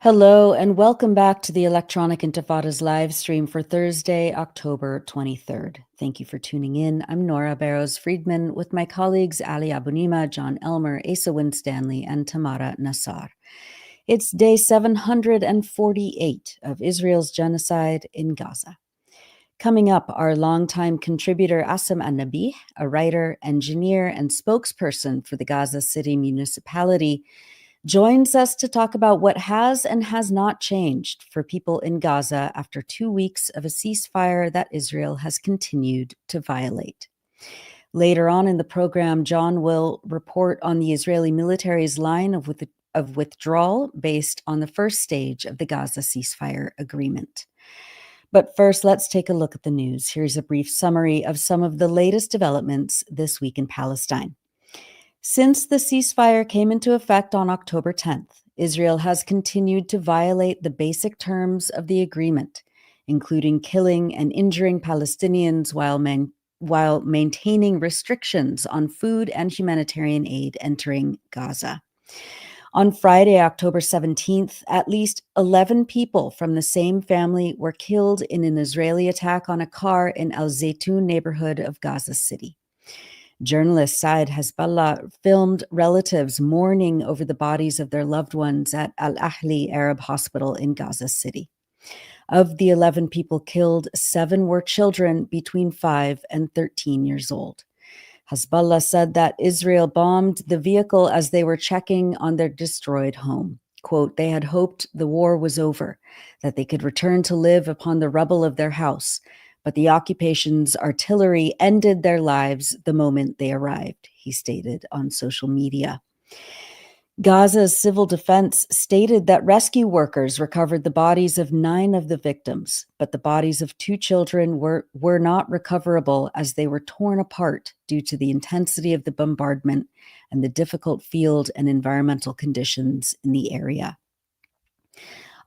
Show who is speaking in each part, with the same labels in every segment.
Speaker 1: Hello, and welcome back to the Electronic Intifada's live stream for Thursday, October 23rd. Thank you for tuning in. I'm Nora Barrows-Friedman with my colleagues Ali Abunimah, Jon Elmer, Asa Winstanley, and Tamara Nassar. It's day 748 of Israel's genocide in Gaza. Coming up, our longtime contributor Asem Alnabih, a writer, engineer, and spokesperson for the Gaza City municipality, joins us to talk about what has and has not changed for people in Gaza after 2 weeks of a ceasefire that Israel has continued to violate. Later on in the program, Jon will report on the Israeli military's line of withdrawal based on the first stage of the Gaza ceasefire agreement. But first, let's take a look at the news. Here's a brief summary of some of the latest developments this week in Palestine. Since the ceasefire came into effect on October 10th, Israel has continued to violate the basic terms of the agreement, including killing and injuring Palestinians while maintaining restrictions on food and humanitarian aid entering Gaza. On Friday, October 17th, at least 11 people from the same family were killed in an Israeli attack on a car in 𝐓𝐡𝐞 neighborhood of Gaza City. Journalist Saeed Hezbollah filmed relatives mourning over the bodies of their loved ones at Al-Ahli Arab Hospital in Gaza City. Of the 11 people killed, 7 were children between 5 and 13 years old. Hezbollah said that Israel bombed the vehicle as they were checking on their destroyed home. Quote, "They had hoped the war was over, that they could return to live upon the rubble of their house. But the occupation's artillery ended their lives the moment they arrived," he stated on social media. Gaza's civil defense stated that rescue workers recovered the bodies of 9 of the victims, but the bodies of 2 children were not recoverable as they were torn apart due to the intensity of the bombardment and the difficult field and environmental conditions in the area.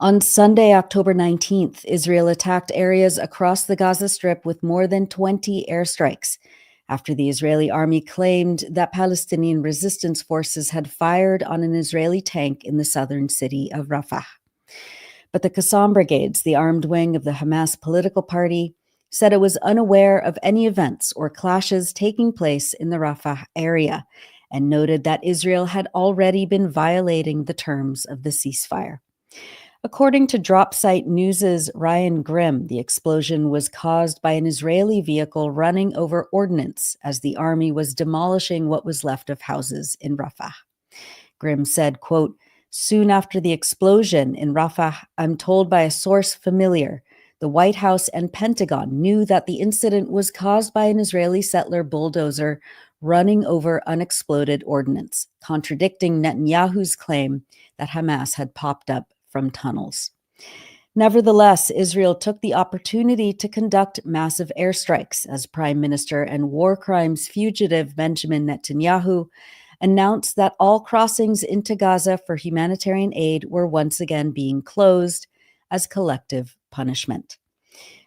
Speaker 1: On Sunday, October 19th, Israel attacked areas across the Gaza Strip with more than 20 airstrikes after the Israeli army claimed that Palestinian resistance forces had fired on an Israeli tank in the southern city of Rafah. But the Qassam Brigades, the armed wing of the Hamas political party, said it was unaware of any events or clashes taking place in the Rafah area and noted that Israel had already been violating the terms of the ceasefire. According to Dropsite News' Ryan Grimm, the explosion was caused by an Israeli vehicle running over ordnance as the army was demolishing what was left of houses in Rafah. Grimm said, quote, "Soon after the explosion in Rafah, I'm told by a source familiar, the White House and Pentagon knew that the incident was caused by an Israeli settler bulldozer running over unexploded ordnance, contradicting Netanyahu's claim that Hamas had popped up from tunnels." Nevertheless, Israel took the opportunity to conduct massive airstrikes as Prime Minister and war crimes fugitive Benjamin Netanyahu announced that all crossings into Gaza for humanitarian aid were once again being closed as collective punishment.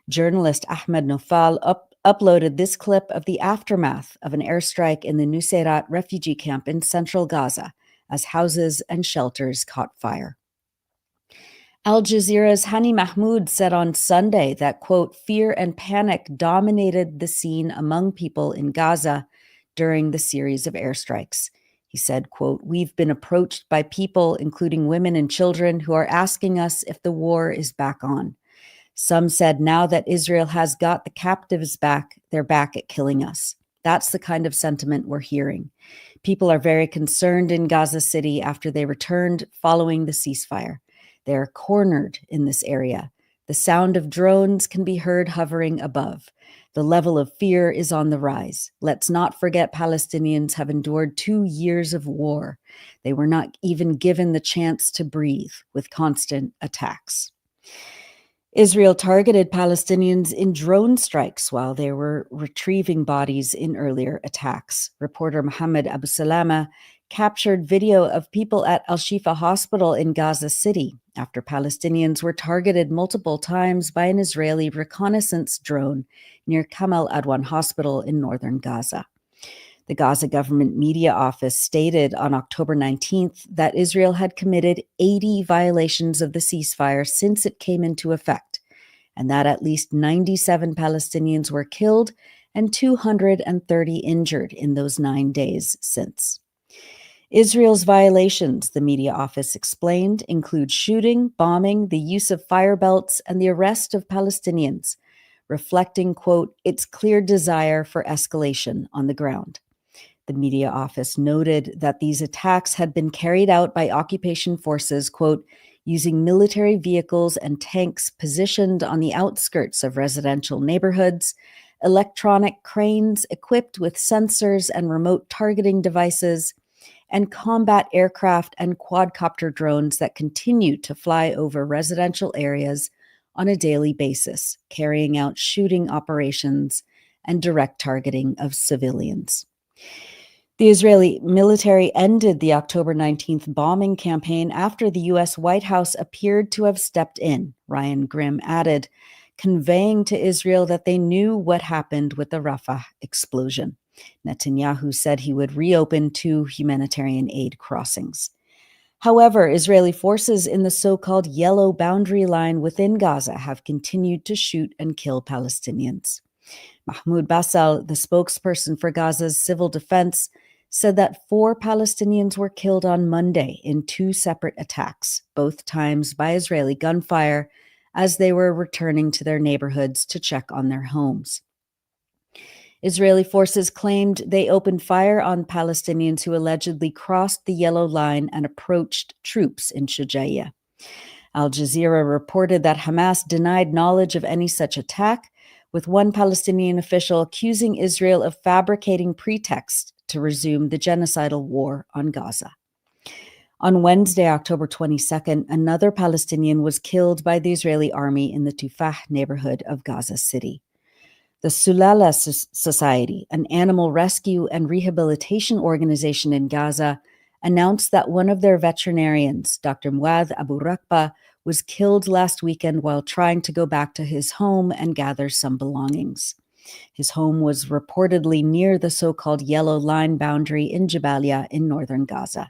Speaker 1: Journalist Ahmed Nofal uploaded this clip of the aftermath of an airstrike in the Nuseirat refugee camp in central Gaza as houses and shelters caught fire. Al Jazeera's Hani Mahmoud said on Sunday that, quote, "fear and panic dominated the scene among people in Gaza during the series of airstrikes." He said, quote, "We've been approached by people, including women and children, who are asking us if the war is back on. Some said now that Israel has got the captives back, they're back at killing us." That's the kind of sentiment we're hearing. People are very concerned in Gaza City after they returned following the ceasefire. They're cornered in this area. The sound of drones can be heard hovering above. The level of fear is on the rise. Let's not forget Palestinians have endured 2 years of war. They were not even given the chance to breathe with constant attacks. Israel targeted Palestinians in drone strikes while they were retrieving bodies in earlier attacks. Reporter Mohammed Abu Salama captured video of people at Al-Shifa Hospital in Gaza City after Palestinians were targeted multiple times by an Israeli reconnaissance drone near Kamal Adwan Hospital in northern Gaza. The Gaza government media office stated on October 19th that Israel had committed 80 violations of the ceasefire since it came into effect, and that at least 97 Palestinians were killed and 230 injured in those 9 days since. Israel's violations, the media office explained, include shooting, bombing, the use of fire belts, and the arrest of Palestinians, reflecting, quote, its clear desire for escalation on the ground. The media office noted that these attacks had been carried out by occupation forces, quote, using military vehicles and tanks positioned on the outskirts of residential neighborhoods, electronic cranes equipped with sensors and remote targeting devices, and combat aircraft and quadcopter drones that continue to fly over residential areas on a daily basis, carrying out shooting operations and direct targeting of civilians. The Israeli military ended the October 19th bombing campaign after the U.S. White House appeared to have stepped in, Ryan Grim added, conveying to Israel that they knew what happened with the Rafah explosion. Netanyahu said he would reopen 2 humanitarian aid crossings. However, Israeli forces in the so-called yellow boundary line within Gaza have continued to shoot and kill Palestinians. Mahmoud Basal, the spokesperson for Gaza's civil defense, said that 4 Palestinians were killed on Monday in 2 separate attacks, both times by Israeli gunfire, as they were returning to their neighborhoods to check on their homes. Israeli forces claimed they opened fire on Palestinians who allegedly crossed the yellow line and approached troops in 𝐄𝐥𝐿. Al Jazeera reported that Hamas denied knowledge of any such attack, with one Palestinian official accusing Israel of fabricating pretexts to resume the genocidal war on Gaza. On Wednesday, October 22nd, another Palestinian was killed by the Israeli army in the Tufah neighborhood of Gaza City. The Sulala Society, an animal rescue and rehabilitation organization in Gaza, announced that one of their veterinarians, Dr. Muad Abu Rakba, was killed last weekend while trying to go back to his home and gather some belongings. His home was reportedly near the so-called Yellow Line boundary in Jabalia in northern Gaza.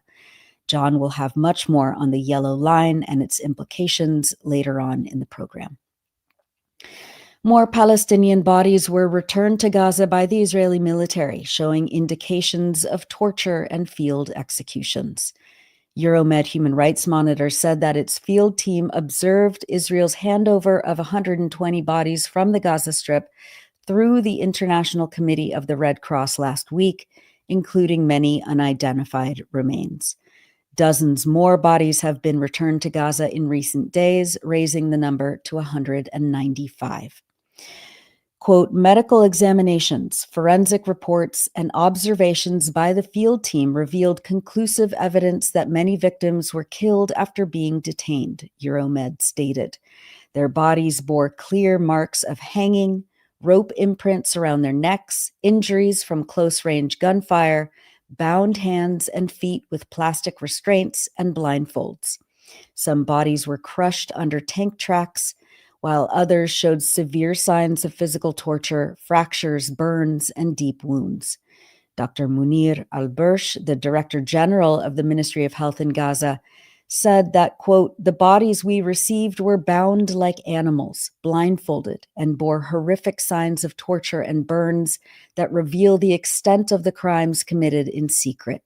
Speaker 1: John will have much more on the Yellow Line and its implications later on in the program. More Palestinian bodies were returned to Gaza by the Israeli military, showing indications of torture and field executions. Euromed Human Rights Monitor said that its field team observed Israel's handover of 120 bodies from the Gaza Strip through the International Committee of the Red Cross last week, including many unidentified remains. Dozens more bodies have been returned to Gaza in recent days, raising the number to 195. Quote, medical examinations, forensic reports, and observations by the field team revealed conclusive evidence that many victims were killed after being detained, Euromed stated. Their bodies bore clear marks of hanging, rope imprints around their necks, injuries from close-range gunfire, bound hands and feet with plastic restraints and blindfolds. Some bodies were crushed under tank tracks, while others showed severe signs of physical torture, fractures, burns, and deep wounds. Dr. Munir Al-Bursh, the Director General of the Ministry of Health in Gaza, said that, quote, the bodies we received were bound like animals, blindfolded, and bore horrific signs of torture and burns that reveal the extent of the crimes committed in secret.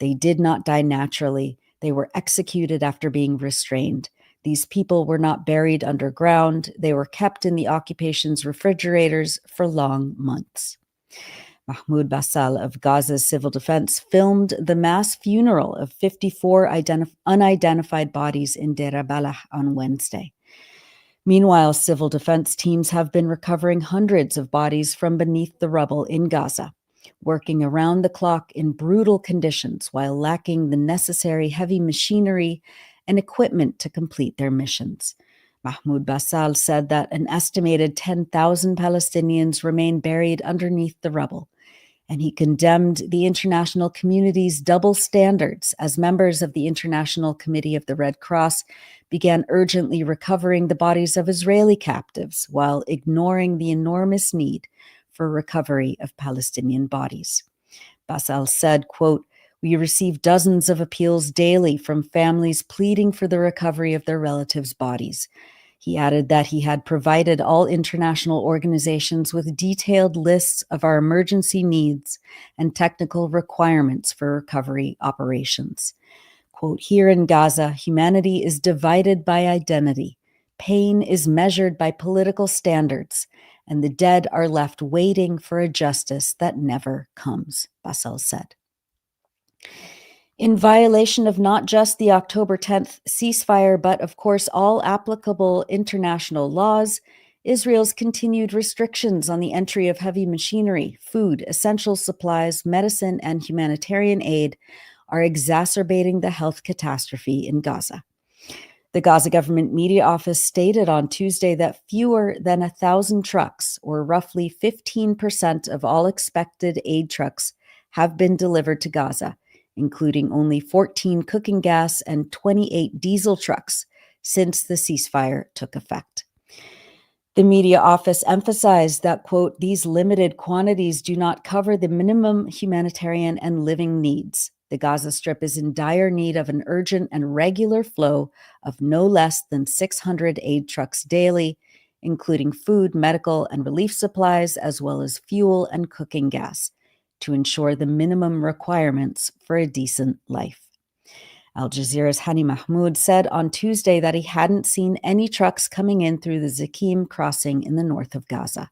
Speaker 1: They did not die naturally. They were executed after being restrained. These people were not buried underground. They were kept in the occupation's refrigerators for long months. Mahmoud Basal of Gaza's civil defense filmed the mass funeral of 54 unidentified bodies in Deir Balah on Wednesday. Meanwhile, civil defense teams have been recovering hundreds of bodies from beneath the rubble in Gaza, working around the clock in brutal conditions while lacking the necessary heavy machinery and equipment to complete their missions. Mahmoud Basal said that an estimated 10,000 Palestinians remain buried underneath the rubble, and he condemned the international community's double standards as members of the International Committee of the Red Cross began urgently recovering the bodies of Israeli captives while ignoring the enormous need for recovery of Palestinian bodies. Basal said, quote, "We receive dozens of appeals daily from families pleading for the recovery of their relatives' bodies." He added that he had provided all international organizations with detailed lists of our emergency needs and technical requirements for recovery operations. Quote, "Here in Gaza, humanity is divided by identity. Pain is measured by political standards, and the dead are left waiting for a justice that never comes," Basal said. In violation of not just the October 10th ceasefire, but of course all applicable international laws, Israel's continued restrictions on the entry of heavy machinery, food, essential supplies, medicine, and humanitarian aid are exacerbating the health catastrophe in Gaza. The Gaza government media office stated on Tuesday that fewer than 1,000 trucks, or roughly 15% of all expected aid trucks, have been delivered to Gaza, including only 14 cooking gas and 28 diesel trucks since the ceasefire took effect. The media office emphasized that, quote, "These limited quantities do not cover the minimum humanitarian and living needs. The Gaza Strip is in dire need of an urgent and regular flow of no less than 600 aid trucks daily, including food, medical, and relief supplies, as well as fuel and cooking gas, to ensure the minimum requirements for a decent life." Al Jazeera's Hani Mahmoud said on Tuesday that he hadn't seen any trucks coming in through the Zakim crossing in the north of Gaza.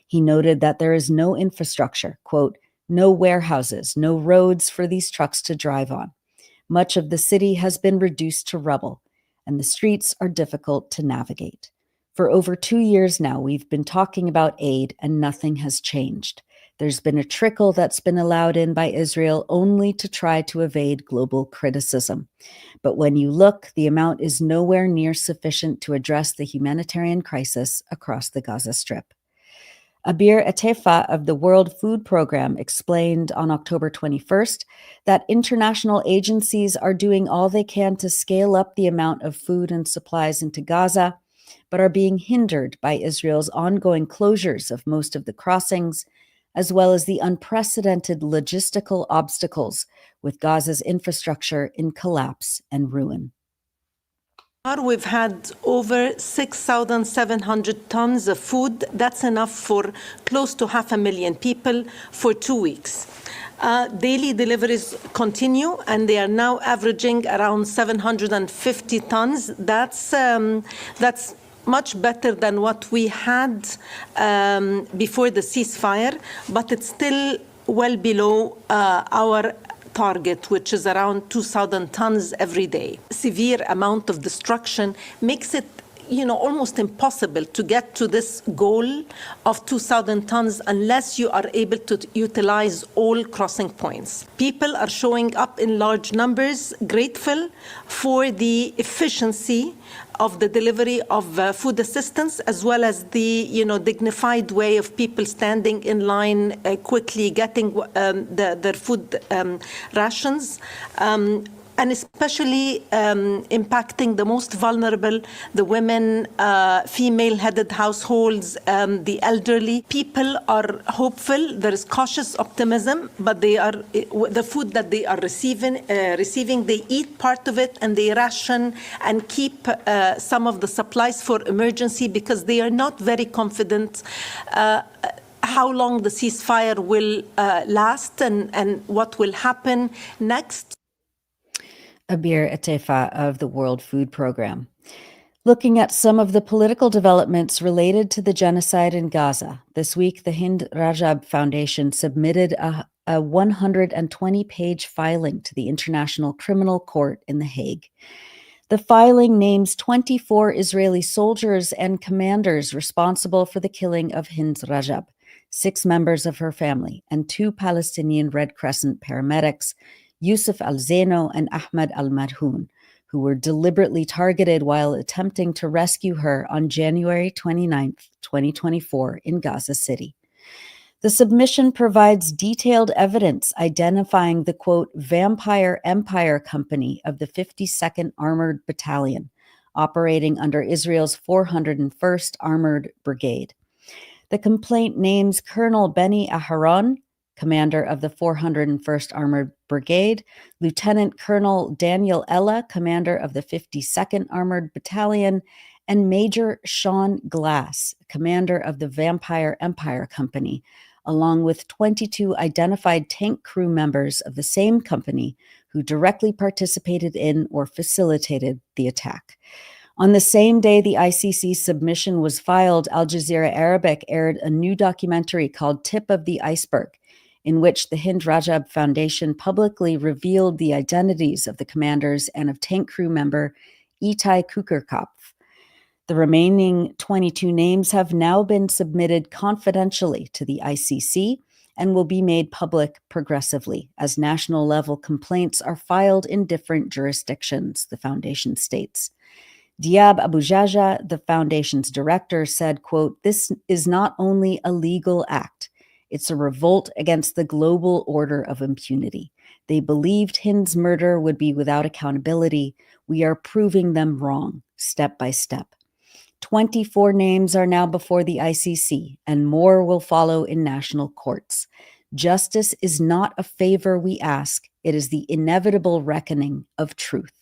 Speaker 1: He noted that there is no infrastructure, quote, "no warehouses, no roads for these trucks to drive on. Much of the city has been reduced to rubble, and the streets are difficult to navigate. For over 2 years now, we've been talking about aid, and nothing has changed. There's been a trickle that's been allowed in by Israel only to try to evade global criticism. But when you look, the amount is nowhere near sufficient to address the humanitarian crisis across the Gaza Strip." Abir Atefa of the World Food Programme explained on October 21st that international agencies are doing all they can to scale up the amount of food and supplies into Gaza, but are being hindered by Israel's ongoing closures of most of the crossings, as well as the unprecedented logistical obstacles with Gaza's infrastructure in collapse and ruin.
Speaker 2: We've had over 6,700 tons of food. That's enough for close to 500,000 people for 2 weeks. Daily deliveries continue, and they are now averaging around 750 tons. That's much better than what we had before the ceasefire, but it's still well below our target, which is around 2,000 tons every day. Severe amount of destruction makes it almost impossible to get to this goal of 2,000 tons unless you are able to utilize all crossing points. People are showing up in large numbers, grateful for the efficiency of the delivery of food assistance, as well as the dignified way of people standing in line, quickly getting their food rations. And especially impacting the most vulnerable, the women, female-headed households, the elderly. People are hopeful. There is cautious optimism, but the food that they are receiving, they eat part of it and they ration and keep some of the supplies for emergency because they are not very confident how long the ceasefire will last and what will happen next.
Speaker 1: Abir Atefa of the World Food Programme. Looking at some of the political developments related to the genocide in Gaza, this week the Hind Rajab Foundation submitted a 120-page filing to the International Criminal Court in The Hague. The filing names 24 Israeli soldiers and commanders responsible for the killing of Hind Rajab, 6 members of her family, and 2 Palestinian Red Crescent paramedics, Yusuf al-Zeno and Ahmed al-Marhoun, who were deliberately targeted while attempting to rescue her on January 29, 2024 in Gaza City. The submission provides detailed evidence identifying the, quote, vampire empire company of the 52nd Armored Battalion, operating under Israel's 401st Armored Brigade. The complaint names Colonel Benny Aharon, commander of the 401st Armored Brigade, Lieutenant Colonel Daniel Ella, commander of the 52nd Armored Battalion, and Major Sean Glass, commander of the Vampire Empire Company, along with 22 identified tank crew members of the same company who directly participated in or facilitated the attack. On the same day the ICC submission was filed, Al Jazeera Arabic aired a new documentary called Tip of the Iceberg, in which the Hind Rajab Foundation publicly revealed the identities of the commanders and of tank crew member 𝐓𝐡𝐞 𝐄𝐥𝐿. The remaining 22 names have now been submitted confidentially to the ICC and will be made public progressively as national-level complaints are filed in different jurisdictions, the foundation states. Diab Abu Jaja, the foundation's director, said, quote, "This is not only a legal act, it's a revolt against the global order of impunity. They believed Hind's murder would be without accountability. We are proving them wrong, step by step." 24 names are now before the ICC, and more will follow in national courts. Justice is not a favor we ask. It is the inevitable reckoning of truth.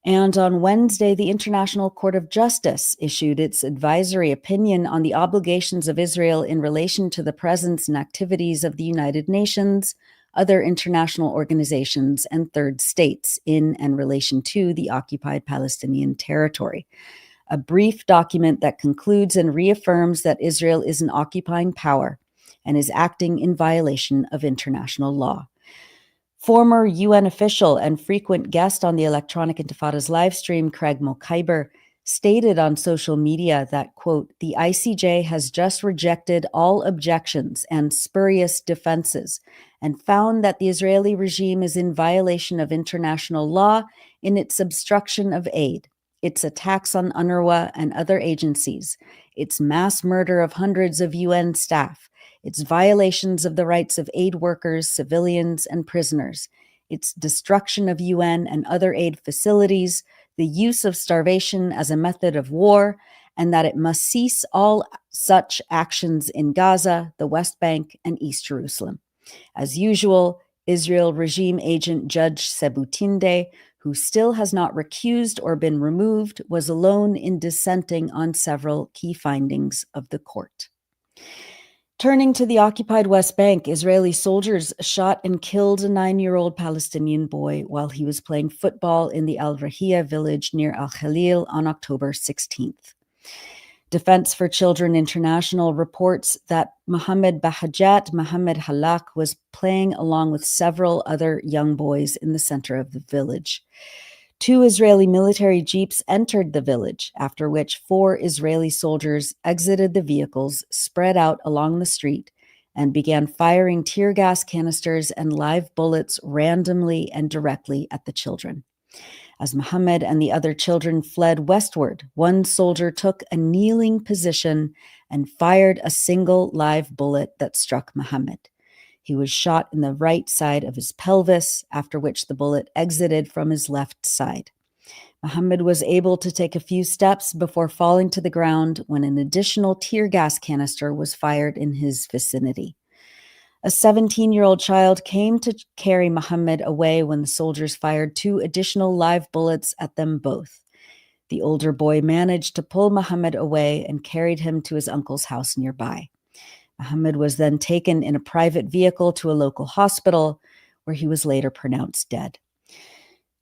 Speaker 1: And on Wednesday, the International Court of Justice issued its advisory opinion on the obligations of Israel in relation to the presence and activities of the United Nations, other international organizations, and third states in and relation to the occupied Palestinian territory. A brief document that concludes and reaffirms that Israel is an occupying power and is acting in violation of international law. Former UN official and frequent guest on the Electronic Intifada's livestream, Craig Mokhiber, stated on social media that, quote, "The ICJ has just rejected all objections and spurious defenses and found that the Israeli regime is in violation of international law in its obstruction of aid, its attacks on UNRWA and other agencies, its mass murder of hundreds of UN staff, its violations of the rights of aid workers, civilians, and prisoners, its destruction of UN and other aid facilities, the use of starvation as a method of war, and that it must cease all such actions in Gaza, the West Bank, and East Jerusalem." As usual, Israel regime agent Judge Sebutinde, who still has not recused or been removed, was alone in dissenting on several key findings of the court. Turning to the occupied West Bank, Israeli soldiers shot and killed a 9-year-old Palestinian boy while he was playing football in the Al-Rahia village near Al-Khalil on October 16th. Defense for Children International reports that Mohammed Bahajat Mohammed Halak was playing along with several other young boys in the center of the village. 2 Israeli military jeeps entered the village, after which 4 Israeli soldiers exited the vehicles, spread out along the street, and began firing tear gas canisters and live bullets randomly and directly at the children. As Mohammed and the other children fled westward, one soldier took a kneeling position and fired a single live bullet that struck Mohammed. He was shot in the right side of his pelvis, after which the bullet exited from his left side. Mohammed was able to take a few steps before falling to the ground when an additional tear gas canister was fired in his vicinity. A 17-year-old child came to carry Mohammed away when the soldiers fired 2 additional live bullets at them both. The older boy managed to pull Mohammed away and carried him to his uncle's house nearby. Mohammed was then taken in a private vehicle to a local hospital, where he was later pronounced dead.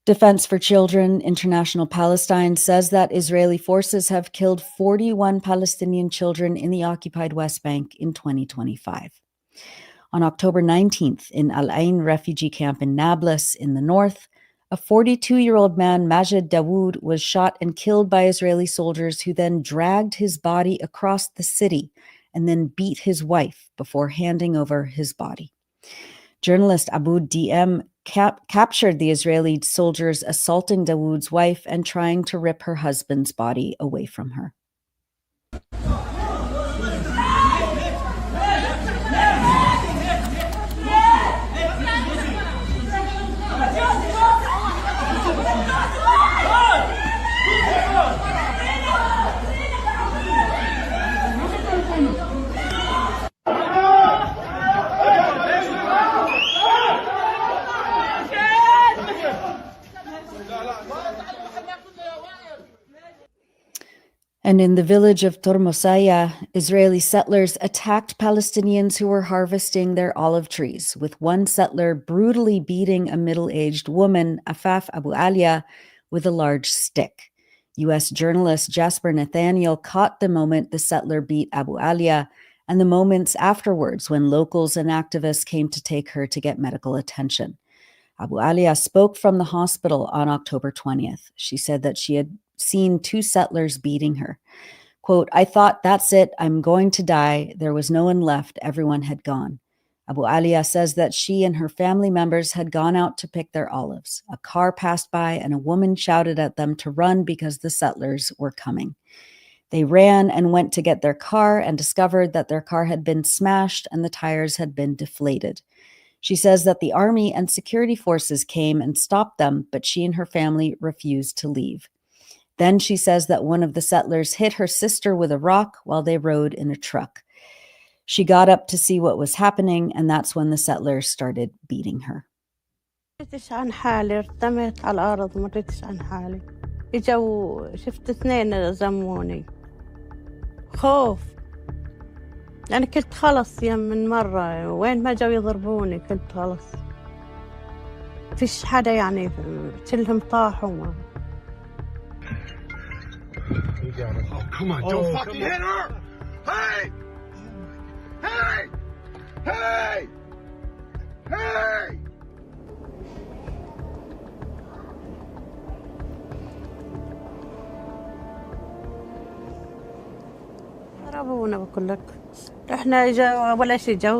Speaker 1: Defense for Children International Palestine says that Israeli forces have killed 41 Palestinian children in the occupied West Bank in 2025. On October 19th, in Al Ain refugee camp in Nablus in the north, a 42-year-old man, Majid Dawood, was shot and killed by Israeli soldiers who then dragged his body across the city and then beat his wife before handing over his body. Journalist Abu DM captured the Israeli soldiers assaulting Dawood's wife and trying to rip her husband's body away from her. And in the village of Tormosaya, Israeli settlers attacked Palestinians who were harvesting their olive trees, with one settler brutally beating a middle-aged woman, Afaf Abu Alia, with a large stick. U.S. journalist Jasper Nathaniel caught the moment the settler beat Abu Alia and the moments afterwards when locals and activists came to take her to get medical attention. Abu Alia spoke from the hospital on October 20th. She said that she had seen two settlers beating her. Quote, "I thought, that's it, I'm going to die. There was no one left. Everyone had gone." Abu Alia says that she and her family members had gone out to pick their olives. A car passed by and a woman shouted at them to run because the settlers were coming. They ran and went to get their car and discovered that their car had been smashed and the tires had been deflated. She says that the army and security forces came and stopped them, but she and her family refused to leave. Then she says that one of the settlers hit her sister with a rock while they rode in a truck. She got up to see what was happening, and that's when the settlers started beating her.
Speaker 3: عن حالي ارتميت على الأرض مريتش عن حالي اجوا شفت اثنين زموني خوف أنا كنت خلص من مرة وين ما جو يضربوني كنت خلص فيش حدا يعني كلهم طاحوا
Speaker 4: Oh, come on, don't fucking hit her! Hey! Hey! Hey! Hey!
Speaker 3: ضربونا بقول لك احنا اول شيء جو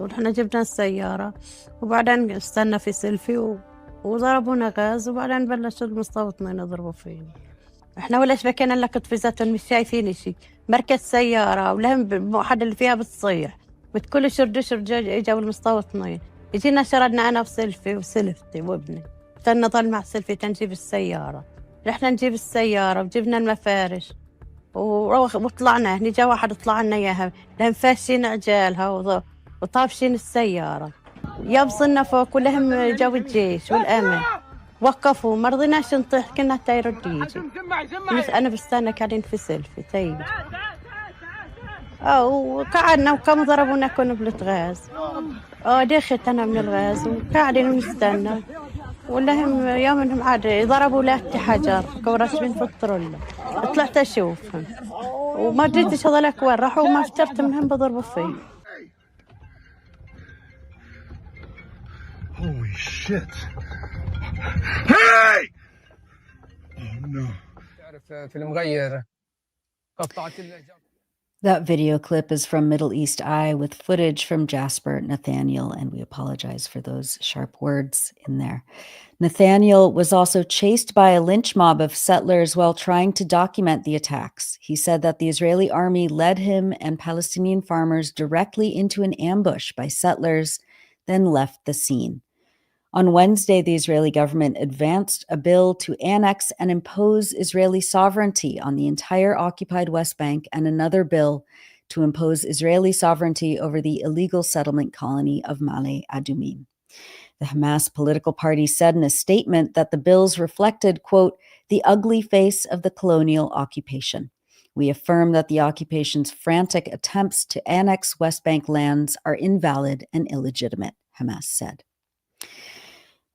Speaker 3: ورحنا جبنا السيارة وبعدين استنى في سيلفي وضربونا غاز وبعدين بلشوا المستوطنين يضربوا فينا احنا ولا شبكينا الا كتفيزاتهم مش شايفين شيء مركز سيارة ولهم واحد اللي فيها بتصيح بتكل شردوش اجوا المستوطنين اجينا شردنا انا وسيلفي وسلفتي وابني استنى ضل مع سيلفي تنجيب السيارة رحنا نجيب السيارة وجبنا المفارش وطلعنا هني جا واحد طلع لنا اياها لهم فاشين عجالها وطابشين السيارة يبصلنا فوق ولهم جو الجيش والامن وقفوا ما رضيناش نطيح كنا حتى يرد يجي انا بستنى قاعدين في سيلفي طيب وقعدنا وكم ضربونا قنبلة غاز دخلت انا من الغاز وقاعدين ونستنى ولا هم يوم انهم عاد ضربوا لي حجر كورسبين في الطرولة طلعت اشوفهم وما دريتش هذولك وين راحوا وما فترت منهم بضربوا فيه
Speaker 4: Holy shit! Hey! Oh no.
Speaker 1: That video clip is from Middle East Eye with footage from Jasper Nathaniel, and we apologize for those sharp words in there. Nathaniel was also chased by a lynch mob of settlers while trying to document the attacks. He said that the Israeli army led him and Palestinian farmers directly into an ambush by settlers, then left the scene. On Wednesday, the Israeli government advanced a bill to annex and impose Israeli sovereignty on the entire occupied West Bank and another bill to impose Israeli sovereignty over the illegal settlement colony of Ma'ale Adumim. The Hamas political party said in a statement that the bills reflected, quote, the ugly face of the colonial occupation. We affirm that the occupation's frantic attempts to annex West Bank lands are invalid and illegitimate, Hamas said.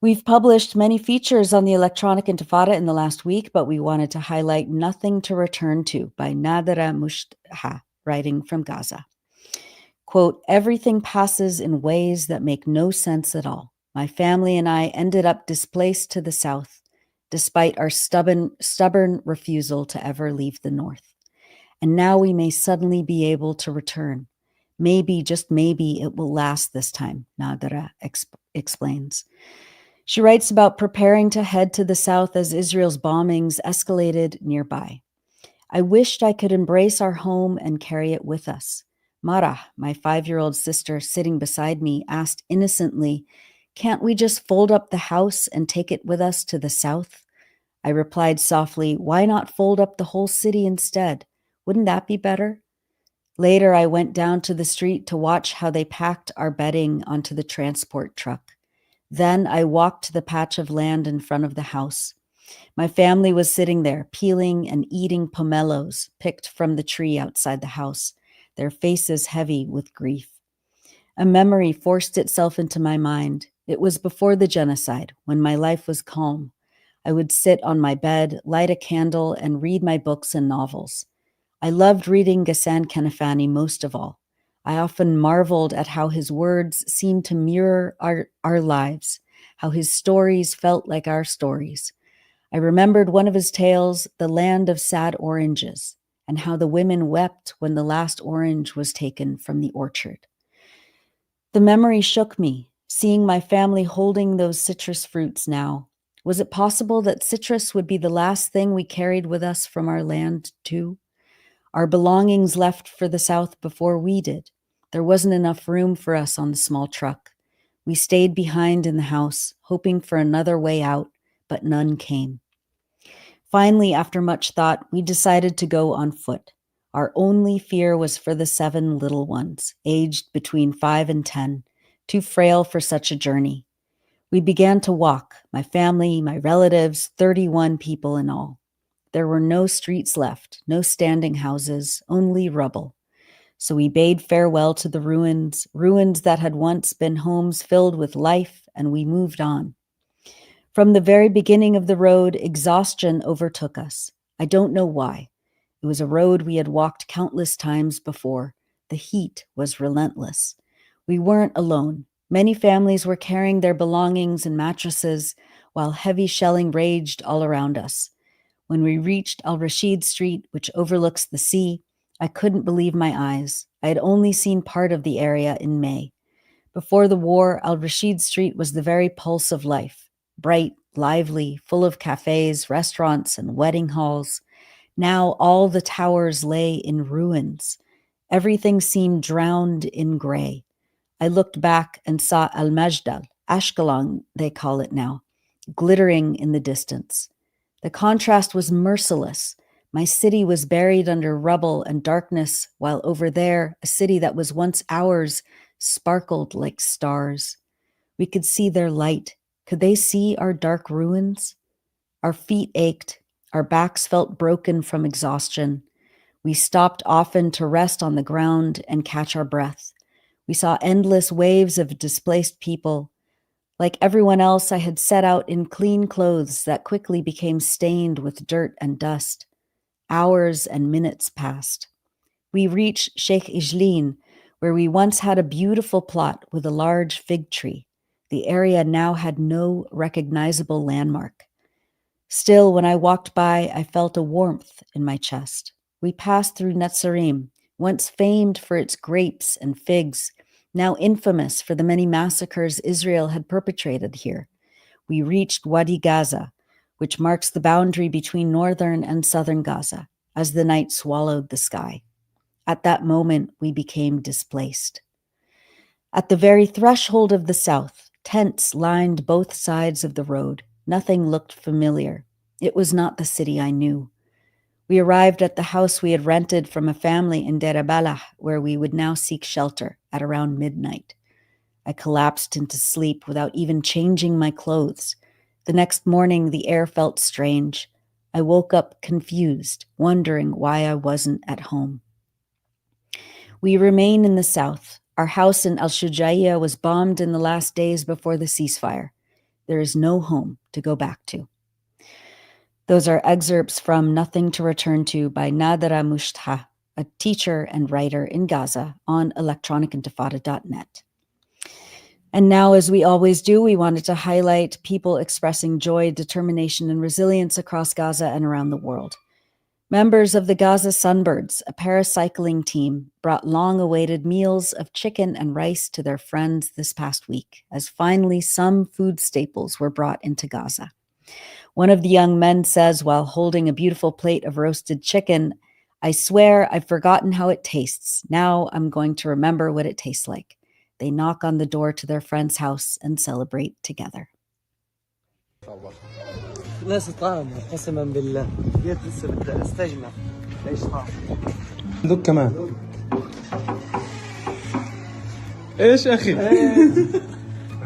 Speaker 1: We've published many features on the Electronic Intifada in the last week, but we wanted to highlight Nothing to Return To by Nadira Mushtaha, writing from Gaza. Quote, everything passes in ways that make no sense at all. My family and I ended up displaced to the south, despite our stubborn refusal to ever leave the north. And now we may suddenly be able to return. Maybe, just maybe, it will last this time, Nadira explains. She writes about preparing to head to the south as Israel's bombings escalated nearby. I wished I could embrace our home and carry it with us. Mara, my 5-year-old sister sitting beside me, asked innocently, can't we just fold up the house and take it with us to the south? I replied softly, why not fold up the whole city instead? Wouldn't that be better? Later, I went down to the street to watch how they packed our bedding onto the transport truck. Then I walked to the patch of land in front of the house. My family was sitting there, peeling and eating pomelos picked from the tree outside the house, their faces heavy with grief. A memory forced itself into my mind. It was before the genocide, when my life was calm. I would sit on my bed, light a candle, and read my books and novels. I loved reading Ghassan Kanafani most of all. I often marveled at how his words seemed to mirror our lives, how his stories felt like our stories. I remembered one of his tales, The Land of Sad Oranges, and how the women wept when the last orange was taken from the orchard. The memory shook me, seeing my family holding those citrus fruits now. Was it possible that citrus would be the last thing we carried with us from our land, too? Our belongings left for the South before we did. There wasn't enough room for us on the small truck. We stayed behind in the house, hoping for another way out, but none came. Finally, after much thought, we decided to go on foot. Our only fear was for the 7 little ones, aged between 5 and 10, too frail for such a journey. We began to walk, my family, my relatives, 31 people in all. There were no streets left, no standing houses, only rubble. So we bade farewell to the ruins that had once been homes filled with life, and we moved on. From the very beginning of the road, exhaustion overtook us. I don't know why. It was a road we had walked countless times before. The heat was relentless. We weren't alone. Many families were carrying their belongings and mattresses, while heavy shelling raged all around us. When we reached Al-Rashid Street, which overlooks the sea, I couldn't believe my eyes. I had only seen part of the area in May. Before the war, Al-Rashid Street was the very pulse of life, bright, lively, full of cafes, restaurants, and wedding halls. Now all the towers lay in ruins. Everything seemed drowned in gray. I looked back and saw Al-Majdal, Ashkelon they call it now, glittering in the distance. The contrast was merciless. My city was buried under rubble and darkness, while over there, a city that was once ours sparkled like stars. We could see their light. Could they see our dark ruins? Our feet ached. Our backs felt broken from exhaustion. We stopped often to rest on the ground and catch our breath. We saw endless waves of displaced people. Like everyone else, I had set out in clean clothes that quickly became stained with dirt and dust. Hours and minutes passed. We reached Sheikh Ijlin, where we once had a beautiful plot with a large fig tree. The area now had no recognizable landmark. Still, when I walked by, I felt a warmth in my chest. We passed through Netzarim, once famed for its grapes and figs, now infamous for the many massacres Israel had perpetrated here. We reached Wadi Gaza, which marks the boundary between northern and southern Gaza, as the night swallowed the sky. At that moment, we became displaced. At the very threshold of the south, tents lined both sides of the road. Nothing looked familiar. It was not the city I knew. We arrived at the house we had rented from a family in Deir Balah, where we would now seek shelter at around midnight. I collapsed into sleep without even changing my clothes. The next morning, the air felt strange. I woke up confused, wondering why I wasn't at home. We remain in the south. Our house in Al-Shujaia was bombed in the last days before the ceasefire. There is no home to go back to. Those are excerpts from Nothing to Return To by Nadra Mushtha, a teacher and writer in Gaza on electronicintifada.net. And now, as we always do, we wanted to highlight people expressing joy, determination, and resilience across Gaza and around the world. Members of the Gaza Sunbirds, a paracycling team, brought long-awaited meals of chicken and rice to their friends this past week, as finally some food staples were brought into Gaza. One of the young men says, while holding a beautiful plate of roasted chicken, "I swear I've forgotten how it tastes. Now I'm going to remember what it tastes like." They knock on the door to their friend's house and celebrate together.
Speaker 5: ناس طعمة قسما بالله جيت لسه بدي استجمع ليش طعم ذوق كمان ايش اخي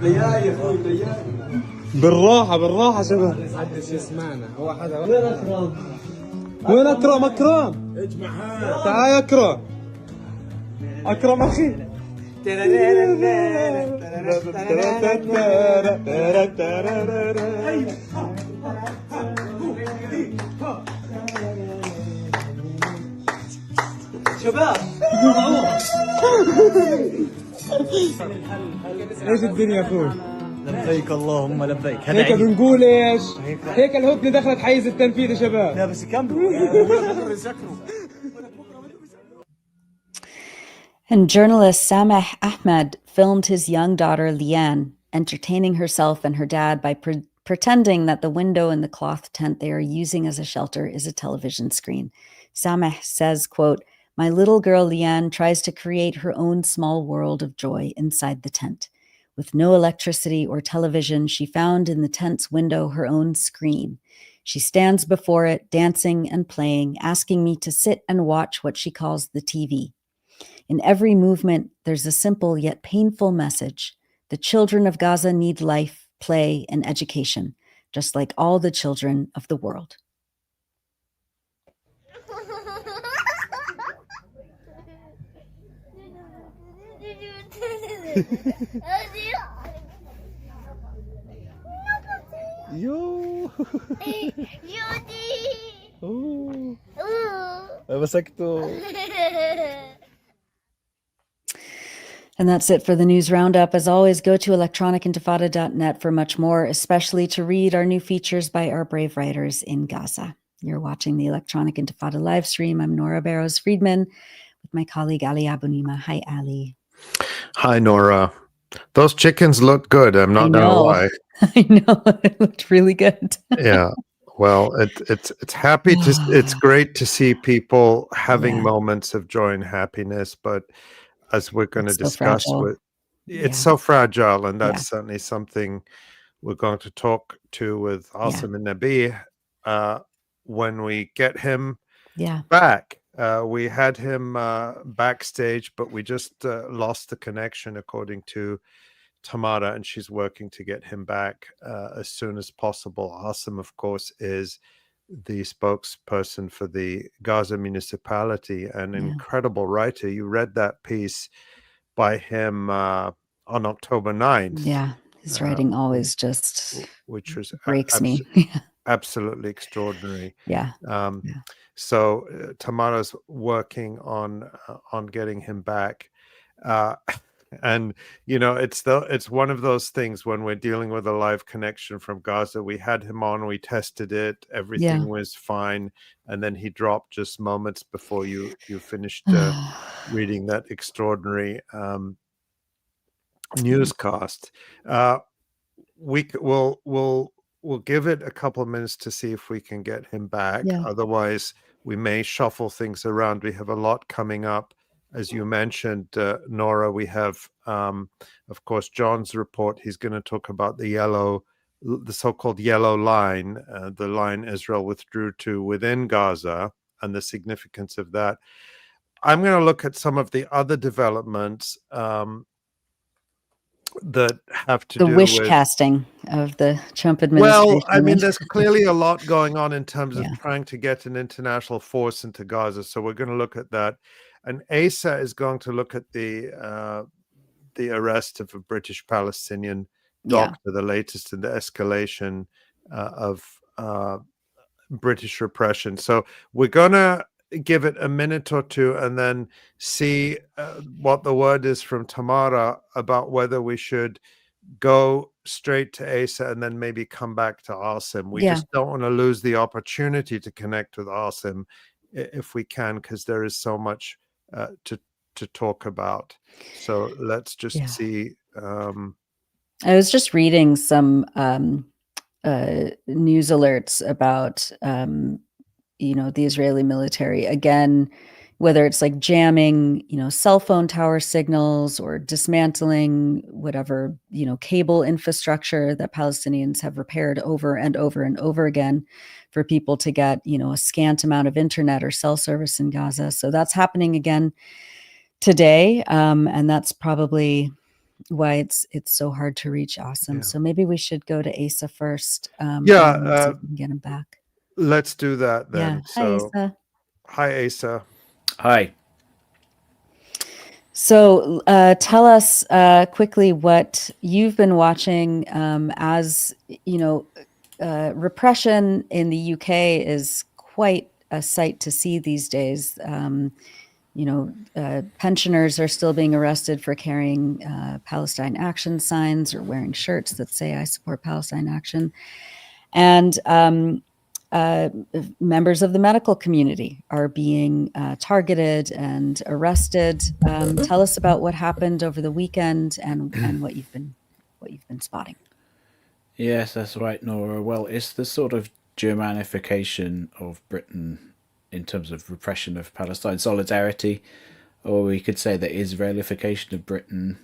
Speaker 5: لياي يا اخوي لياي بالراحة بالراحة شباب. محدش يسمعنا. هو حدا. وين أكرم؟ وين أكرم؟ أكرم. اجمع. تعال يا أكرم. أكرم أخي. شباب. ايش الدنيا اخوي؟
Speaker 6: لبيك اللهم لبيك.
Speaker 5: هيك بنقول ايش؟ هيك الهدنه دخلت حيز التنفيذ يا شباب.
Speaker 6: لا بس كملوا.
Speaker 1: And journalist Sameh Ahmed filmed his young daughter Liane entertaining herself and her dad by pretending that the window in the cloth tent they are using as a shelter is a television screen. Sameh says, quote, "My little girl Liane tries to create her own small world of joy inside the tent. With no electricity or television, she found in the tent's window her own screen. She stands before it, dancing and playing, asking me to sit and watch what she calls the TV. In every movement, there's a simple yet painful message. The children of Gaza need life, play, and education, just like all the children of the world."
Speaker 6: يو مسكته.
Speaker 1: And that's it for the news roundup. As always, go to electronicintifada.net for much more, especially to read our new features by our brave writers in Gaza. You're watching the Electronic Intifada live stream. I'm Nora Barrows-Friedman with my colleague Ali Abunima. Hi, Ali.
Speaker 7: Hi, Nora. Those chickens look good. I'm not going to lie.
Speaker 1: I know. It looked really good.
Speaker 7: Yeah. Well, it's great to see people having moments of joy and happiness, but as we're going to discuss it's so fragile, and that's certainly something we're going to talk with Asem Alnabih when we get him back. We had him backstage, but we just lost the connection, according to Tamara, and she's working to get him back as soon as possible. Asem, of course, is the spokesperson for the Gaza municipality, an incredible writer. You read that piece by him on October 9th.
Speaker 1: Yeah, his writing always just
Speaker 7: which was
Speaker 1: breaks me.
Speaker 7: Absolutely extraordinary.
Speaker 1: Yeah.
Speaker 7: So Tamara's working on getting him back. And you know, it's one of those things when we're dealing with a live connection from Gaza. We had him on, we tested it, everything was fine, and then he dropped just moments before you finished reading that extraordinary newscast. We'll give it a couple of minutes to see if we can get him back. Otherwise, we may shuffle things around. We have a lot coming up. As you mentioned, Nora, we have, of course, John's report. He's going to talk about the so-called yellow line, the line Israel withdrew to within Gaza, and the significance of that. I'm going to look at some of the other developments that have to do with the
Speaker 1: wish casting of the Trump administration.
Speaker 7: Well, I mean, there's clearly a lot going on in terms of trying to get an international force into Gaza. So we're going to look at that. And Asa is going to look at the arrest of a British Palestinian doctor, the latest in the escalation of British repression. So we're going to give it a minute or two and then see what the word is from Tamara about whether we should go straight to Asa and then maybe come back to Asem. We just don't want to lose the opportunity to connect with Asem if we can, because there is so much to talk about. So let's just see.
Speaker 1: I was just reading some news alerts about the Israeli military, again, whether it's like jamming, cell phone tower signals or dismantling whatever, cable infrastructure that Palestinians have repaired over and over and over again for people to get, a scant amount of internet or cell service in Gaza. So that's happening again today. And that's probably why it's so hard to reach Asem. So maybe we should go to Asa first.
Speaker 7: Yeah,
Speaker 1: and see if we can get him back.
Speaker 7: Let's do that then.
Speaker 1: Yeah. Hi, Asa.
Speaker 7: Hi, Asa.
Speaker 8: Hi.
Speaker 1: So tell us quickly what you've been watching. As you know, repression in the UK is quite a sight to see these days. Pensioners are still being arrested for carrying Palestine action signs or wearing shirts that say "I support Palestine action," and members of the medical community are being targeted and arrested. Tell us about what happened over the weekend and what you've been spotting.
Speaker 8: Yes, that's right, Nora. Well, it's the sort of Germanification of Britain in terms of repression of Palestine solidarity, or we could say the Israelification of Britain.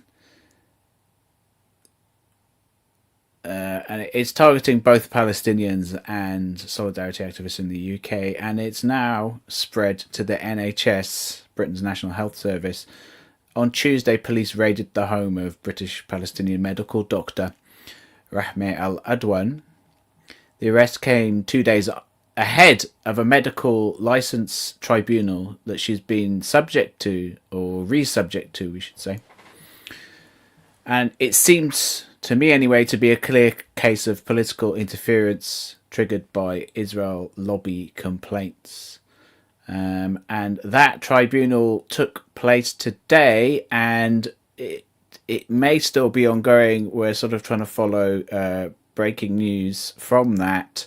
Speaker 8: And it's targeting both Palestinians and solidarity activists in the UK, and it's now spread to the NHS, Britain's National Health Service. On Tuesday, police raided the home of British Palestinian medical doctor 𝐓𝐡𝐞 𝐄𝐥𝐿 The arrest came 2 days ahead of a medical license tribunal that she's been subject to, or re-subject to, we should say. And it seems, to me anyway, to be a clear case of political interference triggered by Israel lobby complaints. And that tribunal took place today, and it may still be ongoing. We're sort of trying to follow breaking news from that.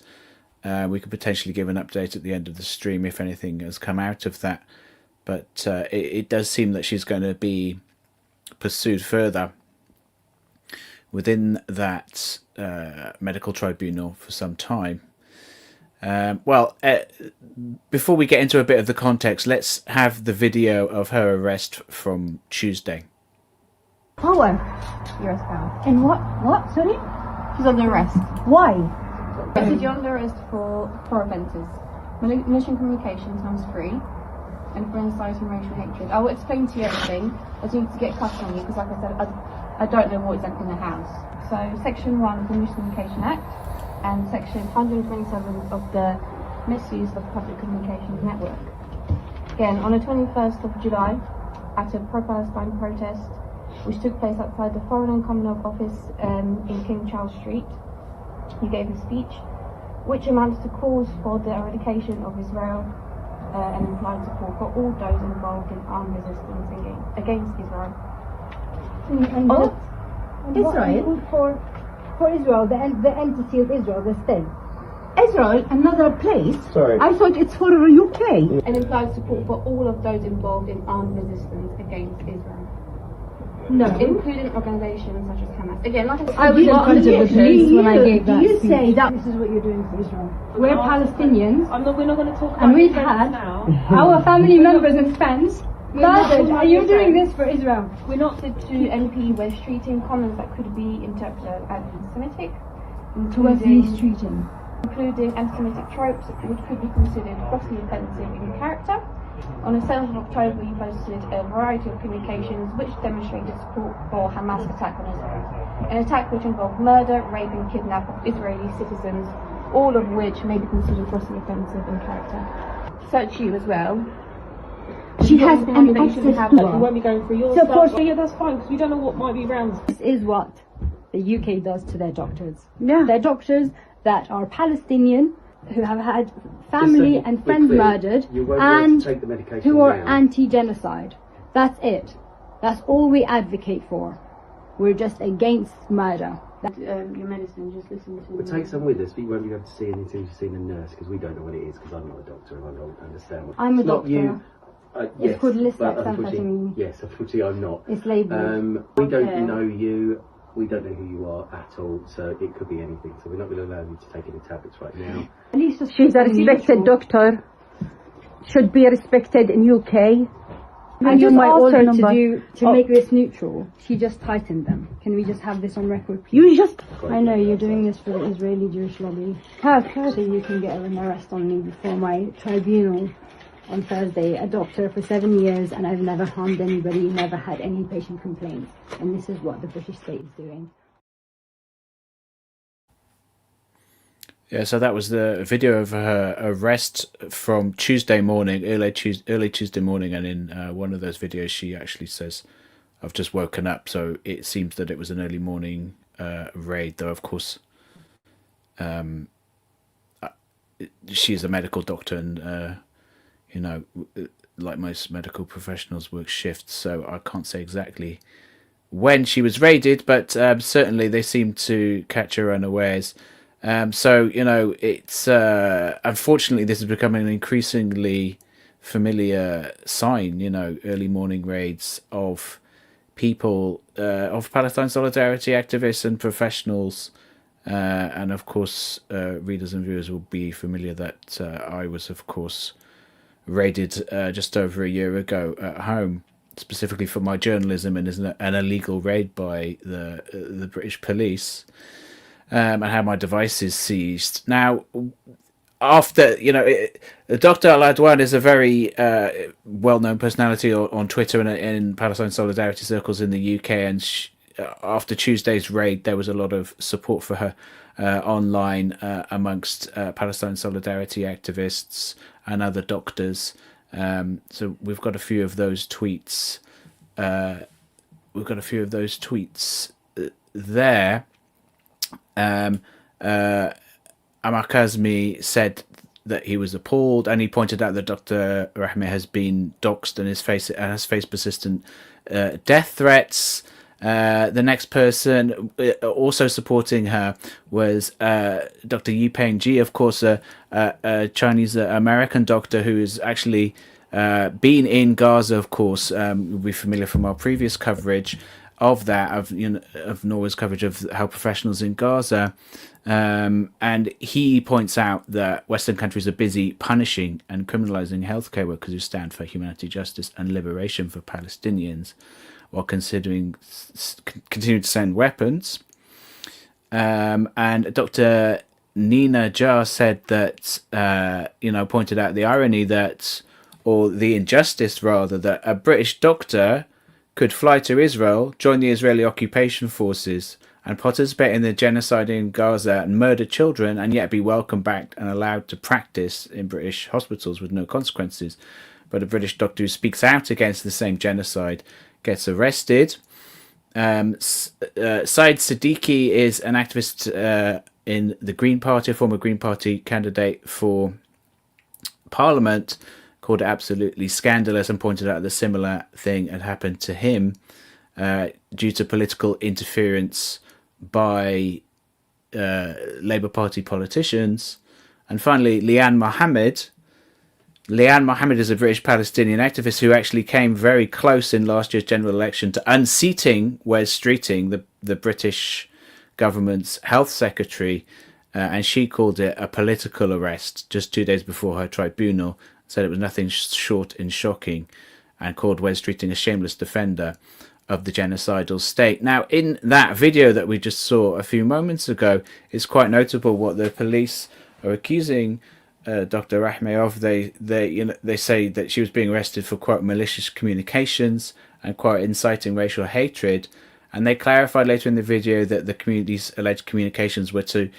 Speaker 8: We could potentially give an update at the end of the stream if anything has come out of that. But it does seem that she's going to be pursued further within that medical tribunal for some time. Before we get into a bit of the context, let's have the video of her arrest from Tuesday.
Speaker 9: Power.
Speaker 10: Euros pound.
Speaker 9: And what? Sorry?
Speaker 10: She's under arrest.
Speaker 9: Why?
Speaker 10: She's under arrest for 4 offences: malicious communication ×3, and for inciting racial hatred. I will explain to you everything. I just need to get custody on you because, like I said, I don't know what exactly in the house. So, Section 1 of the Malicious Communication Act and Section 127 of the Misuse of Public Communications Network. Again, on the 21st of July, at a pro-Palestine protest, which took place outside the Foreign and Commonwealth Office in King Charles Street, he gave a speech which amounts to calls for the eradication of Israel and implied support for all those involved in armed resistance against Israel.
Speaker 9: And what? Israel? For Israel, the entity of Israel, the state. Israel, another place?
Speaker 6: Sorry.
Speaker 9: I thought it's for the UK.
Speaker 10: And implied support for all of those involved in armed resistance against Israel.
Speaker 9: No.
Speaker 10: Including organisations such as Hamas. Again, like
Speaker 9: I was in front of the police when I gave that
Speaker 3: You
Speaker 9: speech.
Speaker 3: say that this is what you're doing for Israel.
Speaker 9: We're Palestinians,
Speaker 3: We're not going to talk about
Speaker 9: and we've
Speaker 3: defense
Speaker 9: had
Speaker 3: now.
Speaker 9: our family members and friends murdered, and you're doing this for Israel.
Speaker 10: We're not to MP West treating comments that could be interpreted as anti-Semitic, including anti-Semitic tropes which could be considered grossly offensive in character. On the 7th of October, we posted a variety of communications which demonstrated support for Hamas attack on Israel. An attack which involved murder, rape and kidnap of Israeli citizens, all of which may be considered grossly offensive in character. Search you as well.
Speaker 9: She has an access to
Speaker 3: We
Speaker 9: her.
Speaker 3: won't be going through your
Speaker 9: So
Speaker 3: stuff.
Speaker 9: for-
Speaker 3: Yeah, that's fine, because we don't know what might be around.
Speaker 9: This is what the UK does to their doctors.
Speaker 3: Yeah.
Speaker 9: Their doctors that are Palestinian, who have had family and friends murdered, and who are anti-genocide. That's it. That's all we advocate for. We're just against murder.
Speaker 10: Your medicine, just listen to
Speaker 11: We'll take some with us, but you won't be able to see anything until you've seen a nurse, because we don't know what it is, because I'm not a doctor and I don't understand what
Speaker 9: I'm a
Speaker 11: it's not
Speaker 9: doctor.
Speaker 11: You, yes,
Speaker 9: It's called
Speaker 11: but unfortunately, yes, unfortunately I'm not.
Speaker 9: It's labelled.
Speaker 11: We don't know you, we don't know who you are at all, so it could be anything, so we're not going to allow you to take any tablets right now.
Speaker 9: At least she's a respected doctor. Should be respected in UK. I just asked her to make this neutral. She just tightened them. Can we just have this on record, please? I know you're doing this for the Israeli Jewish lobby. So you can get an arrest on me before my tribunal on Thursday, a doctor for 7 years, and I've never harmed anybody, never had any patient complaints. And this is what the British state is doing.
Speaker 8: Yeah, so that was the video of her arrest from Tuesday morning, early Tuesday morning, and in one of those videos she actually says, "I've just woken up," so it seems that it was an early morning raid, though of course she's a medical doctor and, you know, like most medical professionals, work shifts, so I can't say exactly when she was raided, but certainly they seem to catch her unawares. So, you know, it's unfortunately this is becoming an increasingly familiar sign, you know, early morning raids of people, of Palestine solidarity activists and professionals. And of course, readers and viewers will be familiar that I was, of course, raided just over a year ago at home, specifically for my journalism, and is an illegal raid by the British police. And had my devices seized. Now, after, you know, Dr. Al-Adwan is a very well-known personality on Twitter and in Palestine solidarity circles in the UK, and after Tuesday's raid, there was a lot of support for her online amongst Palestine solidarity activists and other doctors. So we've got a few of those tweets. There. Aqal Kazmi said that he was appalled, and he pointed out that Dr. Rahmeh has been doxxed and has faced persistent death threats. The next person also supporting her was Dr. Yipeng Ji, of course, a Chinese American doctor who has actually been in Gaza. Of course, you'll be familiar from our previous coverage of that, of Nora's coverage of health professionals in Gaza, and he points out that Western countries are busy punishing and criminalizing healthcare workers who stand for humanity, justice, and liberation for Palestinians, while continuing to send weapons. And Dr. Nina Jar said that, pointed out the irony that, or the injustice rather, that a British doctor could fly to Israel, join the Israeli occupation forces, and participate in the genocide in Gaza and murder children, and yet be welcomed back and allowed to practice in British hospitals with no consequences. But a British doctor who speaks out against the same genocide gets arrested. Saeed Siddiqui is an activist in the Green Party, a former Green Party candidate for Parliament, called it absolutely scandalous and pointed out that a similar thing had happened to him due to political interference by Labour Party politicians. And finally, Liane Mohammed. Liane Mohammed is a British Palestinian activist who actually came very close in last year's general election to unseating Wes Streeting, the British government's health secretary, and she called it a political arrest just 2 days before her tribunal, said it was nothing short in shocking, and called Wes Streeting a shameless defender of the genocidal state. Now, in that video that we just saw a few moments ago, it's quite notable what the police are accusing Dr. Rahmeh of. They say that she was being arrested for, quote, malicious communications and, quote, inciting racial hatred. And they clarified later in the video that the community's alleged communications were to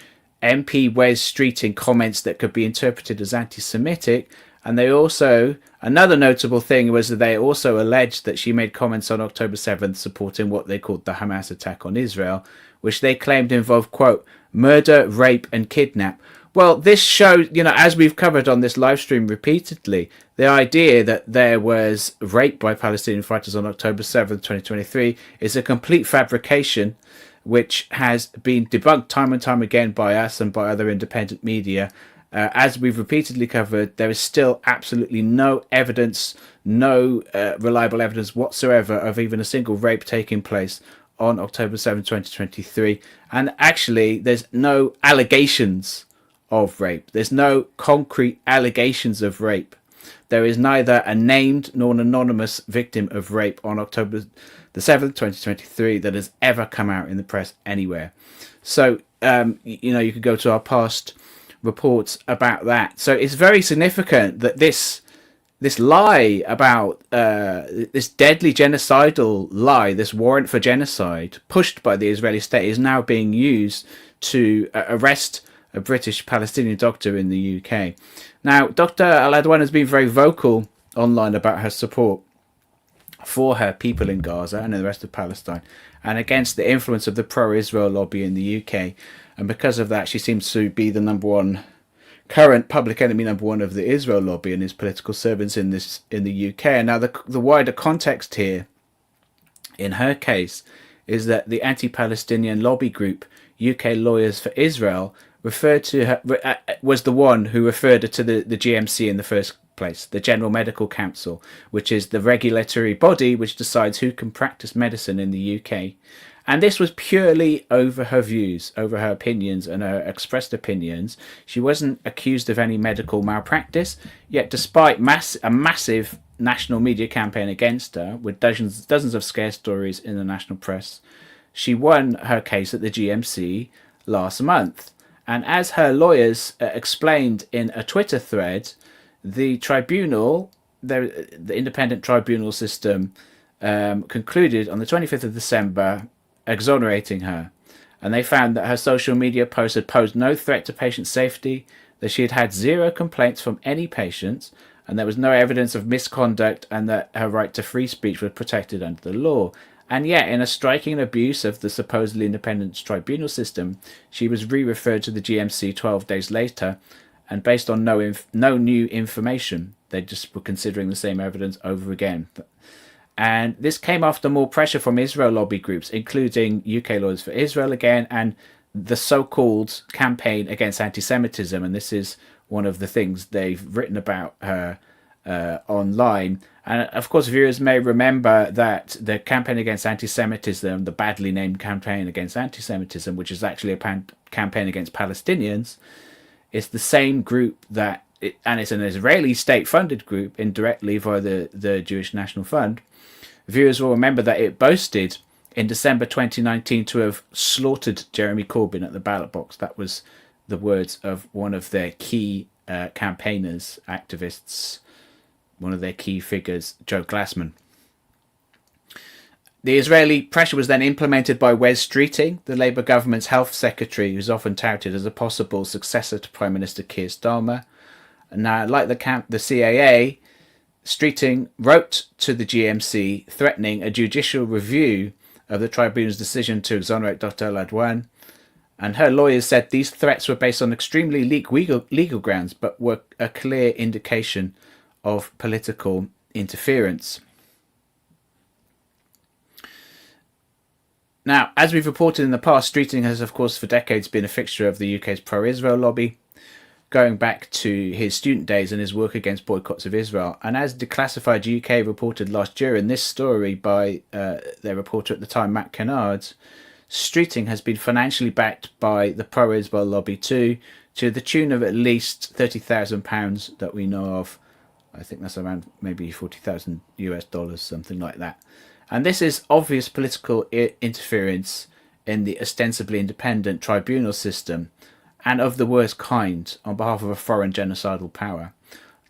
Speaker 8: MP Wes Streeting comments that could be interpreted as anti-Semitic. And they also, another notable thing was that they also alleged that she made comments on October 7th supporting what they called the Hamas attack on Israel, which they claimed involved, quote, murder, rape, and kidnap. Well, this shows, as we've covered on this live stream repeatedly, the idea that there was rape by Palestinian fighters on October 7th, 2023 is a complete fabrication, which has been debunked time and time again by us and by other independent media. As we've repeatedly covered, there is still absolutely no evidence, no reliable evidence whatsoever of even a single rape taking place on October 7, 2023. And actually, there's no allegations of rape. There's no concrete allegations of rape. There is neither a named nor an anonymous victim of rape on October the 7th, 2023 that has ever come out in the press anywhere. So, you could go to our past reports about that. So it's very significant that this this lie about this deadly genocidal lie, this warrant for genocide pushed by the Israeli state, is now being used to arrest a British Palestinian doctor in the UK. Now, Dr. Al-Adwan has been very vocal online about her support for her people in Gaza and in the rest of Palestine, and against the influence of the pro-Israel lobby in the UK. And because of that, she seems to be the current public enemy number one of the Israel lobby and his political servants in the UK. And now the wider context here, in her case, is that the anti-Palestinian lobby group UK Lawyers for Israel referred to her, was the one who referred her to the GMC in the first place, the General Medical Council, which is the regulatory body which decides who can practice medicine in the UK. And this was purely over her views, over her opinions and her expressed opinions. She wasn't accused of any medical malpractice, yet despite a massive national media campaign against her, with dozens of scare stories in the national press, she won her case at the GMC last month. And as her lawyers explained in a Twitter thread, the tribunal, the independent tribunal system, concluded on the 25th of December exonerating her. And they found that her social media posts had posed no threat to patient safety, that she had had zero complaints from any patients, and there was no evidence of misconduct, and that her right to free speech was protected under the law. And yet, in a striking abuse of the supposedly independent tribunal system, she was re-referred to the GMC 12 days later, and based on no new information, they just were considering the same evidence over again. And this came after more pressure from Israel lobby groups, including UK Lawyers for Israel again, and the so-called campaign against anti-Semitism. And this is one of the things they've written about her online. And of course, viewers may remember that the campaign against anti-Semitism, the badly named campaign against anti-Semitism, which is actually a campaign against Palestinians, is the same group and it's an Israeli state-funded group indirectly via the Jewish National Fund. Viewers will remember that it boasted in December 2019 to have slaughtered Jeremy Corbyn at the ballot box. That was the words of one of their key campaigners, activists, one of their key figures, Joe Glassman. The Israeli pressure was then implemented by Wes Streeting, the Labour government's health secretary, who's often touted as a possible successor to Prime Minister Keir Starmer. And now, like the CAA, Streeting wrote to the GMC threatening a judicial review of the tribunal's decision to exonerate Dr. Al-Adwan. And her lawyers said these threats were based on extremely legal grounds, but were a clear indication of political interference. Now, as we've reported in the past, Streeting has, of course, for decades been a fixture of the UK's pro-Israel lobby, going back to his student days and his work against boycotts of Israel. And as Declassified UK reported last year in this story by their reporter at the time, Matt Kennard, Streeting has been financially backed by the pro-Israel lobby too, to the tune of at least £30,000 that we know of. I think that's around maybe $40,000, something like that. And this is obvious political interference in the ostensibly independent tribunal system, and of the worst kind, on behalf of a foreign genocidal power.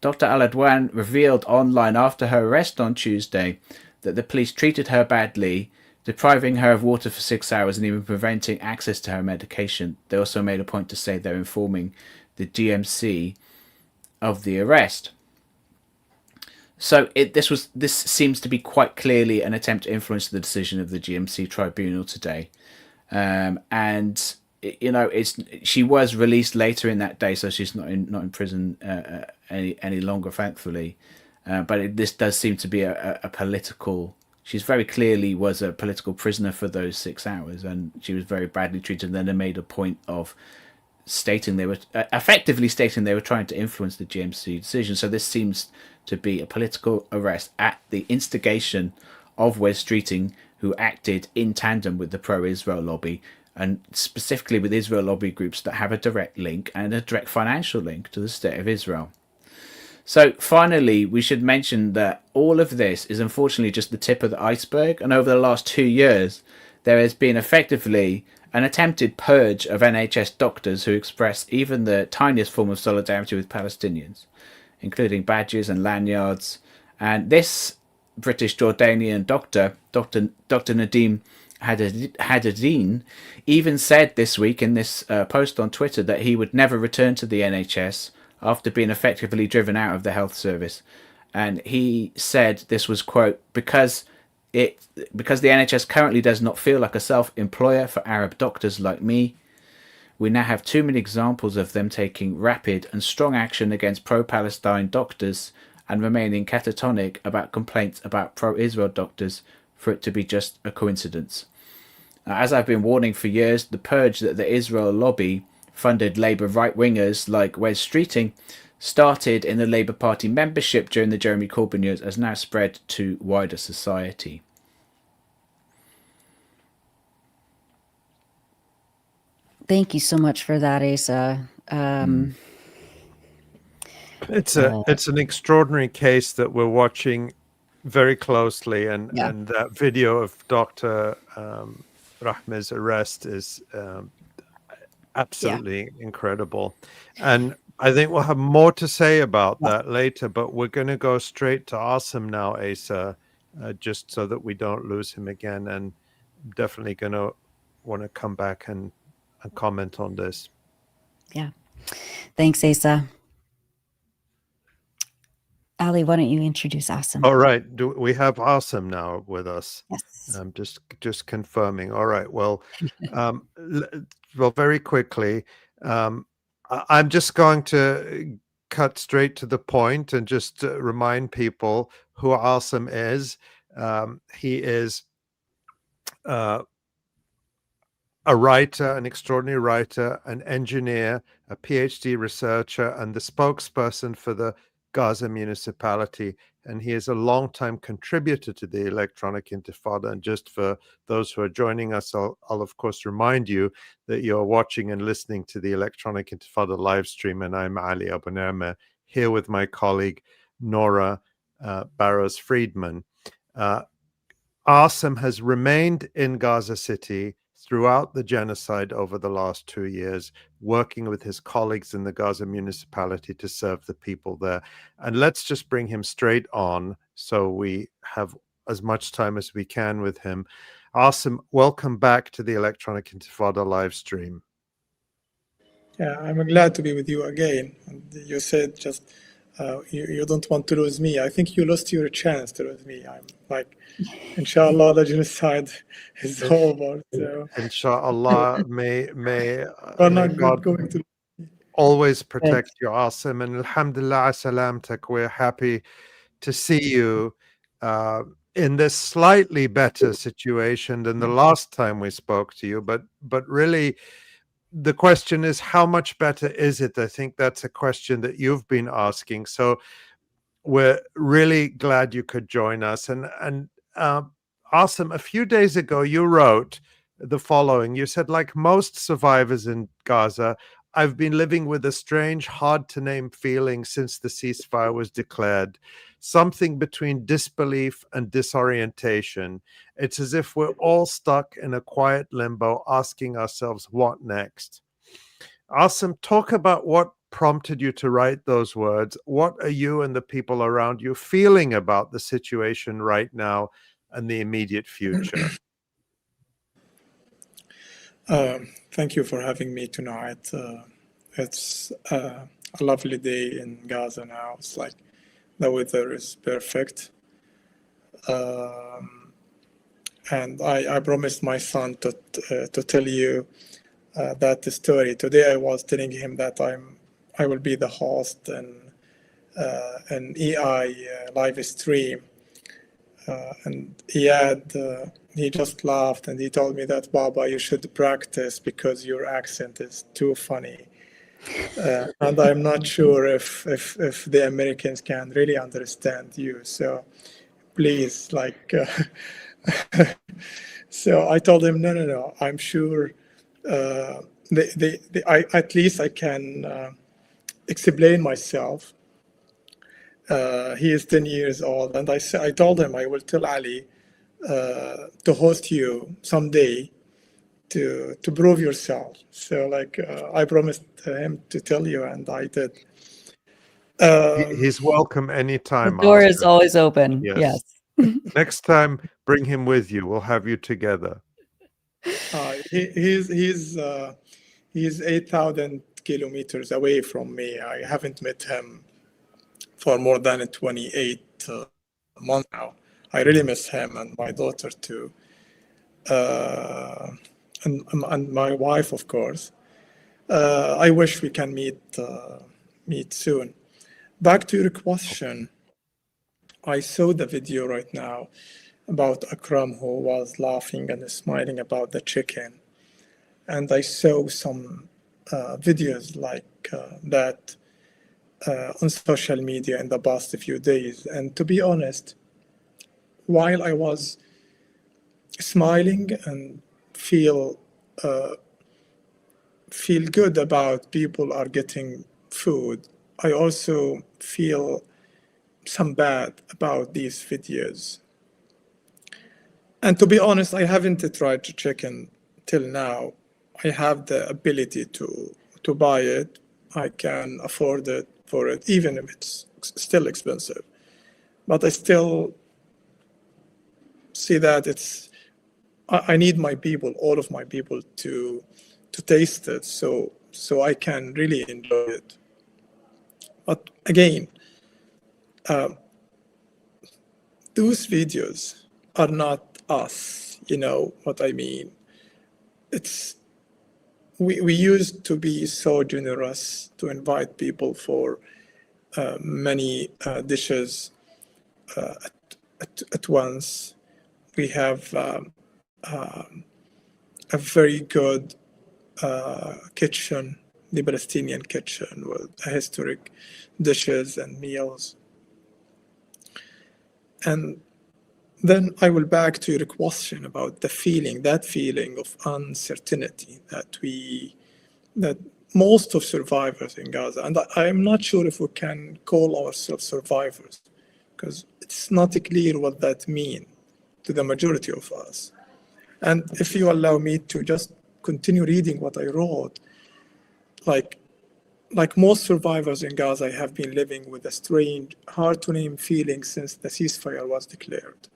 Speaker 8: Dr. Al-Adwan revealed online after her arrest on Tuesday that the police treated her badly, depriving her of water for 6 hours and even preventing access to her medication. They also made a point to say they're informing the GMC of the arrest. So this seems to be quite clearly an attempt to influence the decision of the GMC tribunal today, and she was released later in that day, so she's not in prison any longer, thankfully. But this does seem to be a political. She's very clearly was a political prisoner for those 6 hours, and she was very badly treated. And then they made a point of effectively stating they were trying to influence the GMC decision. So this seems to be a political arrest at the instigation of Wes Streeting, who acted in tandem with the pro-Israel lobby, and specifically with Israel lobby groups that have a direct link and a direct financial link to the state of Israel. So finally, we should mention that all of this is unfortunately just the tip of the iceberg, and over the last 2 years there has been effectively an attempted purge of NHS doctors who express even the tiniest form of solidarity with Palestinians. including badges and lanyards. And this British Jordanian doctor, Dr. Nadim Haddadine, even said this week in this post on Twitter that he would never return to the NHS after being effectively driven out of the health service. And he said this was, quote, because the NHS currently does not feel like a self-employer for Arab doctors like me. We now have too many examples of them taking rapid and strong action against pro-Palestine doctors and remaining catatonic about complaints about pro-Israel doctors for it to be just a coincidence. Now, as I've been warning for years, the purge that the Israel lobby funded Labour right-wingers like Wes Streeting started in the Labour Party membership during the Jeremy Corbyn years has now spread to wider society.
Speaker 1: Thank you so much for that, Asa.
Speaker 7: It's an extraordinary case that we're watching very closely, and that video of Dr. Rahman's arrest is absolutely incredible. And I think we'll have more to say about that later, but we're going to go straight to Asem now, Asa, just so that we don't lose him again, and definitely going to want to come back and comment on this.
Speaker 1: Yeah. Thanks, Asa. Ali, why don't you introduce Asem?
Speaker 7: All right. Do we have Asem now with us?
Speaker 1: Yes.
Speaker 7: Just confirming. All right. Well, well, very quickly, I'm just going to cut straight to the point and just remind people who Asem is. He is a writer, an extraordinary writer, an engineer, a PhD researcher, and the spokesperson for the Gaza municipality. And he is a long-time contributor to the Electronic Intifada. And just for those who are joining us, I'll of course remind you that you're watching and listening to the Electronic Intifada live stream. And I'm Ali Abu Nerma, here with my colleague, Nora Barrows-Friedman. Asem has remained in Gaza City throughout the genocide over the last 2 years, working with his colleagues in the Gaza municipality to serve the people there. And let's just bring him straight on so we have as much time as we can with him. Asem, welcome back to the Electronic Intifada live stream.
Speaker 12: Yeah, I'm glad to be with you again. And you said just you don't want to lose me. I think you lost your chance to lose me. I'm like, inshallah, the genocide is over. So
Speaker 7: inshallah, may
Speaker 12: God going to
Speaker 7: always protect you, Asem. And alhamdulillah, salamtak. We're happy to see you in this slightly better situation than the last time we spoke to you. But really, the question is, how much better is it? I think that's a question that you've been asking. So we're really glad you could join us. And Asem, a few days ago, you wrote the following. You said, like most survivors in Gaza, I've been living with a strange, hard-to-name feeling since the ceasefire was declared. Something between disbelief and disorientation. It's as if we're all stuck in a quiet limbo, asking ourselves, what next? Asem, talk about what prompted you to write those words. What are you and the people around you feeling about the situation right now and the immediate future?
Speaker 12: Thank you for having me tonight. It's a lovely day in Gaza now. It's like the weather is perfect. And I promised my son to tell you that story. Today I was telling him that I will be the host in an EI live stream. And he just laughed and he told me that, Baba, you should practice because your accent is too funny. And I'm not sure if the Americans can really understand you. So please, so I told him, no. I'm sure at least I can explain myself. He is 10 years old, and I told him I will tell Ali to host you someday to prove yourself. So I promised him to tell you, and I did.
Speaker 7: He's welcome anytime.
Speaker 1: The door is
Speaker 7: Asa.
Speaker 1: always open. Yes.
Speaker 7: Next time, bring him with you. We'll have you together.
Speaker 12: He's 8,000 kilometers away from me. I haven't met him for more than 28 months now. I really miss him and my daughter too, and my wife, of course. I wish we can meet soon. Back to your question, I saw the video right now about Akram, who was laughing and smiling about the chicken, and I saw some videos like that on social media in the past few days. And to be honest, while I was smiling and feel good about people are getting food, I also feel some bad about these videos. And to be honest, I haven't tried chicken till now. I have the ability to buy it. I can afford it for it, even if it's still expensive. But I still see that I need my people, all of my people, to taste it, so I can really enjoy it. But again, those videos are not us, you know what I mean? We used to be so generous to invite people for many dishes at once. We have a very good kitchen, the Palestinian kitchen, with historic dishes and meals. And then I will back to your question about the feeling, that feeling of uncertainty that most of survivors in Gaza, and I am not sure if we can call ourselves survivors, because it's not clear what that means to the majority of us. And if you allow me to just continue reading what I wrote, like most survivors in Gaza have been living with a strange, hard-to-name feeling since the ceasefire was declared.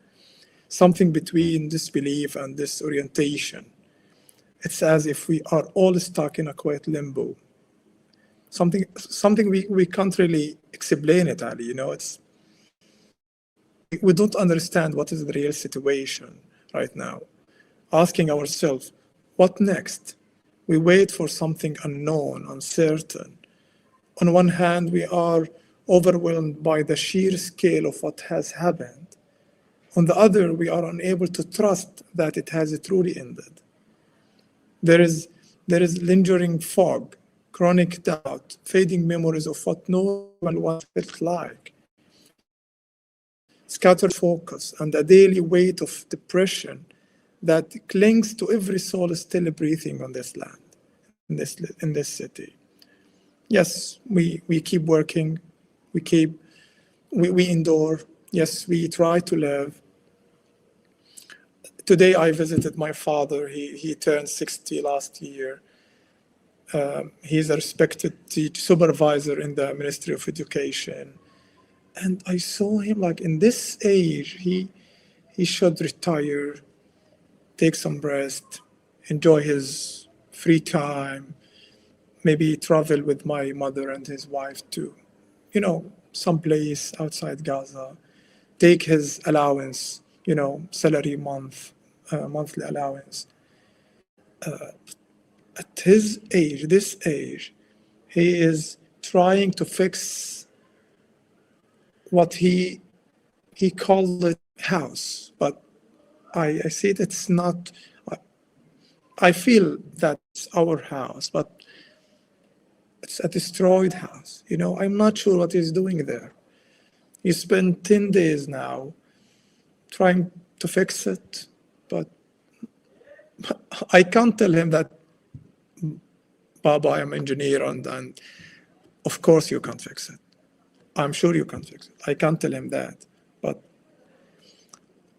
Speaker 12: Something between disbelief and disorientation. It's as if we are all stuck in a quiet limbo. Something we can't really explain it, Ali. You know, we don't understand what is the real situation right now. Asking ourselves, what next? We wait for something unknown, uncertain. On one hand, we are overwhelmed by the sheer scale of what has happened. On the other, we are unable to trust that it has truly ended. There is lingering fog, chronic doubt, fading memories of what no one once felt like, scattered focus, and a daily weight of depression that clings to every soul still breathing on this land, in this city. Yes, we keep working, we endure. Yes, we try to live. Today I visited my father. He turned 60 last year. He's a respected supervisor in the Ministry of Education. And I saw him like in this age, he should retire, take some rest, enjoy his free time, maybe travel with my mother and his wife to, someplace outside Gaza, take his allowance, salary monthly allowance. At his age, this age, he is trying to fix what he called it house, but I see that it's not. I feel that's our house, but it's a destroyed house. I'm not sure what he's doing there. He spent 10 days now trying to fix it, but I can't tell him that, Baba, I'm an engineer, and of course you can't fix it. I'm sure you can't fix it. I can't tell him that. But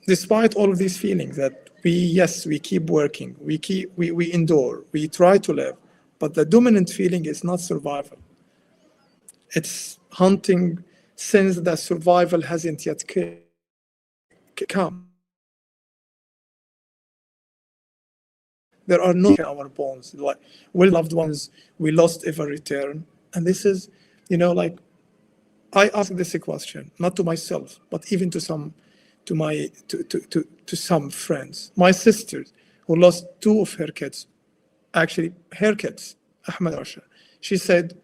Speaker 12: despite all of these feelings that we keep working, we endure, we try to live, but the dominant feeling is not survival. It's hunting since the survival hasn't yet come. There are no in our bones. Like, we loved ones we lost ever return. And this is, like, I ask this question, not to myself, but even to some friends. My sister, who lost 2 of her kids, actually her kids, Ahmed Rasha, she said,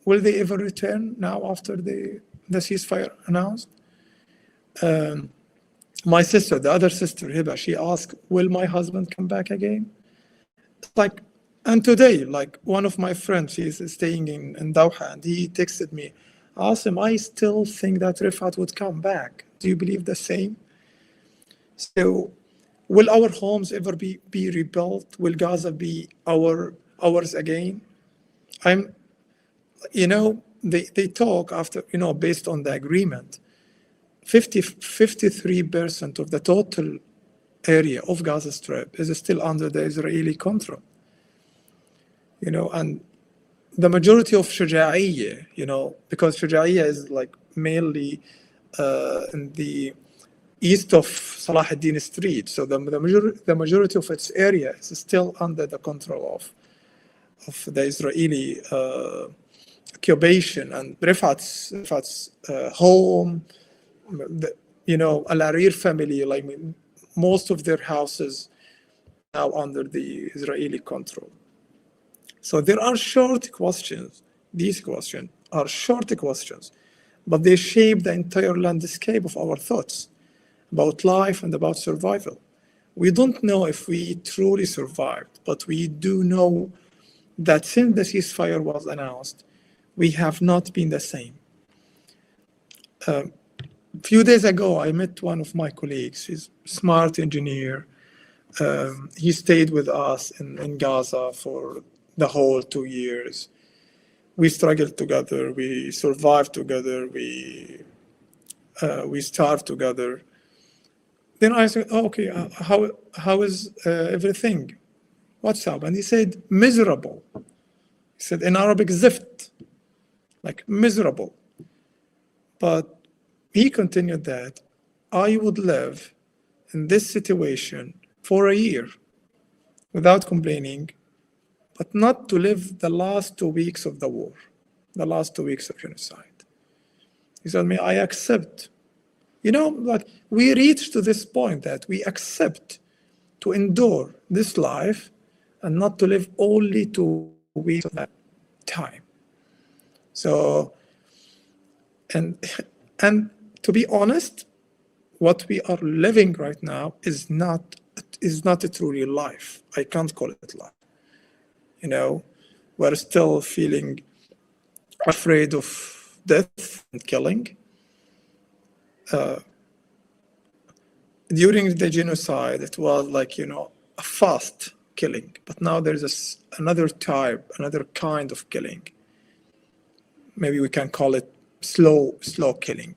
Speaker 12: will they ever return now after the ceasefire announced? My sister, the other sister, Hiba, she asked, will my husband come back again? Like, and today, like, one of my friends, he's staying in Doaa, and he texted me, Asem, I still think that 𝐓𝐡𝐞 would come back. Do you believe the same? So, will our homes ever be rebuilt? Will Gaza be ours again? They talk after, based on the agreement, 53% of the total area of Gaza Strip is still under the Israeli control. And the majority of 𝐄𝐥𝐞𝐄𝐿, because 𝐄𝐥𝐞𝐿 is like mainly in the east of Salah ad-Din Street. So the majority of its area is still under the control of the Israeli occupation, and 𝐓𝐡𝐞's home, Al-Arir family, like most of their houses now under the Israeli control. So there are short questions. These questions are short questions, but they shape the entire landscape of our thoughts about life and about survival. We don't know if we truly survived, but we do know that since the ceasefire was announced, we have not been the same. A few days ago, I met one of my colleagues. He's a smart engineer. He stayed with us in Gaza for the whole 2 years. We struggled together. We survived together. We starved together. Then I said, okay, how is everything? What's up? And he said, miserable. He said, in Arabic, zift, like miserable. But he continued that I would live in this situation for a year without complaining, but not to live the last 2 weeks of the war, the last 2 weeks of genocide. He told me, I accept. Like, we reached to this point that we accept to endure this life and not to live only 2 weeks of that time. So, and to be honest, what we are living right now is not a truly life. I can't call it life. We're still feeling afraid of death and killing. During the genocide, it was like, a fast killing, but now there's another type, another kind of killing. Maybe we can call it slow killing.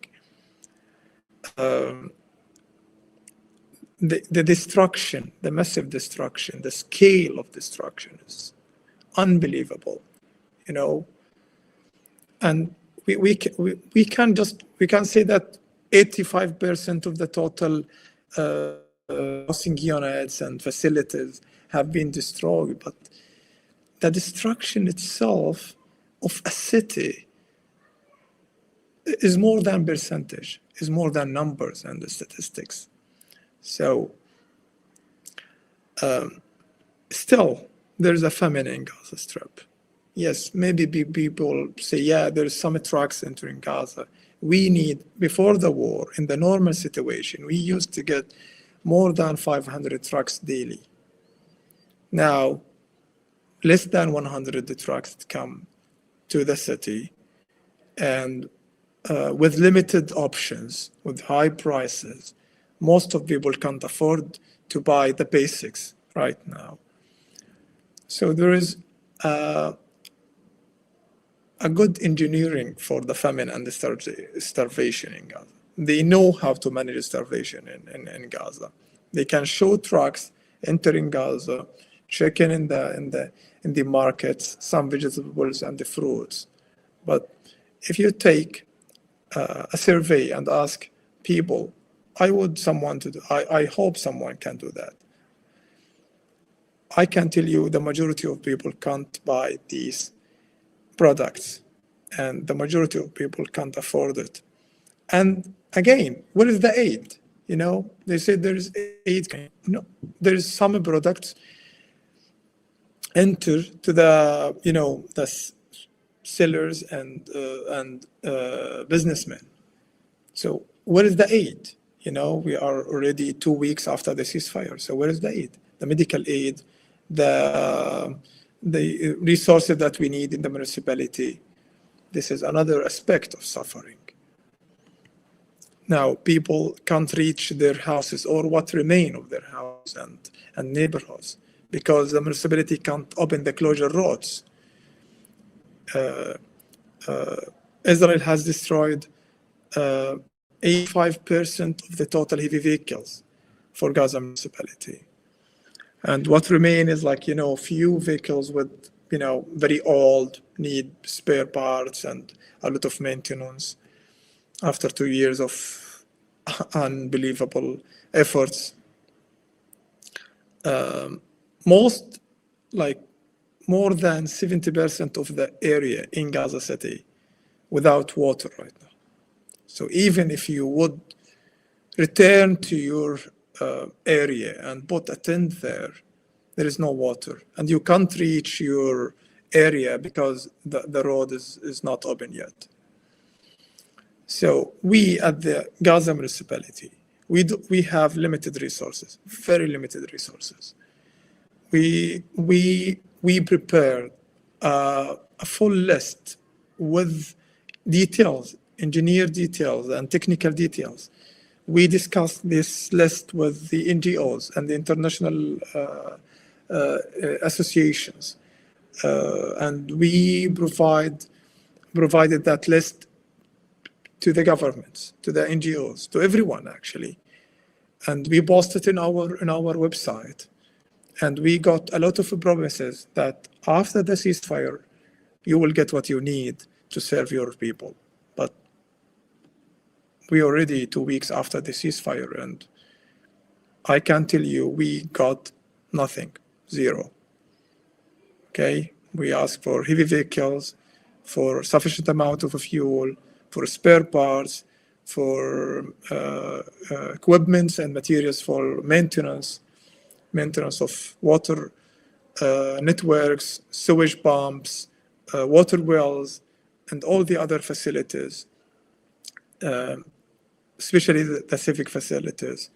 Speaker 12: The destruction, the massive destruction, the scale of destruction is unbelievable, and we can say that 85% of the total housing units and facilities have been destroyed, but the destruction itself of a city is more than percentage, is more than numbers and the statistics. So still, there's a famine in Gaza Strip. Yes, maybe people say, yeah, there's some trucks entering Gaza. We need, before the war, in the normal situation, we used to get more than 500 trucks daily. Now, less than 100 trucks come to the city, and with limited options, with high prices, most of people can't afford to buy the basics right now. So there is a good engineering for the famine and the starvation in Gaza. They know how to manage starvation in Gaza. They can show trucks entering Gaza, checking in the markets, some vegetables and the fruits. But if you take a survey and ask people, I hope someone can do that. I can tell you the majority of people can't buy these products, and the majority of people can't afford it. And again, what is the aid? You know, they say there's aid. No, there's some products enter to the, you know, the sellers and businessmen. So where is the aid? You know, we are already 2 weeks after the ceasefire. So where is the aid? The medical aid, the resources that we need in the municipality. This is another aspect of suffering. Now, people can't reach their houses or what remain of their house and neighborhoods because the municipality can't open the closure roads. Israel has destroyed 85% of the total heavy vehicles for Gaza municipality. And what remain is like, you know, few vehicles with, you know, very old, need spare parts and a lot of maintenance after 2 years of unbelievable efforts. Most, like more than 70% of the area in Gaza City without water right now. So even if you would return to your area and put a tent there, there is no water. And you can't reach your area because the road is not open yet. So we at the Gaza municipality, we have limited resources, very limited resources. We prepared a full list with details, engineer details and technical details. We discussed this list with the NGOs and the international associations, and we provided that list to the governments, to the NGOs, to everyone actually, and we posted in our website. And we got a lot of promises that after the ceasefire, you will get what you need to serve your people. But we already 2 weeks after the ceasefire, and I can tell you we got nothing, zero. Okay, we asked for heavy vehicles, for sufficient amount of fuel, for spare parts, for equipment and materials for maintenance of water networks, sewage pumps, water wells, and all the other facilities, especially the civic facilities,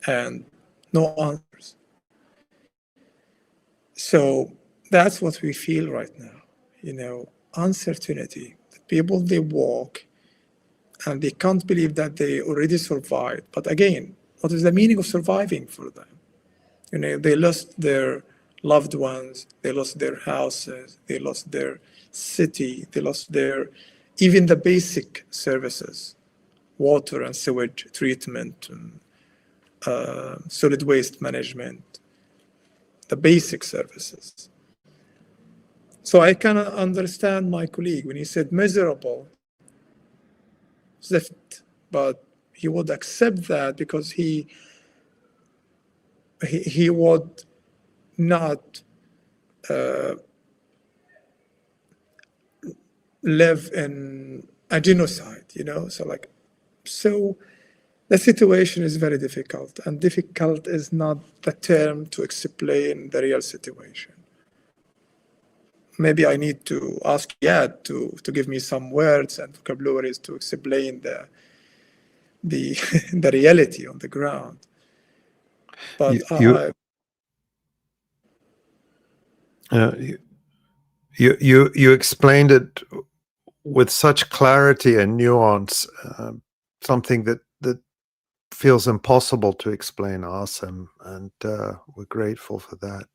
Speaker 12: and no answers. So that's what we feel right now, you know, uncertainty. People, they walk and they can't believe that they already survived. But again, what is the meaning of surviving for them? You know, they lost their loved ones, they lost their houses, they lost their city, they lost even the basic services, water and sewage treatment, and solid waste management, the basic services. So I can understand my colleague when he said miserable, but he would accept that because he would not live in a genocide, you know. So the situation is very difficult, and difficult is not the term to explain the real situation. Maybe I need to ask Yad to give me some words and vocabularies to explain the reality on the ground. But
Speaker 7: you explained it with such clarity and nuance, something that feels impossible to explain, Asem, and we're grateful for that.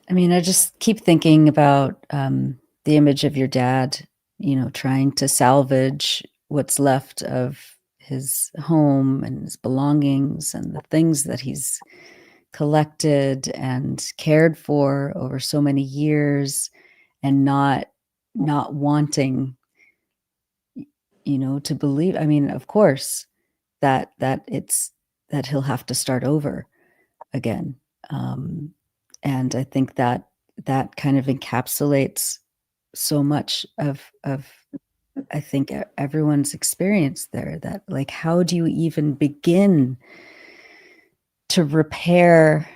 Speaker 1: I mean, I just keep thinking about the image of your dad, you know, trying to salvage what's left of his home and his belongings and the things that he's collected and cared for over so many years, and not wanting, to believe. I mean, of course, that he'll have to start over again. And I think that kind of encapsulates so much of I think everyone's experience there, that like, how do you even begin to repair,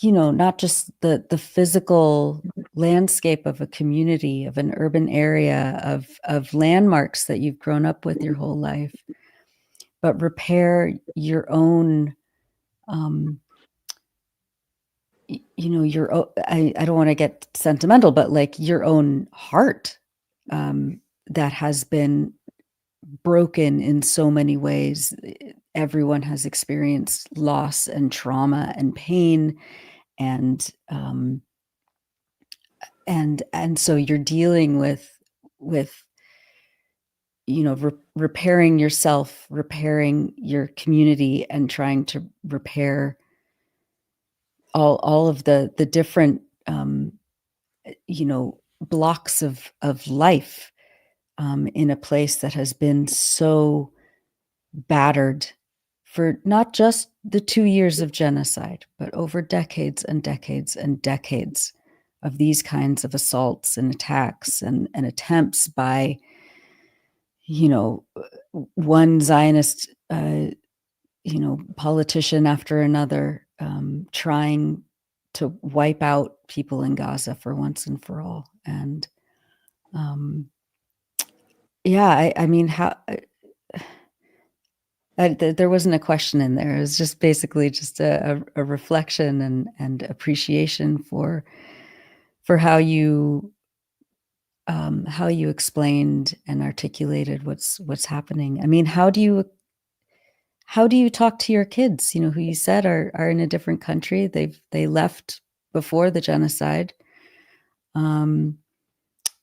Speaker 1: not just the physical landscape of a community, of an urban area, of landmarks that you've grown up with your whole life, but repair your own, I don't want to get sentimental, but like your own heart, that has been broken in so many ways. Everyone has experienced loss and trauma and pain, and so you're dealing with repairing yourself, repairing your community, and trying to repair all of the different blocks of life in a place that has been so battered for not just the 2 years of genocide, but over decades and decades and decades of these kinds of assaults and attacks and attempts by, one Zionist, politician after another, trying to wipe out people in Gaza for once and for all. And I mean, how there wasn't a question in there. It was just basically just a reflection and appreciation for how you explained and articulated what's happening. I mean, how do you talk to your kids, who you said are in a different country? They left before the genocide.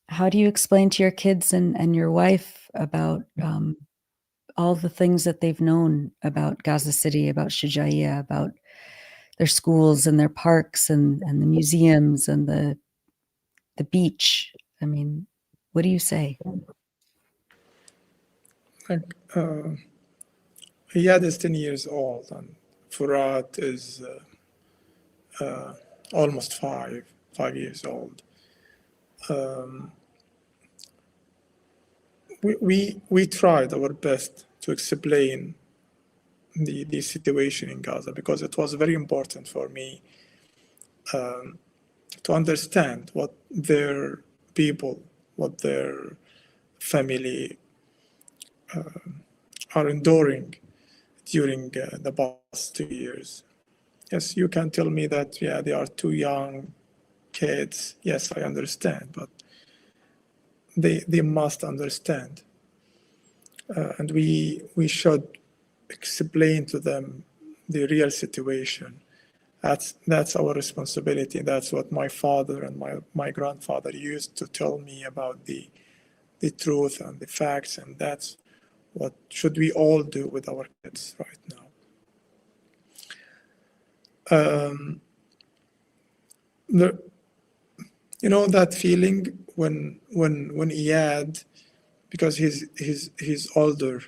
Speaker 1: How do you explain to your kids and your wife about all the things that they've known about Gaza City, about 𝐄𝐥𝐤𝐈, about their schools and their parks and the museums and the beach? I mean, what do you say?
Speaker 12: Iyad is 10 years old, and Furat is almost 5 years old. We tried our best to explain the situation in Gaza, because it was very important for me to understand what their people, what their family are enduring during the past 2 years. Yes, you can tell me that, they are 2 young kids. Yes, I understand, but they must understand. And we should explain to them the real situation. That's our responsibility. That's what my father and my grandfather used to tell me about the truth and the facts, and that's what should we all do with our kids right now. That feeling when Iyad, because he's older,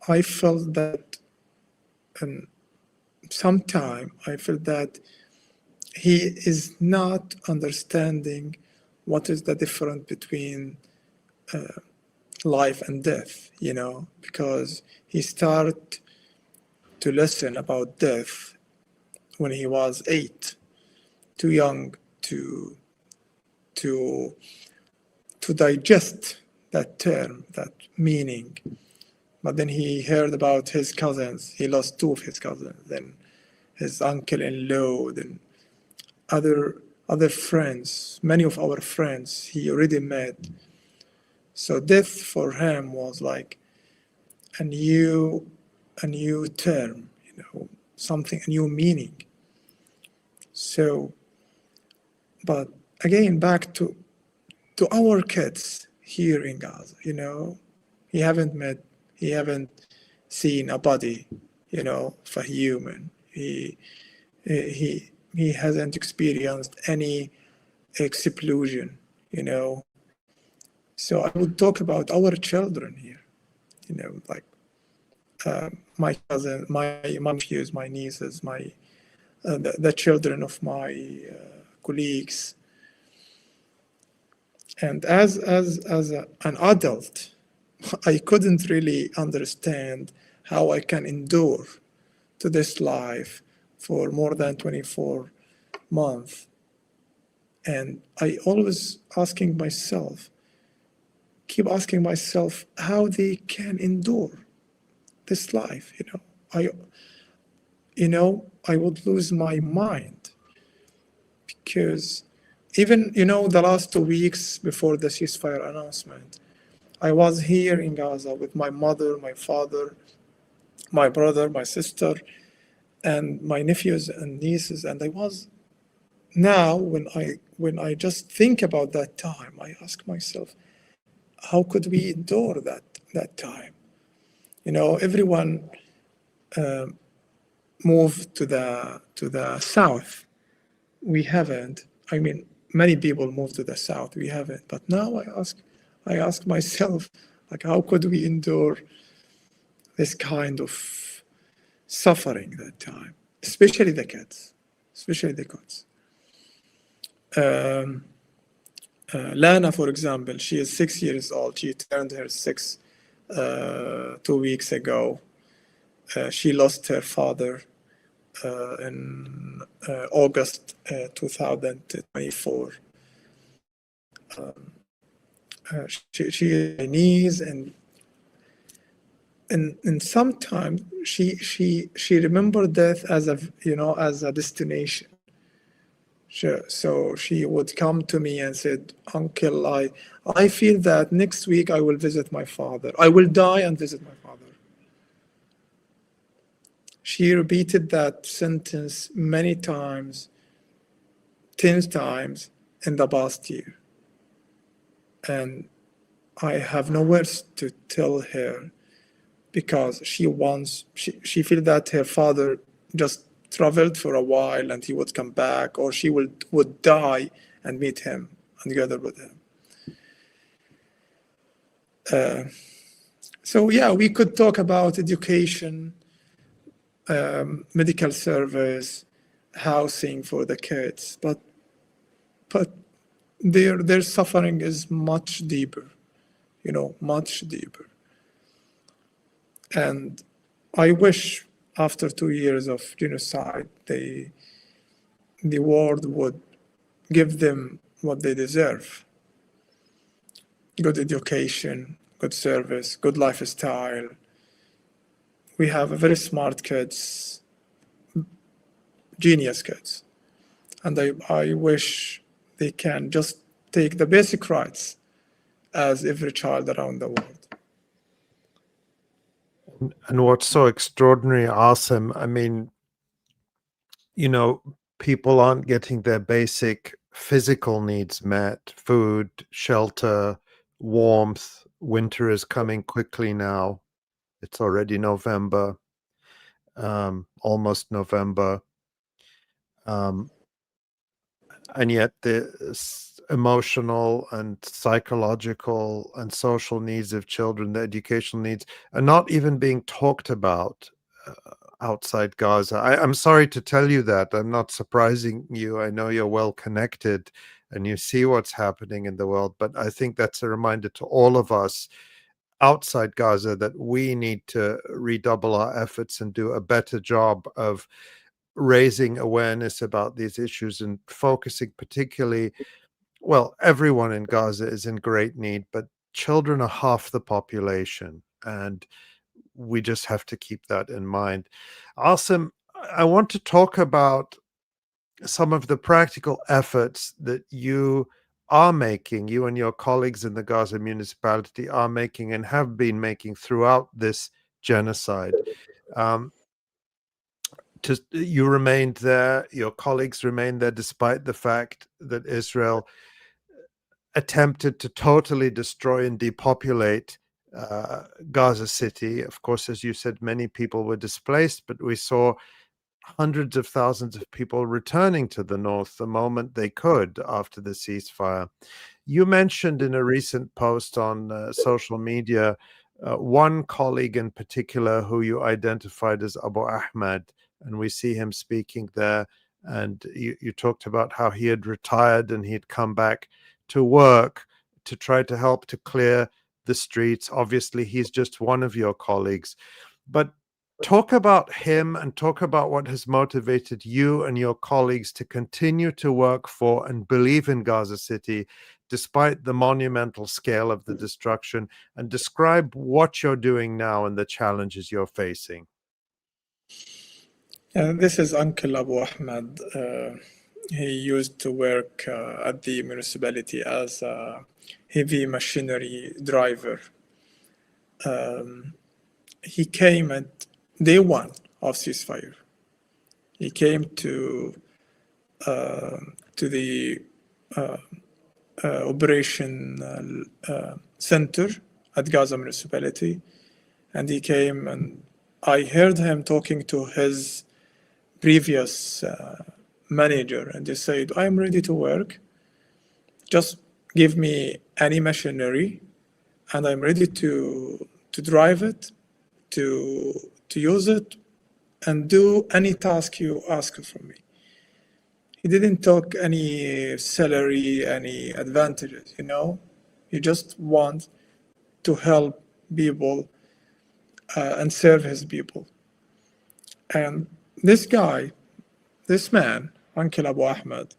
Speaker 12: I felt that, and sometime I felt that he is not understanding what is the difference between life and death, because he started to listen about death when he was 8, too young to digest that term, that meaning. But then he heard about his cousins. He lost 2 of his cousins, then his uncle-in-law, then other friends, many of our friends he already met. So death for him was like a new term, something, a new meaning. So, but again, back to our kids here in Gaza, he haven't seen a body, he of a human. He hasn't experienced any explosion, So I would talk about our children here, like my cousin, my nephews, my nieces, the children of my colleagues. And as an adult, I couldn't really understand how I can endure to this life for more than 24 months. And I always keep asking myself how they can endure this life. I would lose my mind, because even, the last 2 weeks before the ceasefire announcement, I was here in Gaza with my mother, my father, my brother, my sister, and my nephews and nieces. And I was, now when I just think about that time, I ask myself, how could we endure that time? Everyone moved to the south. We haven't. I mean, many people moved to the south. We haven't. But now I ask myself, like, how could we endure this kind of suffering that time, especially the kids. Lana, for example, she is 6 years old. She turned her 6 2 weeks ago. She lost her father in August 2024. She is Chinese, and sometimes she remembered death as a destination. So she would come to me and said, "Uncle, I feel that next week I will visit my father. I will die and visit my father." She repeated that sentence many times, 10 times in the past year. And I have no words to tell her, because she feels that her father just traveled for a while and he would come back, or she would die and meet him and together with him. So yeah, we could talk about education, medical service, housing for the kids, but their suffering is much deeper, much deeper. And I wish after 2 years of genocide, the world would give them what they deserve: good education, good service, good lifestyle. We have very smart kids, genius kids. And I wish they can just take the basic rights as every child around the world.
Speaker 7: And what's so extraordinary, Asem, I mean, people aren't getting their basic physical needs met: food, shelter, warmth. Winter is coming quickly now. It's already November, almost November. And yet the emotional and psychological and social needs of children, the educational needs, are not even being talked about outside Gaza. I'm sorry to tell you that. I'm not surprising you. I know you're well connected and you see what's happening in the world, but I think that's a reminder to all of us outside Gaza that we need to redouble our efforts and do a better job of raising awareness about these issues and focusing particularly, well, everyone in Gaza is in great need, but children are half the population, and we just have to keep that in mind. Asem, I want to talk about some of the practical efforts that you are making, you and your colleagues in the Gaza municipality are making and have been making throughout this genocide. You remained there, your colleagues remained there, despite the fact that Israel attempted to totally destroy and depopulate Gaza City. Of course, as you said, many people were displaced, but we saw hundreds of thousands of people returning to the north the moment they could after the ceasefire. You mentioned in a recent post on social media one colleague in particular who you identified as Abu Ahmed, and we see him speaking there. And you talked about how he had retired and he'd come back to work to try to help to clear the streets. Obviously, he's just one of your colleagues. But talk about him and talk about what has motivated you and your colleagues to continue to work for and believe in Gaza City, despite the monumental scale of the destruction, and describe what you're doing now and the challenges you're facing.
Speaker 12: This is Uncle Abu Ahmed. He used to work at the municipality as a heavy machinery driver. He came at day one of ceasefire. He came to the operation center at Gaza municipality, and he came, and I heard him talking to his previous manager, and they said, I'm ready to work, just give me any machinery and I'm ready to drive it, to use it, and do any task you ask from me. He didn't talk any salary, any advantages, you know. He just wants to help people and serve his people. And this guy, this man, Uncle Abu Ahmed,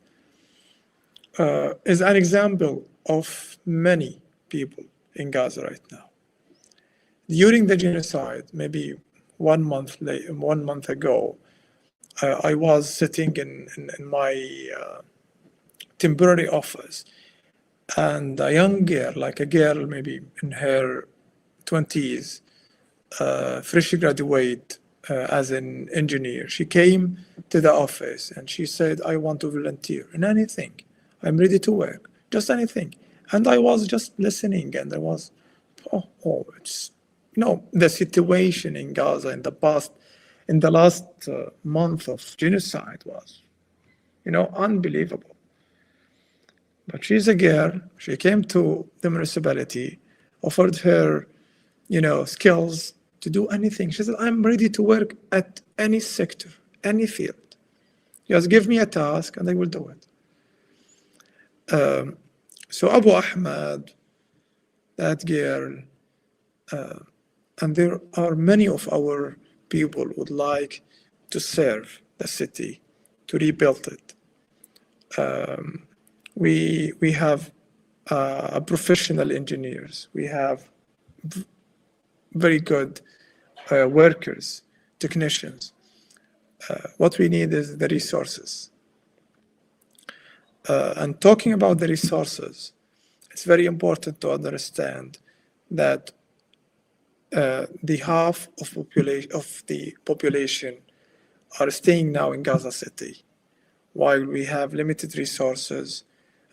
Speaker 12: is an example of many people in Gaza right now. During the genocide, maybe 1 month ago, I was sitting in my temporary office, and a young girl, like a girl maybe in her 20s, freshly graduated as an engineer. She came to the office and she said, I want to volunteer in anything. I'm ready to work, just anything. And I was just listening, and I was, it's, you know, the situation in Gaza in the last month of genocide was, you know, unbelievable. But she's a girl. She came to the municipality, offered her, you know, skills to do anything. She said, I'm ready to work at any sector, any field. Just give me a task and I will do it. So Abu Ahmed, that girl, and there are many of our people who would like to serve the city, to rebuild it. We have professional engineers. We have very good workers, technicians. What we need is the resources. And talking about the resources, it's very important to understand that the half of the population are staying now in Gaza City, while we have limited resources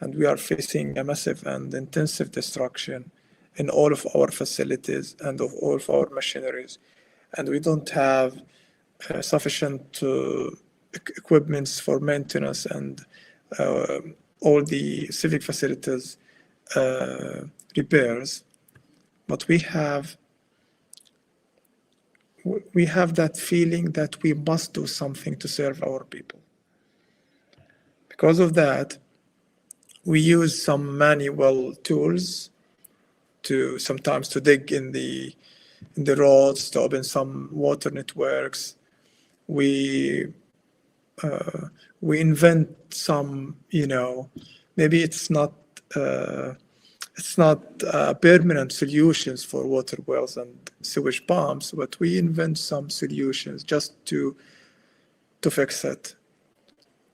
Speaker 12: and we are facing a massive and intensive destruction in all of our facilities and of all of our machineries. And we don't have sufficient equipments for maintenance and all the civic facilities repairs. But we have that feeling that we must do something to serve our people. Because of that, we use some manual tools to sometimes to dig in the roads, to open some water networks. We invent some, you know, maybe it's not permanent solutions for water wells and sewage pumps, but we invent some solutions just to fix it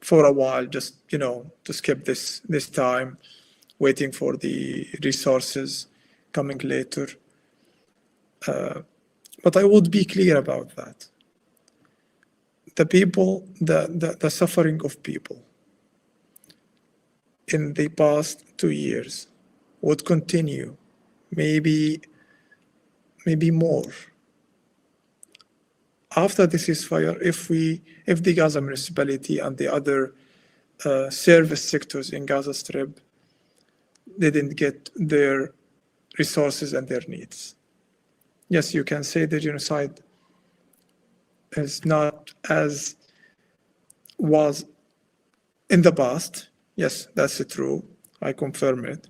Speaker 12: for a while, just, you know, to skip this time, waiting for the resources coming later. But I would be clear about that. The people, the suffering of people in the past 2 years would continue, maybe maybe more. After the ceasefire, if the Gaza municipality and the other service sectors in Gaza Strip didn't get their resources and their needs, yes, you can say the genocide is not as was in the past. Yes, that's true. I confirm it.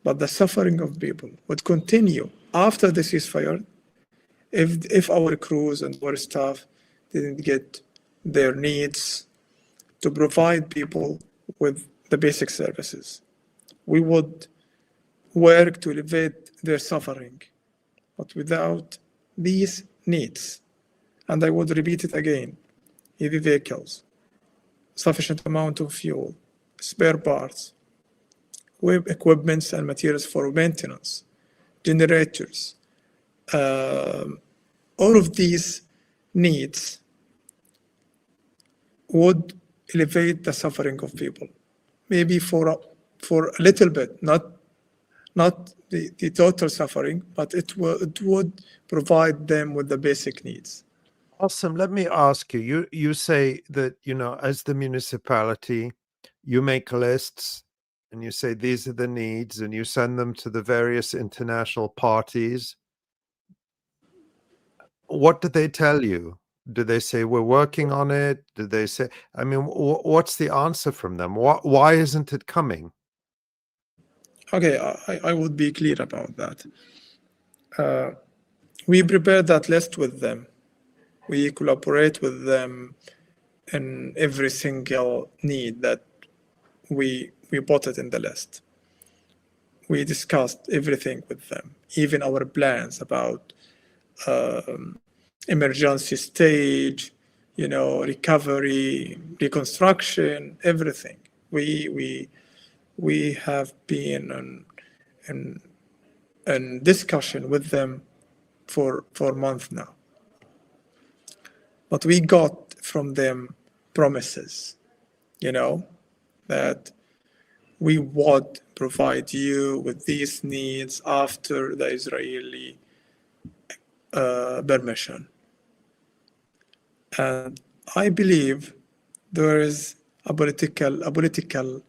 Speaker 12: But the suffering of people would continue after the ceasefire if our crews and our staff didn't get their needs to provide people with the basic services. We would work to alleviate their suffering, but without these needs, and I would repeat it again, heavy vehicles, sufficient amount of fuel, spare parts, equipments and materials for maintenance, generators, all of these needs would elevate the suffering of people, maybe for a little bit, not the total suffering, but it would provide them with the basic needs.
Speaker 7: Awesome. Let me ask you, you say that, as the municipality, you make lists and you say, these are the needs, and you send them to the various international parties. What do they tell you? Do they say, we're working on it? Do they say, I mean, what's the answer from them? Why isn't it coming?
Speaker 12: Okay, I would be clear about that. We prepared that list with them. We collaborate with them in every single need that we put it in the list. We discussed everything with them, even our plans about emergency stage, recovery, reconstruction, everything. We have been in discussion with them for months now. But we got from them promises, that we would provide you with these needs after the Israeli permission. And I believe there is a political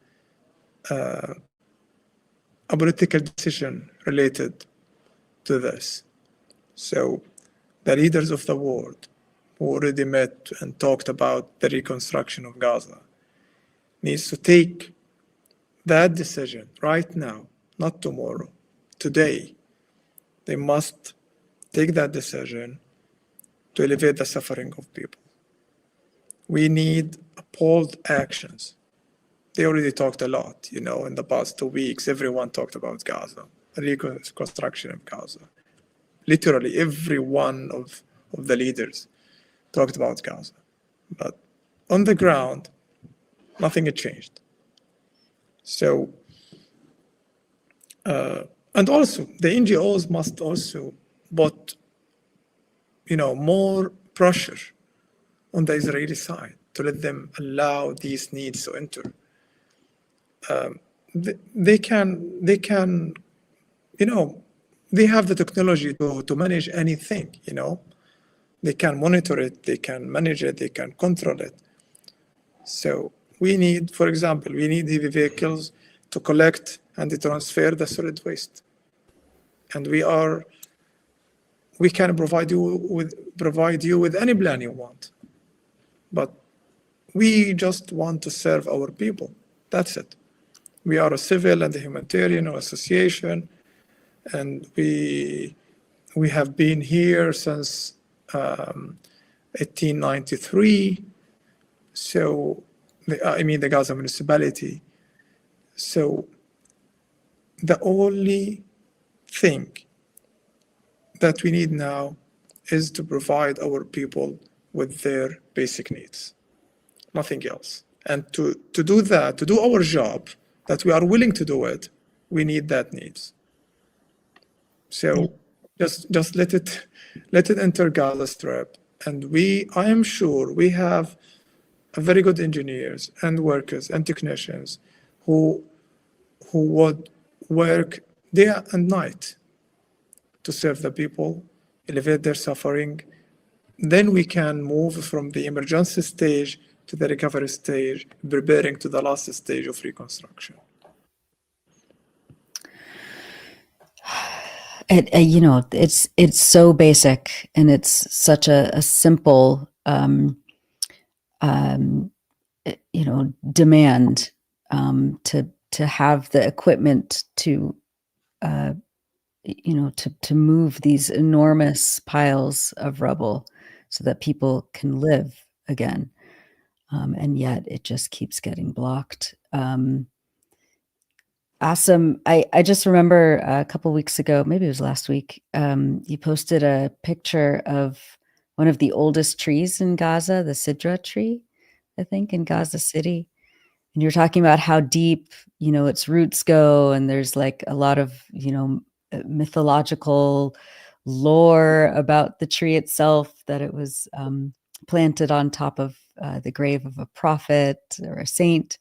Speaker 12: decision related to this. So the leaders of the world who already met and talked about the reconstruction of Gaza needs to take that decision right now, not tomorrow, today. They must take that decision to alleviate the suffering of people. We need bold actions. They already talked a lot, in the past 2 weeks, everyone talked about Gaza, the reconstruction of Gaza. Literally every one of the leaders talked about Gaza. But on the ground, nothing had changed. So, and also the NGOs must also put, more pressure on the Israeli side to let them allow these needs to enter. They can, they have the technology to manage anything, They can monitor it, they can manage it, they can control it. So we need, for example, heavy vehicles to collect and to transfer the solid waste. And we can provide you with any plan you want. But we just want to serve our people. That's it. We are a civil and a humanitarian association, and we have been here since 1893. So, the Gaza municipality. So, the only thing that we need now is to provide our people with their basic needs, nothing else. And to do that, to do our job, that we are willing to do it, we need that needs. So just let it enter Gaza Strip, and I am sure we have very good engineers and workers and technicians who would work day and night to serve the people, alleviate their suffering. Then we can move from the emergency stage to the recovery stage, preparing to the last stage of reconstruction.
Speaker 1: It's so basic, and it's such a simple, demand to have the equipment to move these enormous piles of rubble so that people can live again. And yet it just keeps getting blocked. Asem, I just remember a couple weeks ago, maybe it was last week, you posted a picture of one of the oldest trees in Gaza, the Sidra tree, I think, in Gaza City. And you're talking about how deep, its roots go, and there's like a lot of, mythological lore about the tree itself, that it was planted on top of the grave of a prophet or a saint.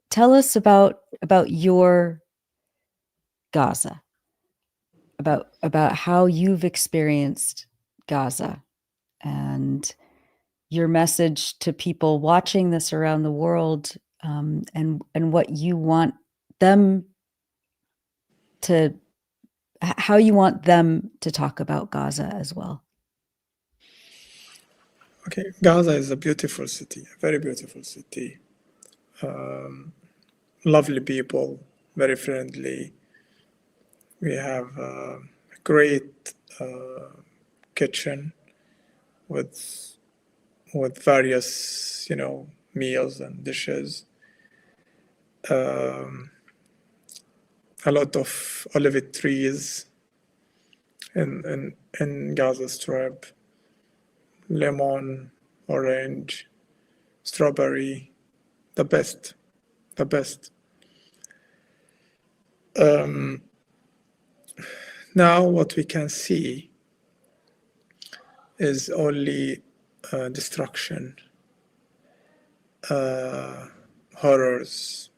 Speaker 1: Tell us about your Gaza, about how you've experienced Gaza, and your message to people watching this around the world, and what you want them to, how you want them to talk about Gaza as well.
Speaker 12: Okay, Gaza is a beautiful city, a very beautiful city. Lovely people, very friendly. We have a great kitchen with various, meals and dishes. A lot of olive trees in Gaza Strip. Lemon, orange, strawberry, the best. Now what we can see is only destruction, horrors,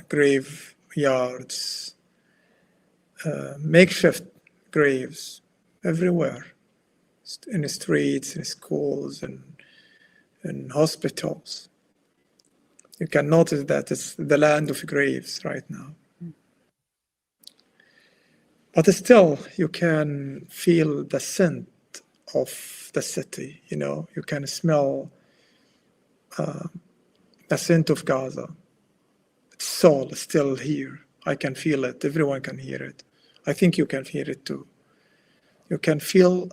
Speaker 12: graveyards, makeshift graves everywhere, in the streets, in schools, and in hospitals. You can notice that it's the land of graves right now. But still, you can feel the scent of the city, you can smell the scent of Gaza. Its soul is still here. I can feel it. Everyone can hear it. I think you can hear it too. You can feel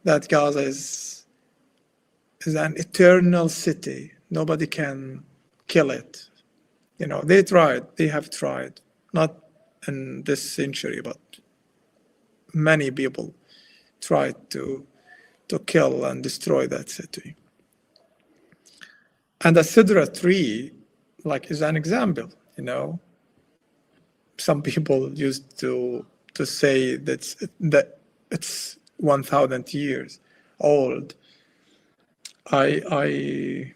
Speaker 12: that Gaza is an eternal city. Nobody can kill it. They have tried, not in this century, but many people tried to kill and destroy that city. And the Sidra tree, is an example, Some people used to say that it's 1,000 years old. I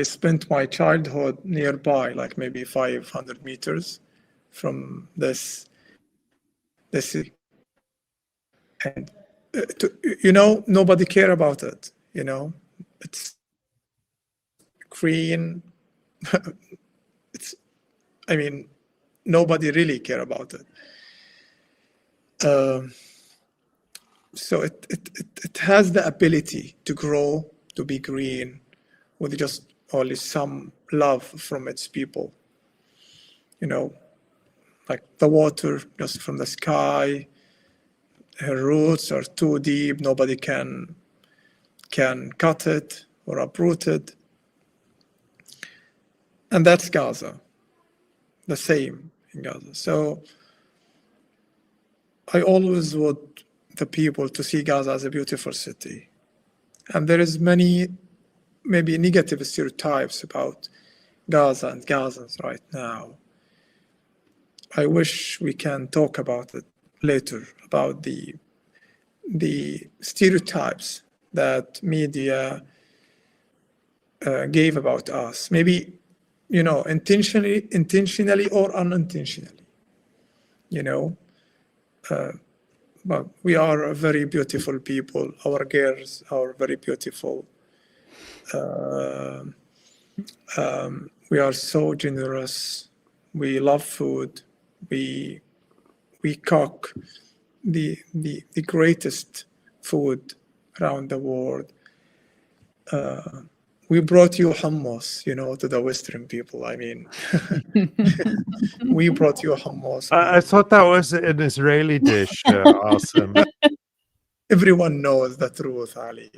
Speaker 12: spent my childhood nearby, maybe 500 meters from this city. And, nobody care about it, It's green. Nobody really care about it. So it has the ability to grow, to be green, with just only some love from its people. Like the water just from the sky. Her roots are too deep. Nobody can cut it or uproot it. And that's Gaza. The same in Gaza. So I always want the people to see Gaza as a beautiful city. And there is many, maybe negative stereotypes about Gaza and Gazans right now. I wish we can talk about it later, about the stereotypes that media gave about us. Maybe intentionally or unintentionally, but we are a very beautiful people. Our girls are very beautiful. We are so generous. We love food. We cook the greatest food around the world. We brought you hummus, to the Western people. I mean, we brought you hummus.
Speaker 7: I thought that was an Israeli dish, Asem.
Speaker 12: Everyone knows the truth, Ali.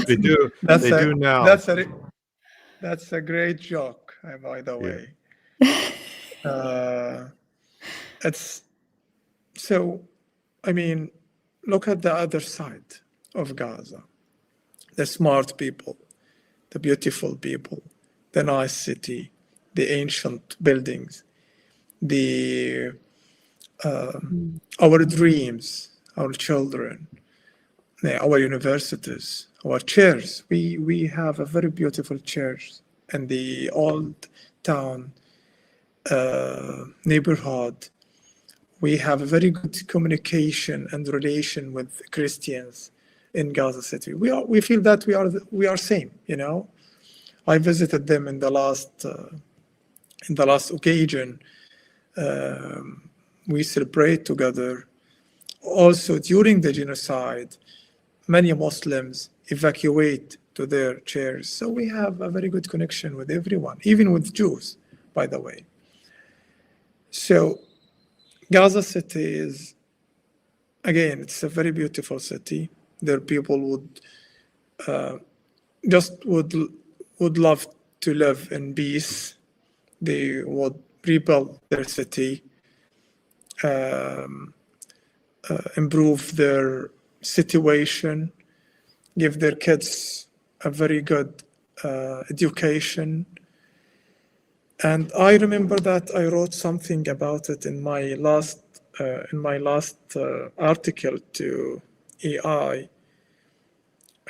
Speaker 7: They do. They do now.
Speaker 12: That's a great joke, by the way. It's so. I mean, look at the other side of Gaza. The smart people, the beautiful people, the nice city, the ancient buildings, our dreams, our children, our universities, our churches. We have a very beautiful church in the old town neighborhood. We have a very good communication and relation with Christians in Gaza City. We feel that we are same. I visited them in the last occasion. We celebrate together. Also, during the genocide, many Muslims evacuate to their churches. So we have a very good connection with everyone, even with Jews, by the way. So Gaza City is, again, it's a very beautiful city. Their people would love to live in peace. They would rebuild their city, improve their situation, give their kids a very good education. And I remember that I wrote something about it in my last article to AI.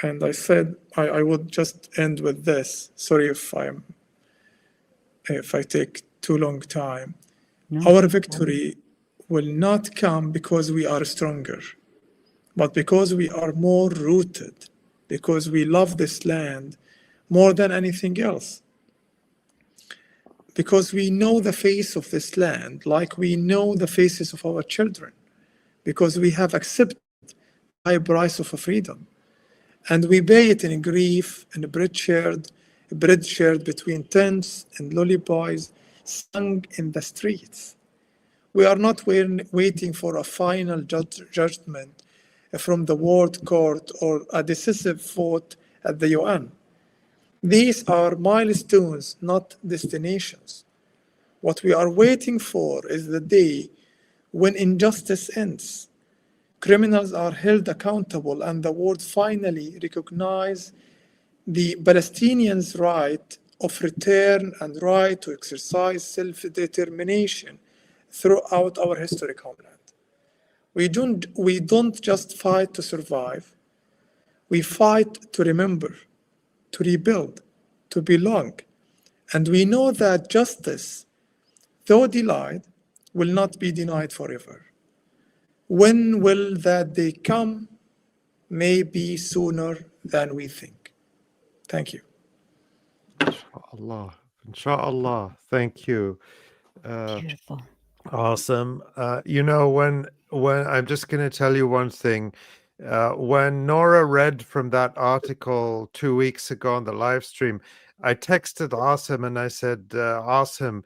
Speaker 12: And I said I would just end with this. Sorry if I take too long time. No. Our victory will not come because we are stronger, but because we are more rooted, because we love this land more than anything else. Because we know the face of this land like we know the faces of our children, because we have accepted the high price of freedom. And we pay it in grief and bread shared between tents and lullabies sung in the streets. We are not waiting for a final judgment from the World Court or a decisive vote at the UN. These are milestones, not destinations. What we are waiting for is the day when injustice ends, criminals are held accountable, and the world finally recognize the Palestinians' right of return and right to exercise self-determination throughout our historic homeland. We don't just fight to survive. We fight to remember, to rebuild, to belong. And we know that justice, though delayed, will not be denied forever. When will that day come? Maybe sooner than we think. Thank you.
Speaker 7: Inshallah. Inshallah. Thank you.
Speaker 1: Beautiful.
Speaker 7: Awesome. When I'm just going to tell you one thing. When Nora read from that article 2 weeks ago on the live stream, I texted Asem and I said, Asem,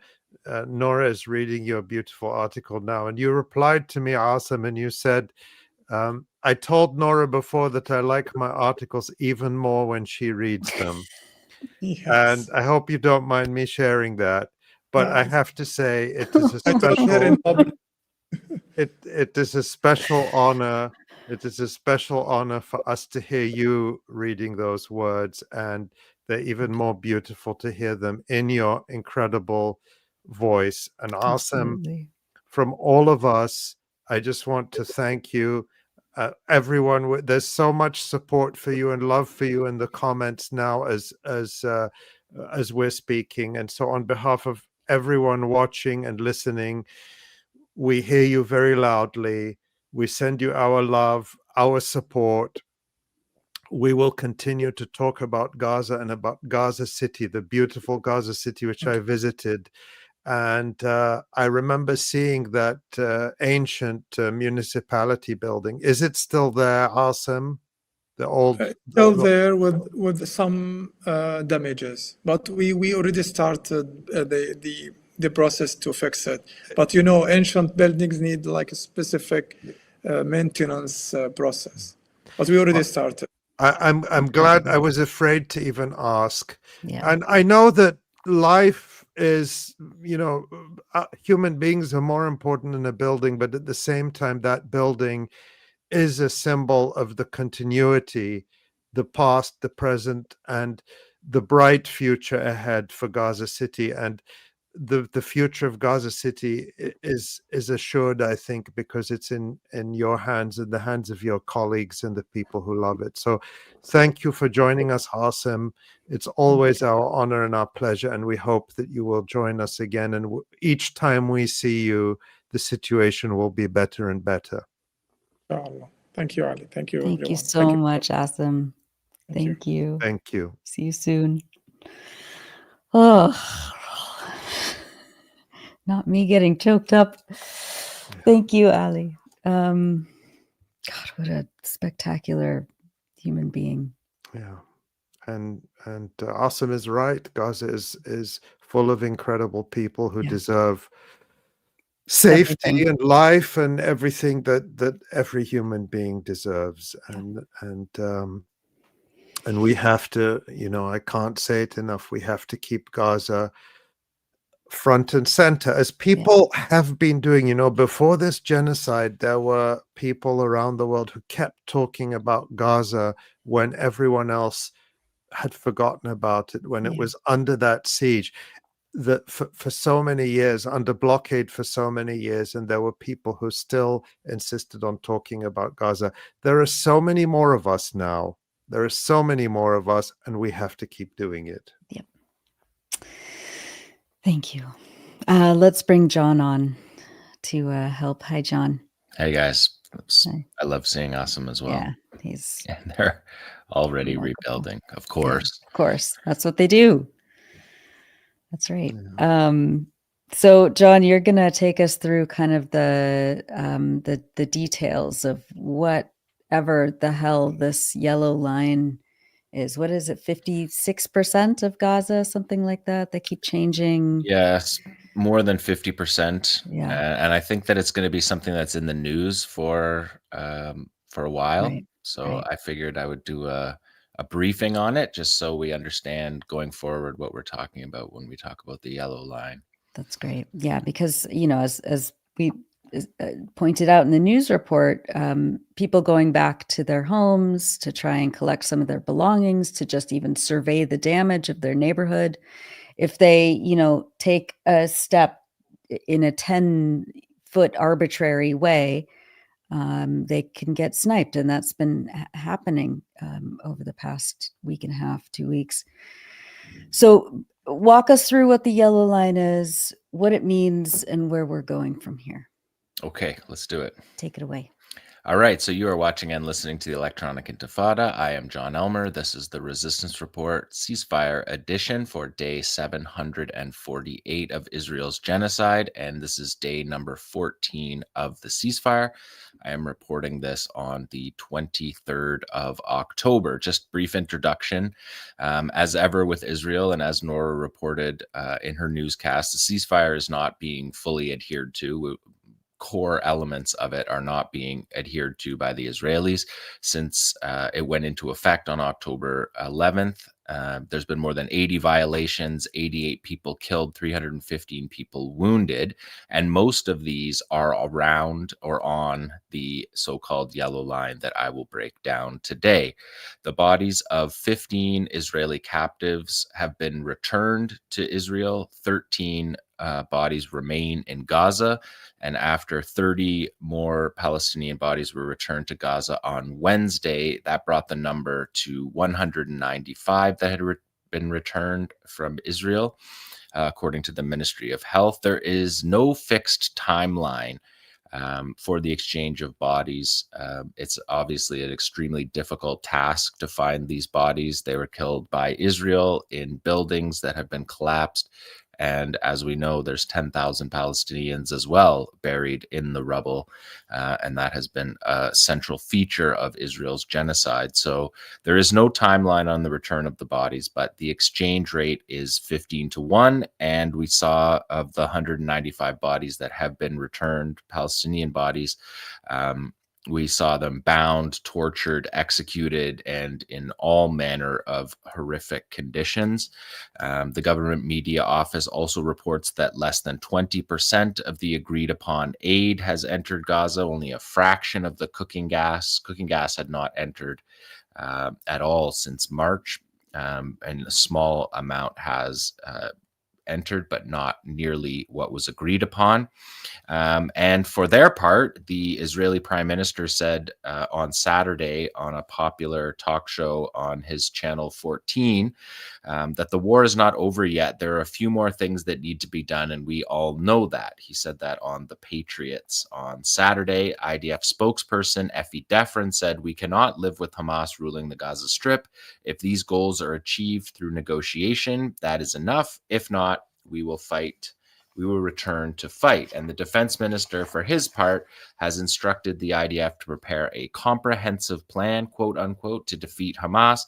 Speaker 7: Nora is reading your beautiful article now. And you replied to me, Asem, and you said, I told Nora before that I like my articles even more when she reads them.
Speaker 12: Yes.
Speaker 7: And I hope you don't mind me sharing that. But I have to say, it is a it is a special honor. It is a special honor for us to hear you reading those words, and they're even more beautiful to hear them in your incredible voice. And Asem, from all of us, I just want to thank you. Everyone, there's so much support for you and love for you in the comments now as as we're speaking. And so on behalf of everyone watching and listening, we hear you very loudly. We send you our love, our support. We will continue to talk about Gaza and about Gaza City, the beautiful Gaza City, which I visited. And I remember seeing that ancient municipality building. Is it still there, Asem? The old...
Speaker 12: Still there with some damages. But we already started the process to fix it. But you know, ancient buildings need like a specific maintenance process. But we already started.
Speaker 7: I'm glad. I was afraid to even ask.
Speaker 1: Yeah.
Speaker 7: And I know that life is, you know, human beings are more important than a building, but at the same time, that building is a symbol of the continuity, the past, the present, and the bright future ahead for Gaza City. And the future of Gaza City is assured, I think, because it's in your hands, in the hands of your colleagues and the people who love it. So thank you for joining us, Asem. It's always our honor and our pleasure, and we hope that you will join us again. And each time we see you, the situation will be better and better.
Speaker 12: Thank you, Ali. Thank you.
Speaker 1: Thank
Speaker 12: everyone.
Speaker 1: you so much, Asem. Thank you.
Speaker 7: Thank you.
Speaker 1: See you soon. Oh, not me getting choked up. Thank you, Ali. God, what a spectacular human being.
Speaker 7: Yeah. And Asem is right. Gaza is full of incredible people who deserve safety and life and everything that every human being deserves. And we have to, you know, I can't say it enough, we have to keep Gaza front and center, as people have been doing. You know, before this genocide, there were people around the world who kept talking about Gaza when everyone else had forgotten about it, when it was under that siege, that for so many years, under blockade for so many years, and there were people who still insisted on talking about Gaza. There are so many more of us now. There are so many more of us, and we have to keep doing it.
Speaker 1: Yep. Thank you. Let's bring Jon on to help. Hi, Jon.
Speaker 13: Hey, guys.
Speaker 1: Hi.
Speaker 13: I love seeing Asem as well.
Speaker 1: Yeah, he's...
Speaker 13: And they're already rebuilding, of course.
Speaker 1: Yeah, of course. That's what they do. That's right. So, Jon, you're going to take us through kind of the details of whatever the hell this yellow line is. What is it? 56% of Gaza, something like that. They keep changing.
Speaker 13: Yes, more than 50%.
Speaker 1: Yeah.
Speaker 13: And I think that it's going to be something that's in the news for a while.
Speaker 1: Right.
Speaker 13: So I figured I would do a briefing on it, just so we understand going forward what we're talking about when we talk about the yellow line.
Speaker 1: That's great. Yeah, because, you know, as we pointed out in the news report, people going back to their homes to try and collect some of their belongings, to just even survey the damage of their neighborhood. If they, you know, take a step in a 10-foot arbitrary way, they can get sniped. And that's been happening over the past week and a half, 2 weeks. So walk us through what the yellow line is, what it means, and where we're going from here.
Speaker 13: Okay, let's do it.
Speaker 1: Take it away.
Speaker 13: All right, so you are watching and listening to the Electronic Intifada. I am Jon Elmer. This is the Resistance Report Ceasefire Edition for day 748 of Israel's genocide, and this is day number 14 of the ceasefire. I am reporting this on the 23rd of October. Just brief introduction. As ever with Israel, and as Nora reported in her newscast, the ceasefire is not being fully adhered to. Core elements of it are not being adhered to by the Israelis since it went into effect on October 11th. There's been more than 80 violations, 88 people killed, 315 people wounded, and most of these are around or on the so-called yellow line that I will break down today. The bodies of 15 Israeli captives have been returned to Israel. 13 bodies remain in Gaza, and after 30 more Palestinian bodies were returned to Gaza on Wednesday, that brought the number to 195 that had been returned from Israel, according to the Ministry of Health. There is no fixed timeline for the exchange of bodies. It's obviously an extremely difficult task to find these bodies. They were killed by Israel in buildings that have been collapsed. And as we know, there's 10,000 Palestinians as well buried in the rubble. And that has been a central feature of Israel's genocide. So there is no timeline on the return of the bodies, but the exchange rate is 15-1. And we saw of the 195 bodies that have been returned, Palestinian bodies, we saw them bound, tortured, executed, and in all manner of horrific conditions. The government media office also reports that less than 20% of the agreed upon aid has entered Gaza, only a fraction of the cooking gas. Cooking gas had not entered at all since March, and a small amount has entered, but not nearly what was agreed upon. And for their part, the Israeli prime minister said on Saturday on a popular talk show on his channel 14 that the war is not over yet. There are a few more things that need to be done, and we all know that. He said that on The Patriots on Saturday. IDF spokesperson Effie Defrin said, "We cannot live with Hamas ruling the Gaza Strip. If these goals are achieved through negotiation, that is enough. If not, we will fight. We will return to fight." And the defense minister, for his part, has instructed the IDF to prepare a comprehensive plan, quote unquote, to defeat Hamas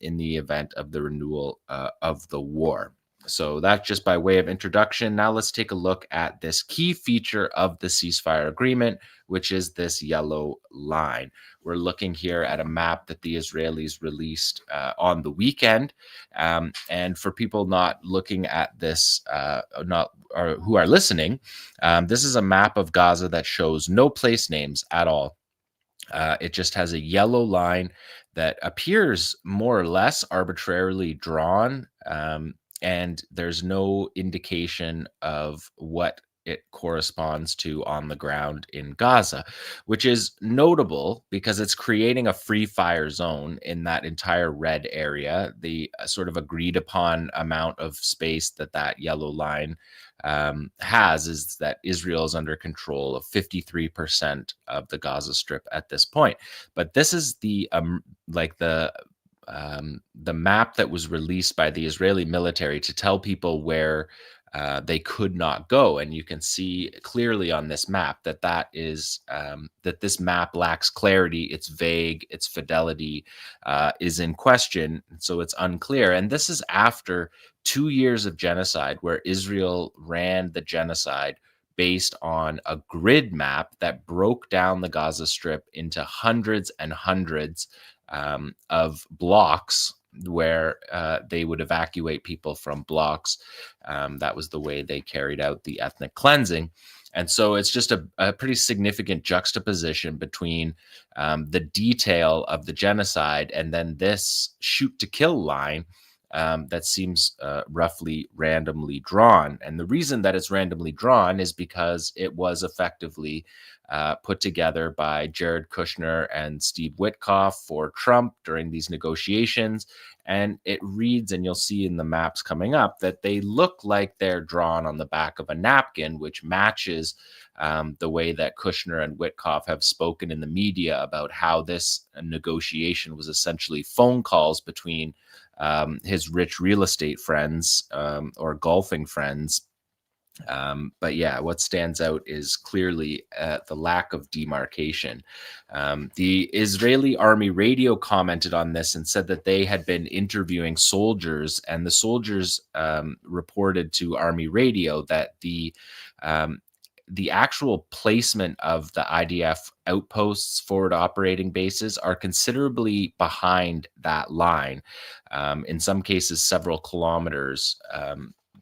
Speaker 13: in the event of the renewal of the war. So that's just by way of introduction. Now let's take a look at this key feature of the ceasefire agreement, which is this yellow line. We're looking here at a map that the Israelis released on the weekend. And for people not looking at this, or who are listening, this is a map of Gaza that shows no place names at all. It just has a yellow line that appears more or less arbitrarily drawn, and there's no indication of what it corresponds to on the ground in Gaza, which is notable because it's creating a free fire zone in that entire red area. The sort of agreed upon amount of space that yellow line has is that Israel is under control of 53% of the Gaza Strip at this point. But this is the map that was released by the Israeli military to tell people where they could not go. And you can see clearly on this map that this map lacks clarity. It's vague. Its fidelity is in question. So it's unclear. And this is after 2 years of genocide, where Israel ran the genocide based on a grid map that broke down the Gaza Strip into hundreds and hundreds of blocks, where they would evacuate people from blocks. That was the way they carried out the ethnic cleansing. And so it's just a pretty significant juxtaposition between the detail of the genocide and then this shoot to kill line that seems roughly randomly drawn. And the reason that it's randomly drawn is because it was effectively put together by Jared Kushner and Steve Witkoff for Trump during these negotiations. And it reads, and you'll see in the maps coming up, that they look like they're drawn on the back of a napkin, which matches the way that Kushner and Witkoff have spoken in the media about how this negotiation was essentially phone calls between his rich real estate friends or golfing friends. But yeah, what stands out is clearly the lack of demarcation. The Israeli army radio commented on this and said that they had been interviewing soldiers, and the soldiers reported to army radio that the actual placement of the IDF outposts, forward operating bases, are considerably behind that line, in some cases several kilometers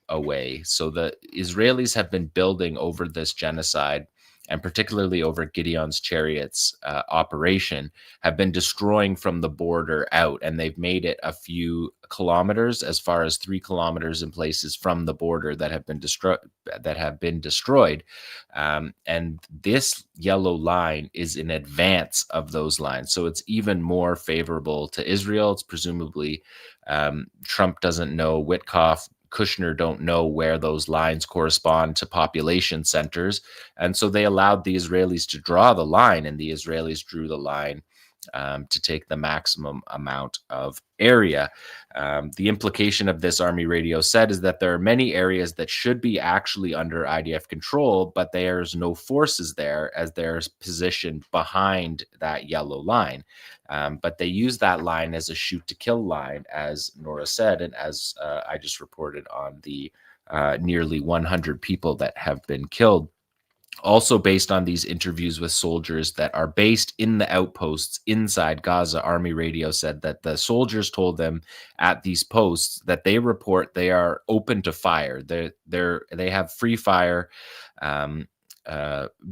Speaker 13: away. So the Israelis have been building over this genocide, and particularly over Gideon's Chariots operation, have been destroying from the border out, and they've made it a few kilometers, as far as 3 kilometers in places from the border that have been destroyed. And this yellow line is in advance of those lines, so it's even more favorable to Israel. It's presumably Trump doesn't know, Witkoff, Kushner don't know where those lines correspond to population centers. And so they allowed the Israelis to draw the line, and the Israelis drew the line to take the maximum amount of area. The implication of this, Army Radio said, is that there are many areas that should be actually under IDF control, but there's no forces there as they're positioned behind that yellow line. But they use that line as a shoot to kill line, as Nora said, and as I just reported on the nearly 100 people that have been killed. Also based on these interviews with soldiers that are based in the outposts inside Gaza, Army Radio said that the soldiers told them at these posts that they report they are open to fire. They have free fire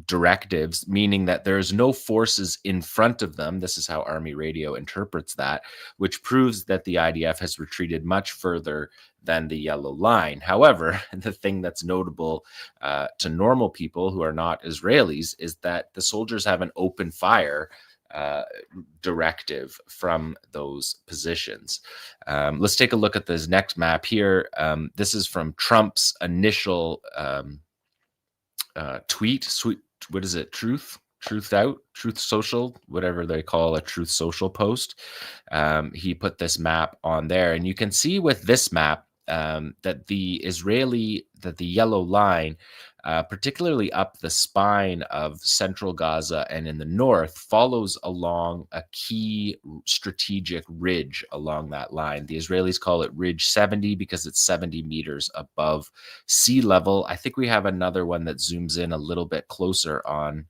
Speaker 13: directives, meaning that there's no forces in front of them. This is how Army Radio interprets that, which proves that the IDF has retreated much further than the yellow line. However, the thing that's notable to normal people who are not Israelis is that the soldiers have an open fire directive from those positions. Let's take a look at this next map here. This is from Trump's initial tweet. What is it? Truth Social, whatever they call a Truth Social post. He put this map on there, and you can see with this map that the yellow line, particularly up the spine of central Gaza and in the north, follows along a key strategic ridge along that line. The Israelis call it Ridge 70 because it's 70 meters above sea level. I think we have another one that zooms in a little bit closer on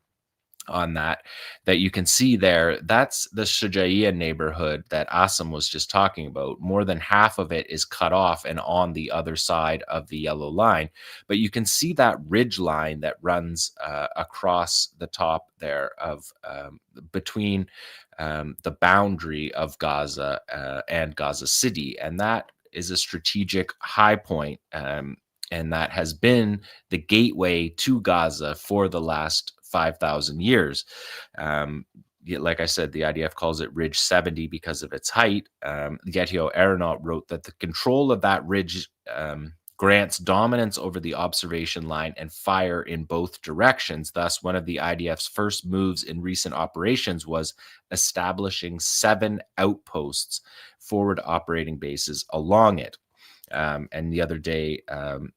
Speaker 13: that you can see there. That's the Shujaiya neighborhood that Asem was just talking about. More than half of it is cut off and on the other side of the yellow line. But you can see that ridge line that runs across the top there of between the boundary of Gaza and Gaza City. And that is a strategic high point. And that has been the gateway to Gaza for the last 5,000 years. Like I said, the IDF calls it Ridge 70 because of its height. 𝐄𝐥𝐿 𝐈𝐴 wrote that the control of that ridge grants dominance over the observation line and fire in both directions. Thus, one of the IDF's first moves in recent operations was establishing 7 outposts, forward operating bases along it. And the other day, 𝐄𝐥𝐿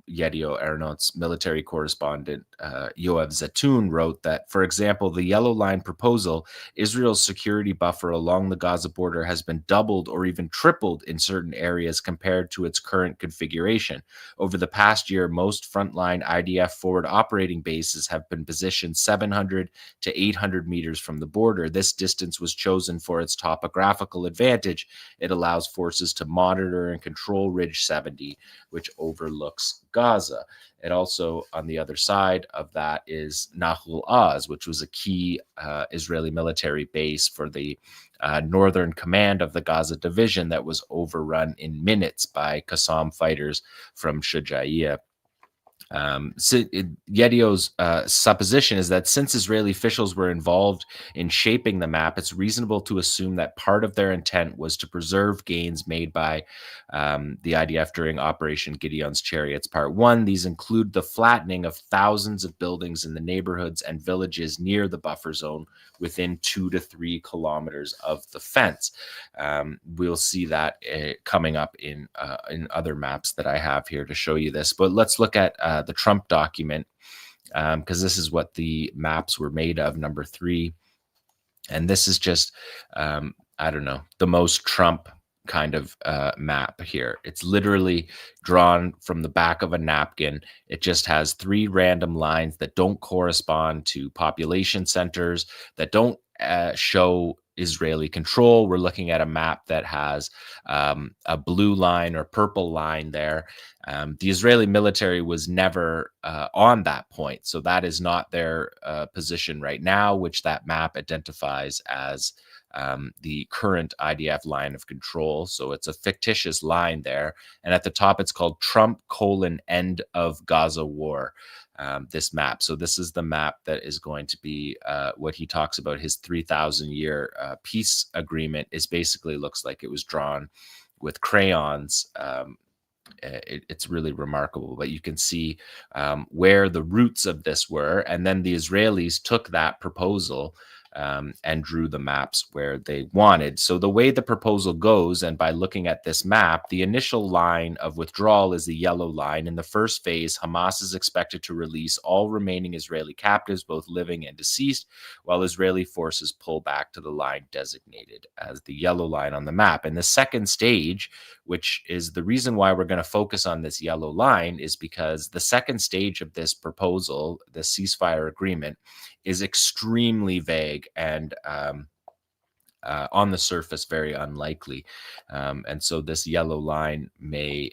Speaker 13: 𝐈𝐴's military correspondent Yoav Zatoun wrote that, for example, the yellow line proposal, Israel's security buffer along the Gaza border has been doubled or even tripled in certain areas compared to its current configuration. Over the past year, most frontline IDF forward operating bases have been positioned 700 to 800 meters from the border. This distance was chosen for its topographical advantage. It allows forces to monitor and control Ridge 70, which overlooks Gaza. It also, on the other side of that, is Nahal Oz, which was a key Israeli military base for the northern command of the Gaza division that was overrun in minutes by Qassam fighters from Shujaiya. 𝐄𝐥𝐿's supposition is that since Israeli officials were involved in shaping the map, it's reasonable to assume that part of their intent was to preserve gains made by the IDF during Operation Gideon's Chariots Part 1. These include the flattening of thousands of buildings in the neighborhoods and villages near the buffer zone within 2 to 3 kilometers of the fence. We'll see that coming up in other maps that I have here to show you this. But let's look at the Trump document, because this is what the maps were made of, number 3. And this is just, I don't know, the most Trump kind of map here. It's literally drawn from the back of a napkin. It just has 3 random lines that don't correspond to population centers, that don't show Israeli control. We're looking at a map that has a blue line or purple line there. The Israeli military was never on that point, so that is not their position right now, which that map identifies as the current IDF line of control. So it's a fictitious line there. And at the top, it's called Trump: End of Gaza War. This map. So this is the map that is going to be what he talks about. His 3,000-year peace agreement is basically looks like it was drawn crayons. It's really remarkable, but you can see where the roots of this were, and then the Israelis took that proposal and drew the maps where they wanted. So the way the proposal goes, and by looking at this map, the initial line of withdrawal is the yellow line. In the first phase, Hamas is expected to release all remaining Israeli captives, both living and deceased, while Israeli forces pull back to the line designated as the yellow line on the map. And the second stage, which is the reason why we're going to focus on this yellow line, is because the second stage of this proposal, the ceasefire agreement, is extremely vague and on the surface very unlikely. And so this yellow line may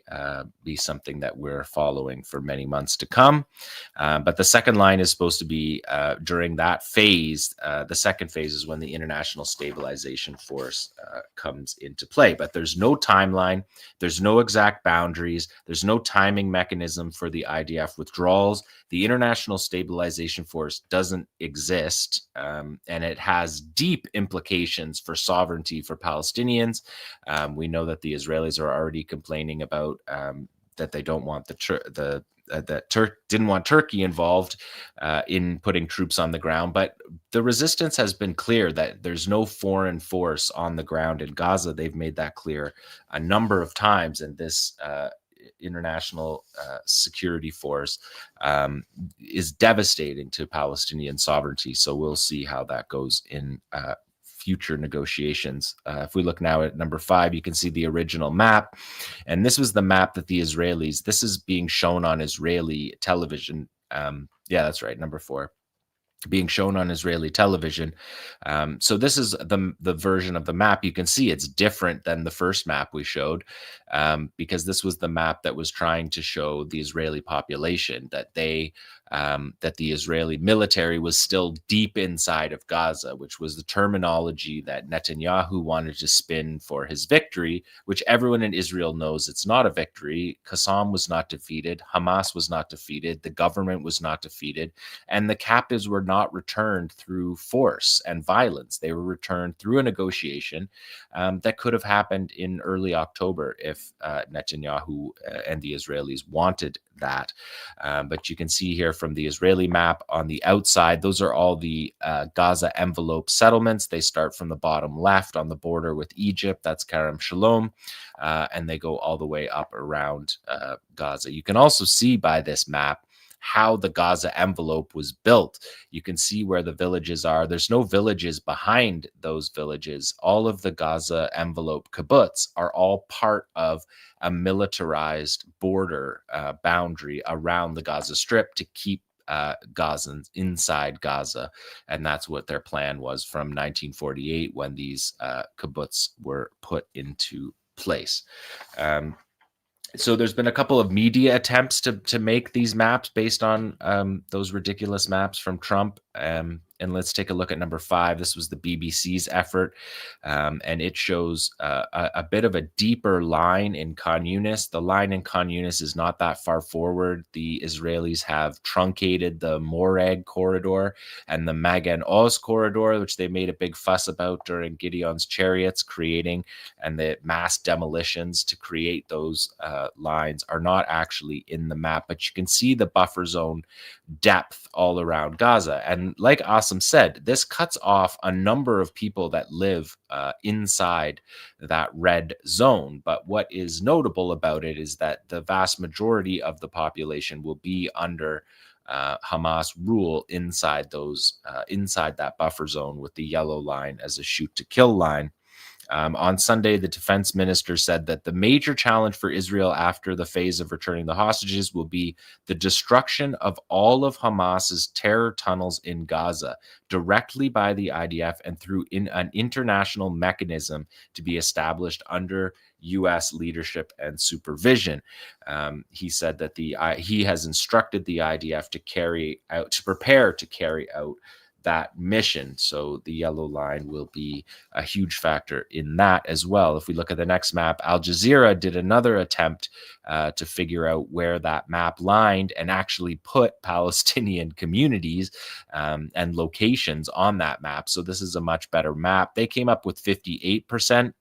Speaker 13: be something that we're following for many months to come. But the second line is supposed to be during that phase. The second phase is when the International Stabilization Force comes into play. But there's no timeline. There's no exact boundaries. There's no timing mechanism for the IDF withdrawals. The International Stabilization Force doesn't exist, and it has deep implications for sovereignty for Palestinians. We know that the Israelis are already complaining about that they don't want didn't want Turkey involved in putting troops on the ground. But the resistance has been clear that there's no foreign force on the ground in Gaza. They've made that clear a number of times, and this international security force is devastating to Palestinian sovereignty. So we'll see how that goes in future negotiations. If we look now at number 5, you can see the original map. And this was the map that the Israelis, this is being shown on Israeli television. Yeah, that's right, number 4. Being shown on Israeli television. So this is the version of the map. You can see it's different than the first map we showed, because this was the map that was trying to show the Israeli population that that the Israeli military was still deep inside of Gaza, which was the terminology that Netanyahu wanted to spin for his victory, which everyone in Israel knows it's not a victory. 𝐓𝐡𝐞 was not defeated. Hamas was not defeated. The government was not defeated. And the captives were not returned through force and violence. They were returned through a negotiation that could have happened in early October if Netanyahu and the Israelis wanted that. But you can see here from the Israeli map on the outside, those are all the Gaza envelope settlements. They start from the bottom left on the border with Egypt. That's Kerem Shalom. And they go all the way up around Gaza. You can also see by this map how the Gaza envelope was built. You can see where the villages are. There's no villages behind those villages. All of the Gaza envelope kibbutz are all part of a militarized border boundary around the Gaza Strip to keep Gazans inside Gaza. And that's what their plan was from 1948 when these kibbutz were put into place. So there's been a couple of media attempts to make these maps based on those ridiculous maps from Trump. And let's take a look at number 5. This was the BBC's effort, and it shows a bit of a deeper line in Khan Yunis. The line in Khan Yunis is not that far forward. The Israelis have truncated the Morag corridor and the Magan Oz corridor, which they made a big fuss about during Gideon's chariots creating, and the mass demolitions to create those lines are not actually in the map, but you can see the buffer zone depth all around Gaza. And like Asem said, this cuts off a number of people that live inside that red zone. But what is notable about it is that the vast majority of the population will be under Hamas rule inside those inside that buffer zone, with the yellow line as a shoot to kill line. On Sunday, the defense minister said that the major challenge for Israel after the phase of returning the hostages will be the destruction of all of Hamas's terror tunnels in Gaza directly by the IDF and through an international mechanism to be established under U.S. leadership and supervision. He said that he has instructed the IDF to prepare to carry out that mission. So the yellow line will be a huge factor in that as well. If we look at the next map, Al Jazeera did another attempt to figure out where that map lined and actually put Palestinian communities and locations on that map. So this is a much better map. They came up with 58%.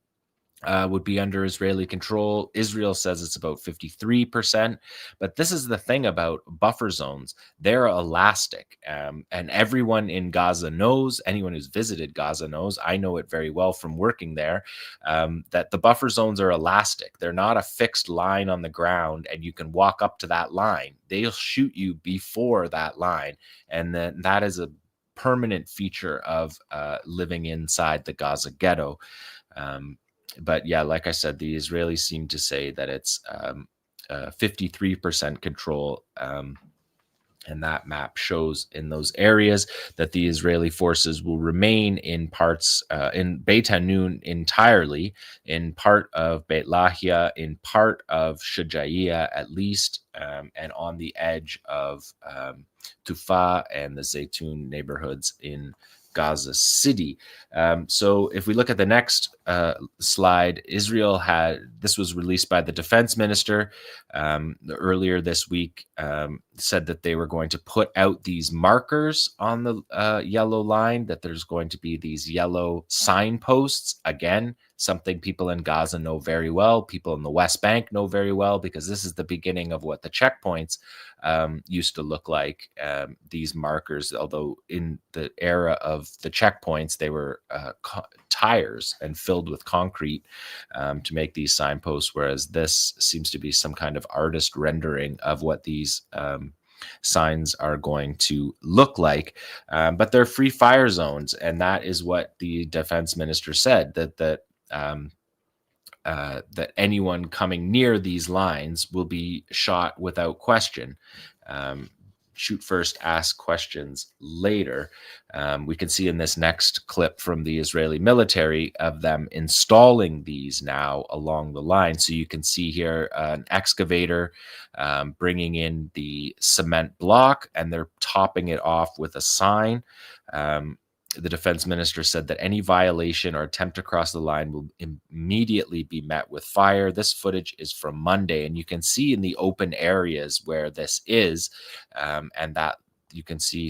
Speaker 13: would be under Israeli control. Israel says it's about 53%. But this is the thing about buffer zones. They're elastic. And everyone in Gaza knows, anyone who's visited Gaza knows, I know it very well from working there, that the buffer zones are elastic. They're not a fixed line on the ground and you can walk up to that line. They'll shoot you before that line. And then that is a permanent feature of living inside the Gaza ghetto. But yeah, like I said, the Israelis seem to say that it's 53% control. And that map shows in those areas that the Israeli forces will remain in parts, in Beit Hanun entirely, in part of Beit Lahia, in part of Shujaiya at least, and on the edge of Tufa and the Zaytun neighborhoods in Gaza City. So if we look at the next slide, Israel this was released by the defense minister earlier this week, said that they were going to put out these markers on the yellow line, that there's going to be these yellow signposts. Again, something people in Gaza know very well, people in the West Bank know very well, because this is the beginning of what the checkpoints used to look like. These markers, although in the era of the checkpoints, they were tires and filled with concrete to make these signposts, whereas this seems to be some kind of artist rendering of what these signs are going to look like. But they're free fire zones, and that is what the defense minister said, that anyone coming near these lines will be shot without question. Shoot first, ask questions later. We can see in this next clip from the Israeli military of them installing these now along the line. So you can see here an excavator bringing in the cement block, and they're topping it off with a sign. The defense minister said that any violation or attempt to cross the line will immediately be met with fire. This footage is from Monday, and you can see in the open areas where this is, and that you can see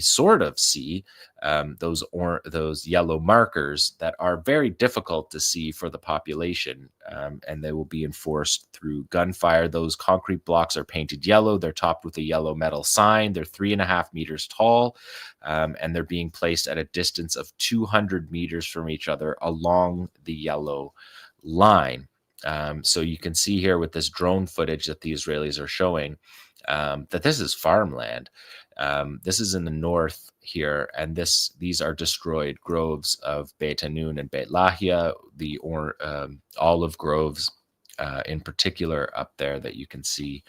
Speaker 13: those yellow markers that are very difficult to see for the population, and they will be enforced through gunfire. Those concrete blocks are painted yellow. They're topped with a yellow metal sign. They're 3.5 meters tall, and they're being placed at a distance of 200 meters from each other along the yellow line. So you can see here with this drone footage that the Israelis are showing that this is farmland. This is in the north here, and these are destroyed groves of Beit Hanun and Beit Lahia, the olive groves in particular up there that you can see.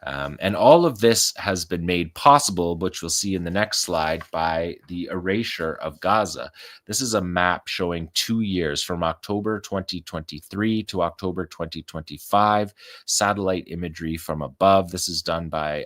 Speaker 13: And all of this has been made possible, which we'll see in the next slide, by the erasure of Gaza. This is a map showing 2 years from October 2023 to October 2025, satellite imagery from above. This is done by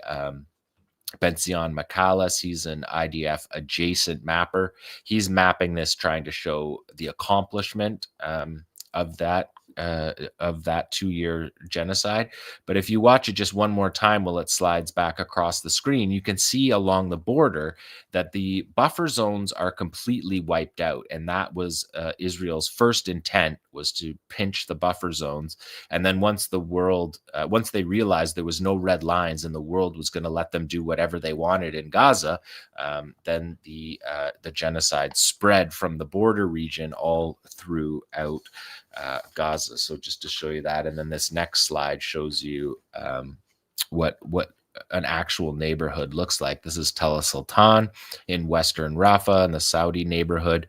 Speaker 13: Benzion Makalas. He's an IDF adjacent mapper. He's mapping this, trying to show the accomplishment of that 2-year genocide. But if you watch it just one more time while it slides back across the screen, you can see along the border that the buffer zones are completely wiped out. And that was Israel's first intent, was to pinch the buffer zones. And then once they realized there was no red lines and the world was going to let them do whatever they wanted in Gaza, then the genocide spread from the border region all throughout Gaza. So just to show you that, and then this next slide shows you what an actual neighborhood looks like. This is Tel Sultan in Western Rafah in the Saudi neighborhood,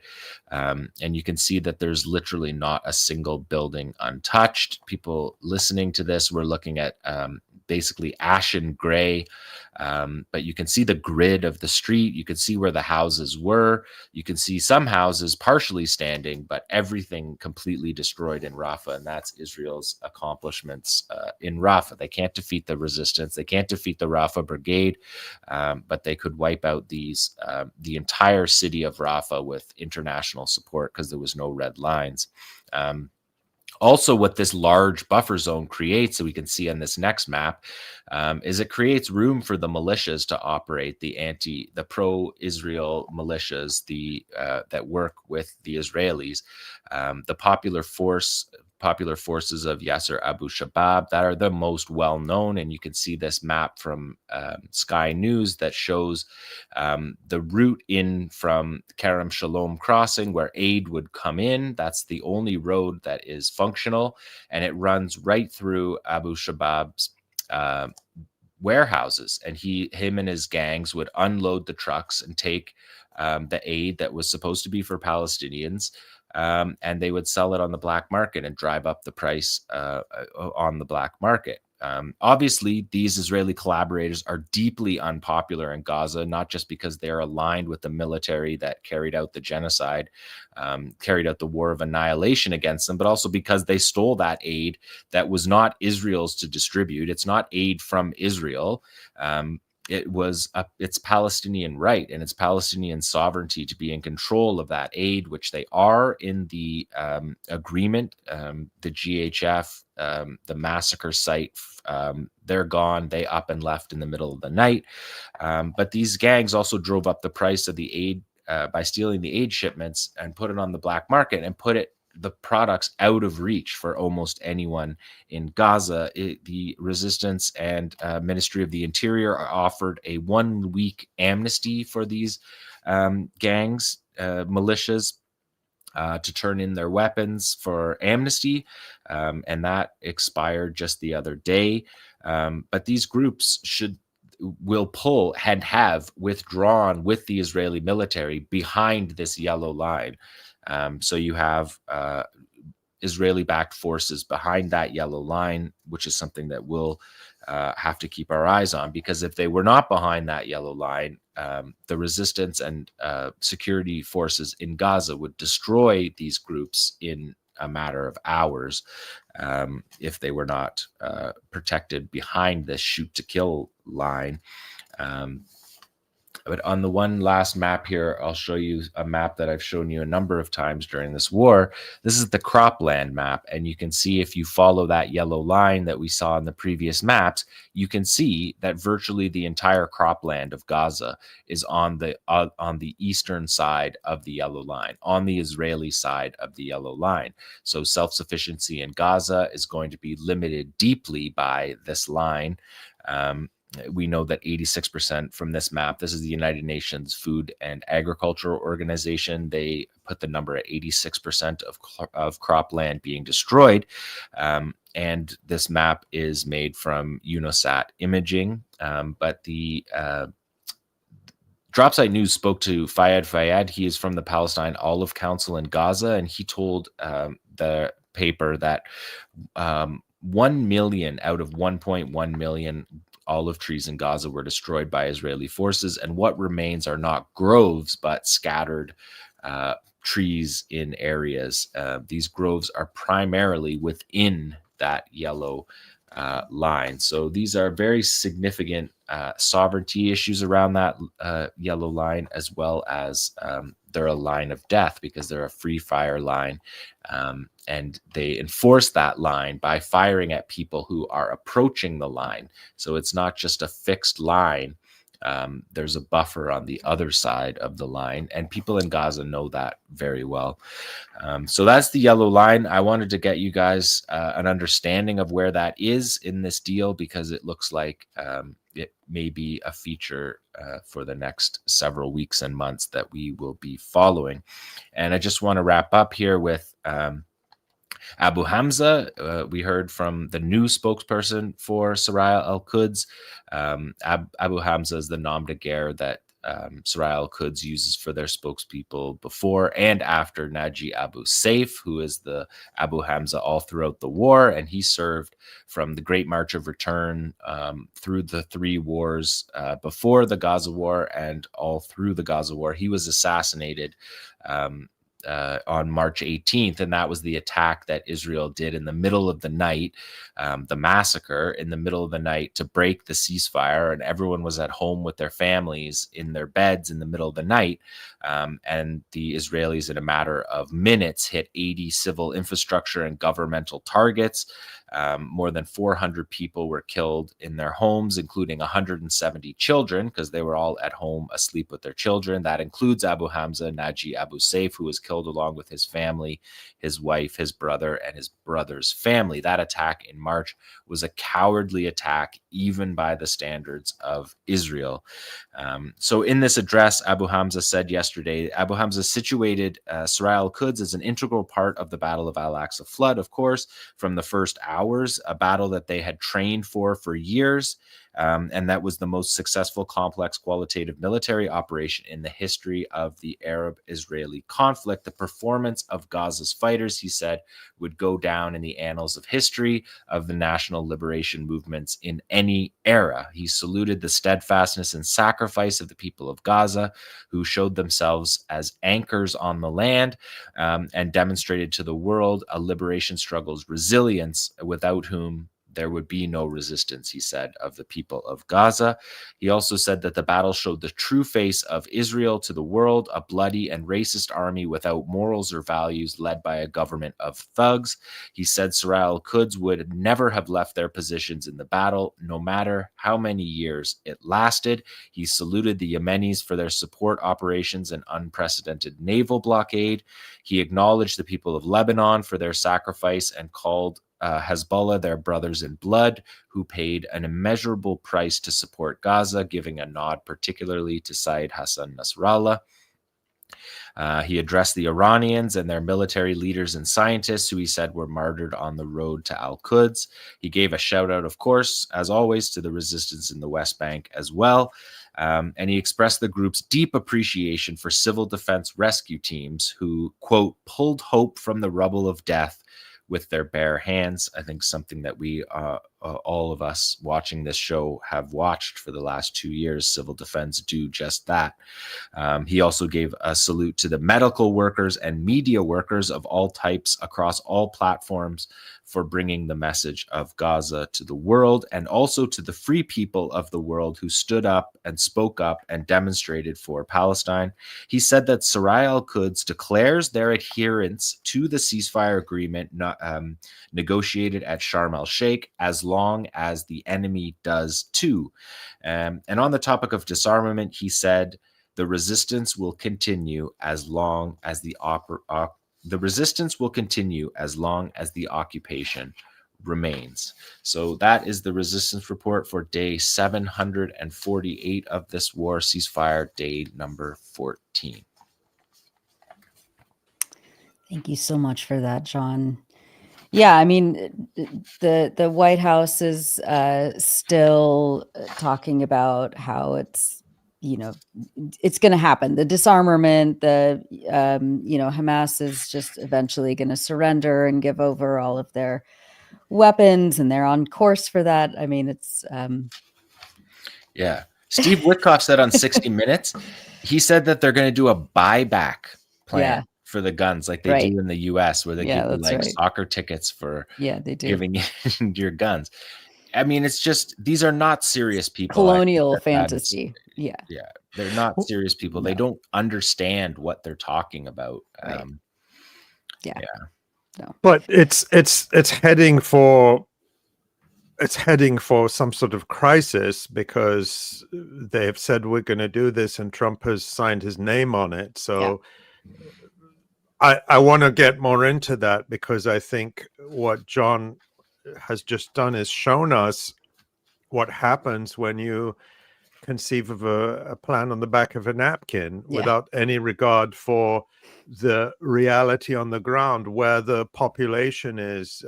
Speaker 13: and you can see that there's literally not a single building untouched. People listening to this, we're looking at basically ashen gray, but you can see the grid of the street. You can see where the houses were. You can see some houses partially standing, but everything completely destroyed in Rafah, and that's Israel's accomplishments in Rafah. They can't defeat the resistance. They can't defeat the Rafah brigade, but they could wipe out the entire city of Rafah with international support, because there was no red lines. Also, what this large buffer zone creates, so we can see on this next map, is it creates room for the militias to operate, the pro-Israel militias, that work with the Israelis. The Popular Force popular forces of Yasser Abu Shabab that are the most well known. And you can see this map from Sky News that shows the route in from Kerem Shalom crossing where aid would come in. That's the only road that is functional, and it runs right through Abu Shabab's warehouses, and him and his gangs would unload the trucks and take the aid that was supposed to be for Palestinians, and they would sell it on the black market and drive up the price on the black market. Obviously, these Israeli collaborators are deeply unpopular in Gaza, not just because they're aligned with the military that carried out the genocide, carried out the war of annihilation against them, but also because they stole that aid that was not Israel's to distribute. It's not aid from Israel. It's Palestinian right and it's Palestinian sovereignty to be in control of that aid, which they are in the agreement. The GHF, the massacre site, they're gone. They up and left in the middle of the night. But these gangs also drove up the price of the aid by stealing the aid shipments and put it on the black market and put the products out of reach for almost anyone in Gaza. The resistance and Ministry of the Interior offered a 1-week amnesty for these gangs, militias, to turn in their weapons for amnesty, and that expired just the other day. But these groups will pull and have withdrawn with the Israeli military behind this yellow line. So you have Israeli-backed forces behind that yellow line, which is something that we'll have to keep our eyes on, because if they were not behind that yellow line, the resistance and security forces in Gaza would destroy these groups in a matter of hours if they were not protected behind this shoot-to-kill line. But on the one last map here, I'll show you a map that I've shown you a number of times during this war. This is the cropland map, and you can see if you follow that yellow line that we saw in the previous maps, you can see that virtually the entire cropland of Gaza is on the eastern side of the yellow line, on the Israeli side of the yellow line. So self-sufficiency in Gaza is going to be limited deeply by this line. We know that 86% from this map, this is the United Nations Food and Agriculture Organization. They put the number at 86% of cropland being destroyed. And this map is made from UNOSAT imaging. But the Dropsite News spoke to Fayyad. He is from the Palestine Olive Council in Gaza, and he told the paper that 1 million out of 1.1 million olive trees in Gaza were destroyed by Israeli forces, and what remains are not groves but scattered trees in areas. These groves are primarily within that yellow line. So these are very significant sovereignty issues around that yellow line, as well as they're a line of death because they're a free fire line. And they enforce that line by firing at people who are approaching the line. So it's not just a fixed line. There's a buffer on the other side of the line, and people in Gaza know that very well. So that's the yellow line. I wanted to get you guys an understanding of where that is in this deal, because it looks like it may be a feature for the next several weeks and months that we will be following. And I just want to wrap up here with Abu Hamza. We heard from the new spokesperson for Soraya Al-Quds. Abu Hamza is the nom de guerre that Soraya Al-Quds uses for their spokespeople before and after Naji Abu Saif, who is the Abu Hamza all throughout the war. And he served from the Great March of Return through the 3 wars before the Gaza War and all through the Gaza War. He was assassinated on March 18th, and that was the attack that Israel did in the middle of the night, the massacre in the middle of the night to break the ceasefire, and everyone was at home with their families in their beds in the middle of the night, and the Israelis in a matter of minutes hit 80 civil infrastructure and governmental targets. More than 400 people were killed in their homes, including 170 children, because they were all at home asleep with their children. That includes Abu Hamza Naji Abu Saif, who was killed along with his family, his wife, his brother, and his brother's family. That attack in March was a cowardly attack, even by the standards of Israel. So in this address, Abu Hamza said yesterday, Abu Hamza situated Saraya al-Quds as an integral part of the Battle of Al-Aqsa Flood, of course, from the first hours, a battle that they had trained for years. And that was the most successful complex qualitative military operation in the history of the Arab-Israeli conflict. The performance of Gaza's fighters, he said, would go down in the annals of history of the national liberation movements in any era. He saluted the steadfastness and sacrifice of the people of Gaza, who showed themselves as anchors on the land and demonstrated to the world a liberation struggle's resilience, without whom there would be no resistance, he said, of the people of Gaza. He also said that the battle showed the true face of Israel to the world, a bloody and racist army without morals or values, led by a government of thugs. He said Saraya al-Quds would never have left their positions in the battle, no matter how many years it lasted. He saluted the Yemenis for their support operations and unprecedented naval blockade. He acknowledged the people of Lebanon for their sacrifice and called Hezbollah their brothers in blood, who paid an immeasurable price to support Gaza, giving a nod particularly to Saeed Hassan Nasrallah. He addressed the Iranians and their military leaders and scientists, who he said were martyred on the road to Al-Quds. He gave a shout out, of course, as always, to the resistance in the West Bank as well. And he expressed the group's deep appreciation for civil defense rescue teams who, quote, pulled hope from the rubble of death with their bare hands. I think something that we, all of us watching this show, have watched for the last 2 years. Civil defense do just that. He also gave a salute to the medical workers and media workers of all types across all platforms for bringing the message of Gaza to the world, and also to the free people of the world who stood up and spoke up and demonstrated for Palestine. He said that Saraya al-Quds declares their adherence to the ceasefire agreement negotiated at Sharm el-Sheikh, as long as the enemy does too. And on the topic of disarmament, he said, the resistance will continue as long as the occupation remains. So that is the resistance report for day 748 of this war, ceasefire day number 14.
Speaker 1: Thank you so much for that, John. Yeah, I mean, the White House is still talking about how it's, it's going to happen. The disarmament, Hamas is just eventually going to surrender and give over all of their weapons, and they're on course for that. I mean, it's
Speaker 13: yeah. Steve Witkoff said on 60 Minutes, he said that they're going to do a buyback plan for the guns, like they do in the US, where they give you like soccer tickets for giving you your guns. I mean, it's just, these are not serious people.
Speaker 1: Colonial fantasy. Yeah.
Speaker 13: They're not serious people. No. They don't understand what they're talking about.
Speaker 1: No.
Speaker 7: But it's heading for some sort of crisis, because they have said we're going to do this, and Trump has signed his name on it. So I want to get more into that, because I think what John has just done is shown us what happens when you conceive of a plan on the back of a napkin without any regard for the reality on the ground, where the population is,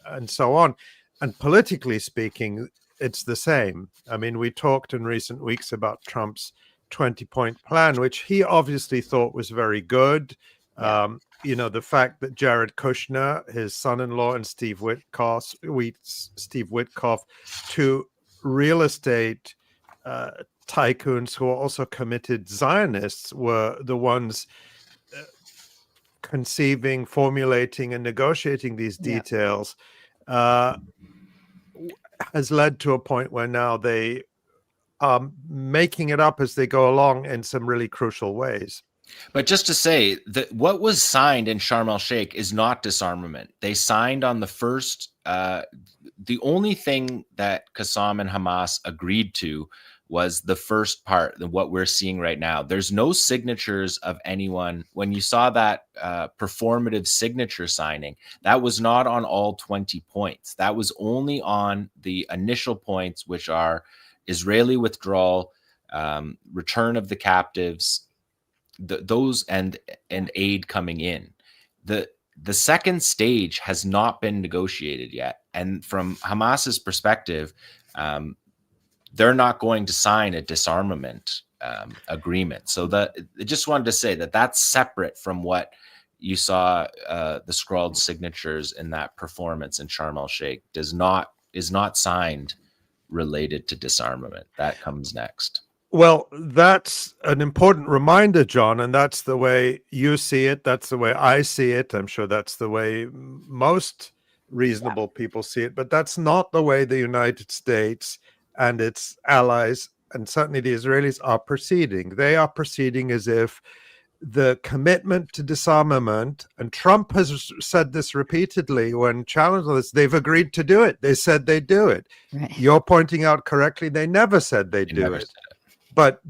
Speaker 7: and so on. And politically speaking, it's the same. I mean, we talked in recent weeks about Trump's 20-point plan, which he obviously thought was very good. The fact that Jared Kushner, his son-in-law, and Steve Witkoff, two real estate tycoons who are also committed Zionists, were the ones conceiving, formulating, and negotiating these details, has led to a point where now they are making it up as they go along in some really crucial ways.
Speaker 13: But just to say that what was signed in Sharm el-Sheikh is not disarmament. They signed on the first, the only thing that Qassam and Hamas agreed to was the first part, what we're seeing right now. There's no signatures of anyone. When you saw that performative signature signing, that was not on all 20 points. That was only on the initial points, which are Israeli withdrawal, return of the captives, those and aid coming in. The second stage has not been negotiated yet, and from Hamas's perspective, they're not going to sign a disarmament agreement. So I just wanted to say that that's separate from what you saw the scrawled signatures in that performance in Sharm el-Sheikh is not signed related to disarmament. That comes next.
Speaker 7: Well, that's an important reminder, John, and that's the way you see it. That's the way I see it. I'm sure that's the way most reasonable people see it, but that's not the way the United States and its allies, and certainly the Israelis, are proceeding. They are proceeding as if the commitment to disarmament, and Trump has said this repeatedly when challenged on this, they've agreed to do it. They said they'd do it. Right. You're pointing out correctly, they never said they'd do it. But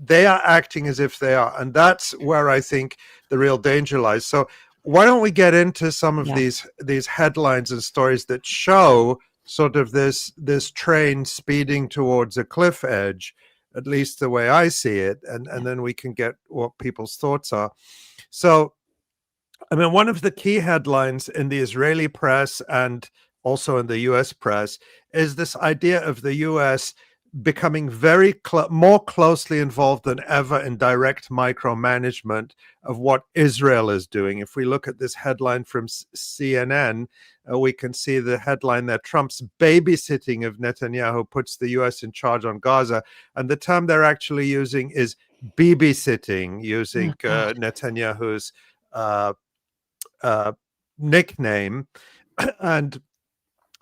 Speaker 7: they are acting as if they are. And that's where I think the real danger lies. So why don't we get into some of these headlines and stories that show sort of this train speeding towards a cliff edge, at least the way I see it, and then we can get what people's thoughts are. So, I mean, one of the key headlines in the Israeli press and also in the US press is this idea of the US becoming more closely involved than ever in direct micromanagement of what Israel is doing. If we look at this headline from CNN, we can see the headline there, Trump's babysitting of Netanyahu puts the US in charge on Gaza. And the term they're actually using is babysitting, using Netanyahu's nickname. And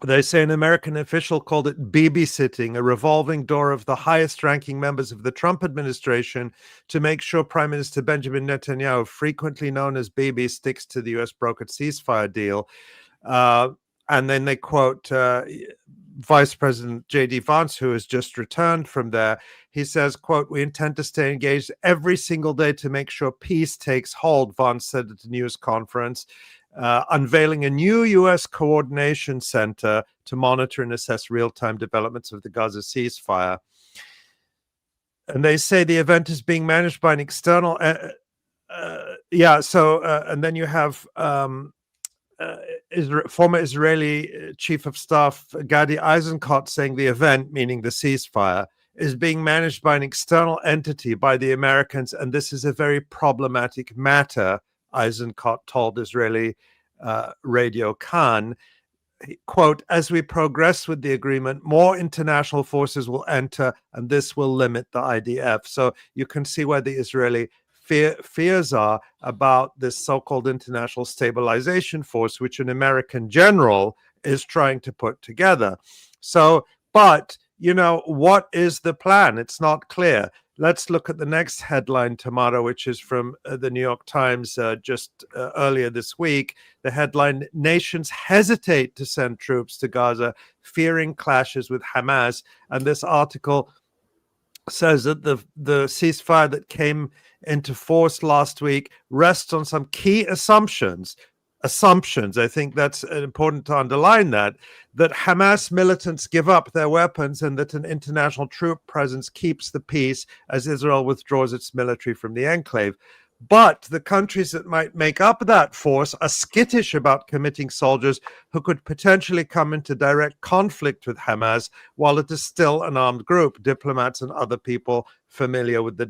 Speaker 7: they say an American official called it babysitting, a revolving door of the highest-ranking members of the Trump administration to make sure Prime Minister Benjamin Netanyahu, frequently known as Bibi, sticks to the U.S. brokered ceasefire deal. And then they quote Vice President J.D. Vance, who has just returned from there. He says, quote, "We intend to stay engaged every single day to make sure peace takes hold," Vance said at a news conference. Unveiling a new U.S. coordination center to monitor and assess real-time developments of the Gaza ceasefire. And they say the event is being managed by an external... and then you have former Israeli Chief of Staff Gadi Eisenkot saying the event, meaning the ceasefire, is being managed by an external entity, by the Americans, and this is a very problematic matter, Eisenkot told Israeli radio Khan. Quote, "As we progress with the agreement, more international forces will enter, and this will limit the IDF." So you can see where the Israeli fears are about this so-called international stabilization force, which an American general is trying to put together. So, but, you know, what is the plan? It's not clear. Let's look at the next headline, Tamara, which is from the New York Times just earlier this week. The headline, "Nations hesitate to send troops to Gaza, fearing clashes with Hamas." And this article says that the ceasefire that came into force last week rests on some key assumptions. I think that's important to underline that Hamas militants give up their weapons and that an international troop presence keeps the peace as Israel withdraws its military from the enclave. But the countries that might make up that force are skittish about committing soldiers who could potentially come into direct conflict with Hamas while it is still an armed group, diplomats and other people familiar with the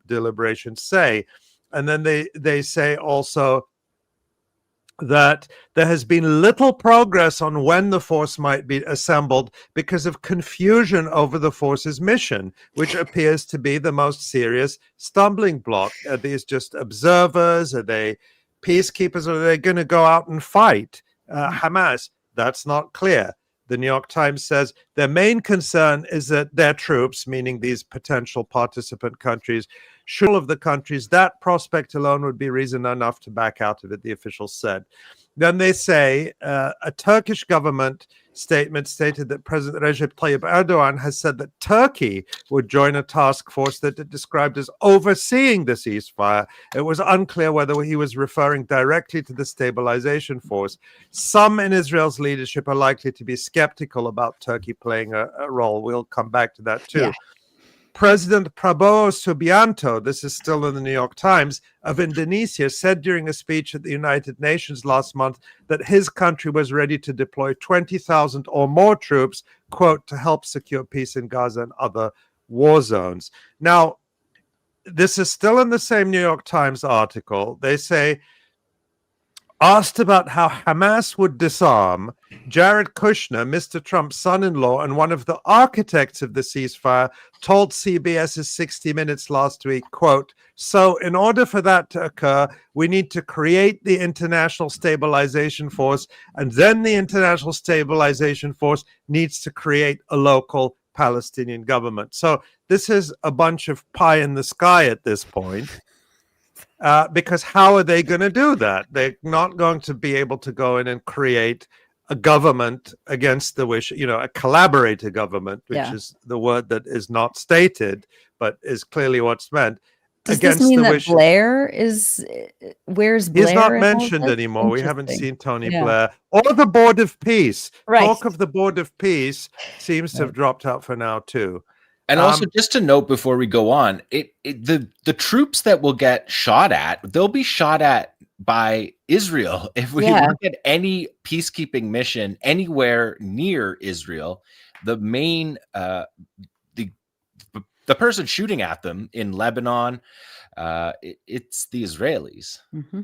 Speaker 7: deliberations say. And then they say also that there has been little progress on when the force might be assembled because of confusion over the force's mission, which appears to be the most serious stumbling block. Are these just observers? Are they peacekeepers? Or are they going to go out and fight Hamas? That's not clear. The New York Times says their main concern is that their troops, meaning these potential participant countries, should all of the countries, that prospect alone would be reason enough to back out of it, the officials said. Then they say a Turkish government statement stated that President Recep Tayyip Erdogan has said that Turkey would join a task force that it described as overseeing the ceasefire. It was unclear whether he was referring directly to the stabilization force. Some in Israel's leadership are likely to be skeptical about Turkey playing a role. We'll come back to that too. Yeah. President Prabowo Subianto, this is still in the New York Times, of Indonesia, said during a speech at the United Nations last month that his country was ready to deploy 20,000 or more troops, quote, to help secure peace in Gaza and other war zones. Now, this is still in the same New York Times article. They say, asked about how Hamas would disarm, Jared Kushner, Mr. Trump's son-in-law and one of the architects of the ceasefire, told CBS's 60 Minutes last week, quote, so in order for that to occur, we need to create the International Stabilization Force, and then the International Stabilization Force needs to create a local Palestinian government. So this is a bunch of pie in the sky at this point. Because how are they going to do that? They're not going to be able to go in and create a government against the wish, a collaborator government, which is the word that is not stated, but is clearly what's meant.
Speaker 1: Does this mean that Blair is, where's Blair?
Speaker 7: He's not mentioned anymore. We haven't seen Tony Blair or the Board of Peace. Right. Talk of the Board of Peace seems to have dropped out for now too.
Speaker 13: And also, just to note before we go on, the troops that will get shot at, they'll be shot at by Israel. If we look at any peacekeeping mission anywhere near Israel, the main the person shooting at them in Lebanon, it's the Israelis.
Speaker 1: Mm-hmm.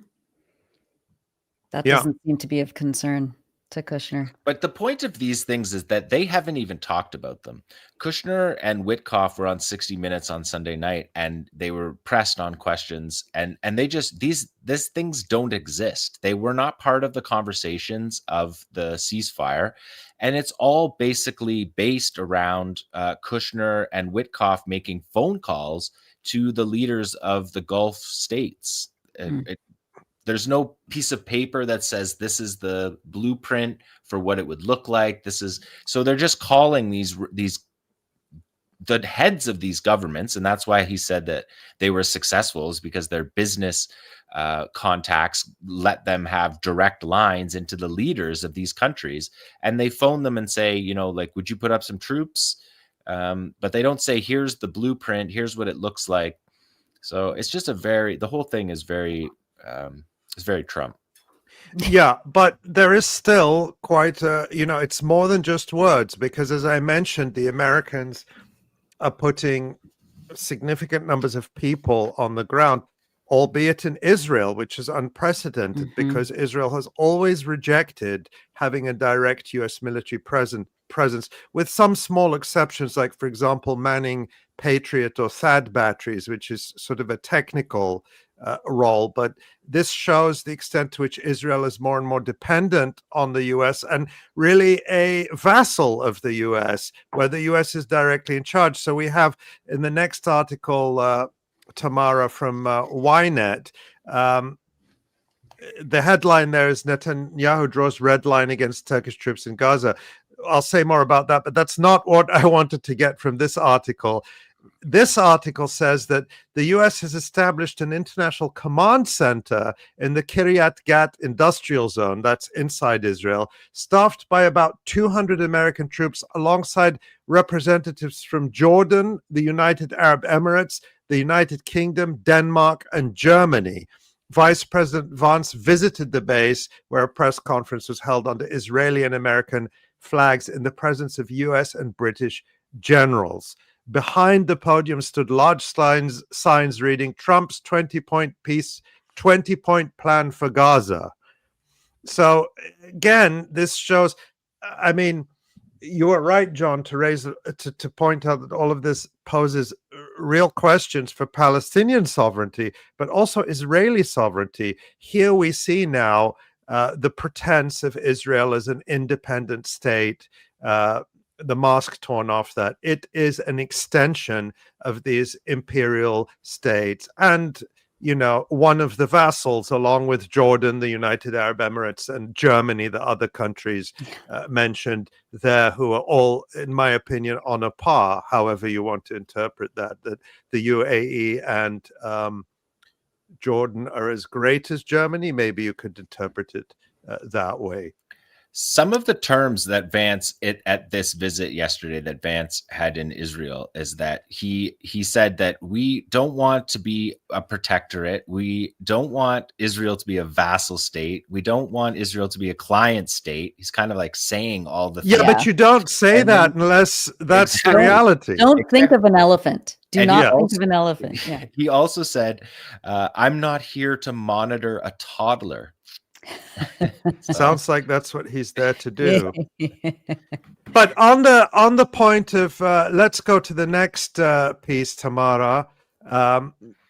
Speaker 1: That doesn't seem to be of concern to Kushner.
Speaker 13: But the point of these things is that they haven't even talked about them. Kushner and 𝐓𝐡𝐞 were on 60 Minutes on Sunday night, and they were pressed on questions, and they just these things don't exist. They were not part of the conversations of the ceasefire, and it's all basically based around Kushner and 𝐓𝐡𝐞 making phone calls to the leaders of the Gulf states. There's no piece of paper that says this is the blueprint for what it would look like. So they're just calling the heads of these governments, and that's why he said that they were successful, is because their business contacts let them have direct lines into the leaders of these countries, and they phone them and say, would you put up some troops? But they don't say, here's the blueprint, here's what it looks like. So it's just the whole thing is very it's very Trump.
Speaker 7: Yeah, but there is still quite it's more than just words, because as I mentioned, the Americans are putting significant numbers of people on the ground, albeit in Israel, which is unprecedented because Israel has always rejected having a direct U.S. military presence, with some small exceptions, like, for example, manning Patriot or THAAD batteries, which is sort of a technical role. But this shows the extent to which Israel is more and more dependent on the U.S. and really a vassal of the U.S., where the U.S. is directly in charge. So we have in the next article, Tamara from Ynet, the headline there is Netanyahu draws red line against Turkish troops in Gaza. I'll say more about that, but that's not what I wanted to get from this article. This article says that the U.S. has established an international command center in the Kiryat Gat industrial zone, that's inside Israel, staffed by about 200 American troops alongside representatives from Jordan, the United Arab Emirates, the United Kingdom, Denmark, and Germany. Vice President Vance visited the base, where a press conference was held under Israeli and American flags in the presence of U.S. and British generals. Behind the podium stood large signs reading Trump's 20-point plan for Gaza. So again, this shows, you are right, John, to point out that all of this poses real questions for Palestinian sovereignty, but also Israeli sovereignty. Here we see now the pretense of Israel as an independent state, the mask torn off that. It is an extension of these imperial states and, one of the vassals, along with Jordan, the United Arab Emirates, and Germany, the other countries mentioned there, who are all, in my opinion, on a par, however you want to interpret that the UAE and Jordan are as great as Germany. Maybe you could interpret it that way.
Speaker 13: Some of the terms that Vance at this visit yesterday that Vance had in Israel is that he said that we don't want to be a protectorate. We don't want Israel to be a vassal state. We don't want Israel to be a client state. He's kind of like saying all the things.
Speaker 7: Yeah, but you don't say that unless that's the reality.
Speaker 1: Don't think of an elephant. Do not think of an elephant. Yeah.
Speaker 13: He also said, I'm not here to monitor a toddler.
Speaker 7: Sounds like that's what he's there to do. But on the point of let's go to the next piece, Tamara.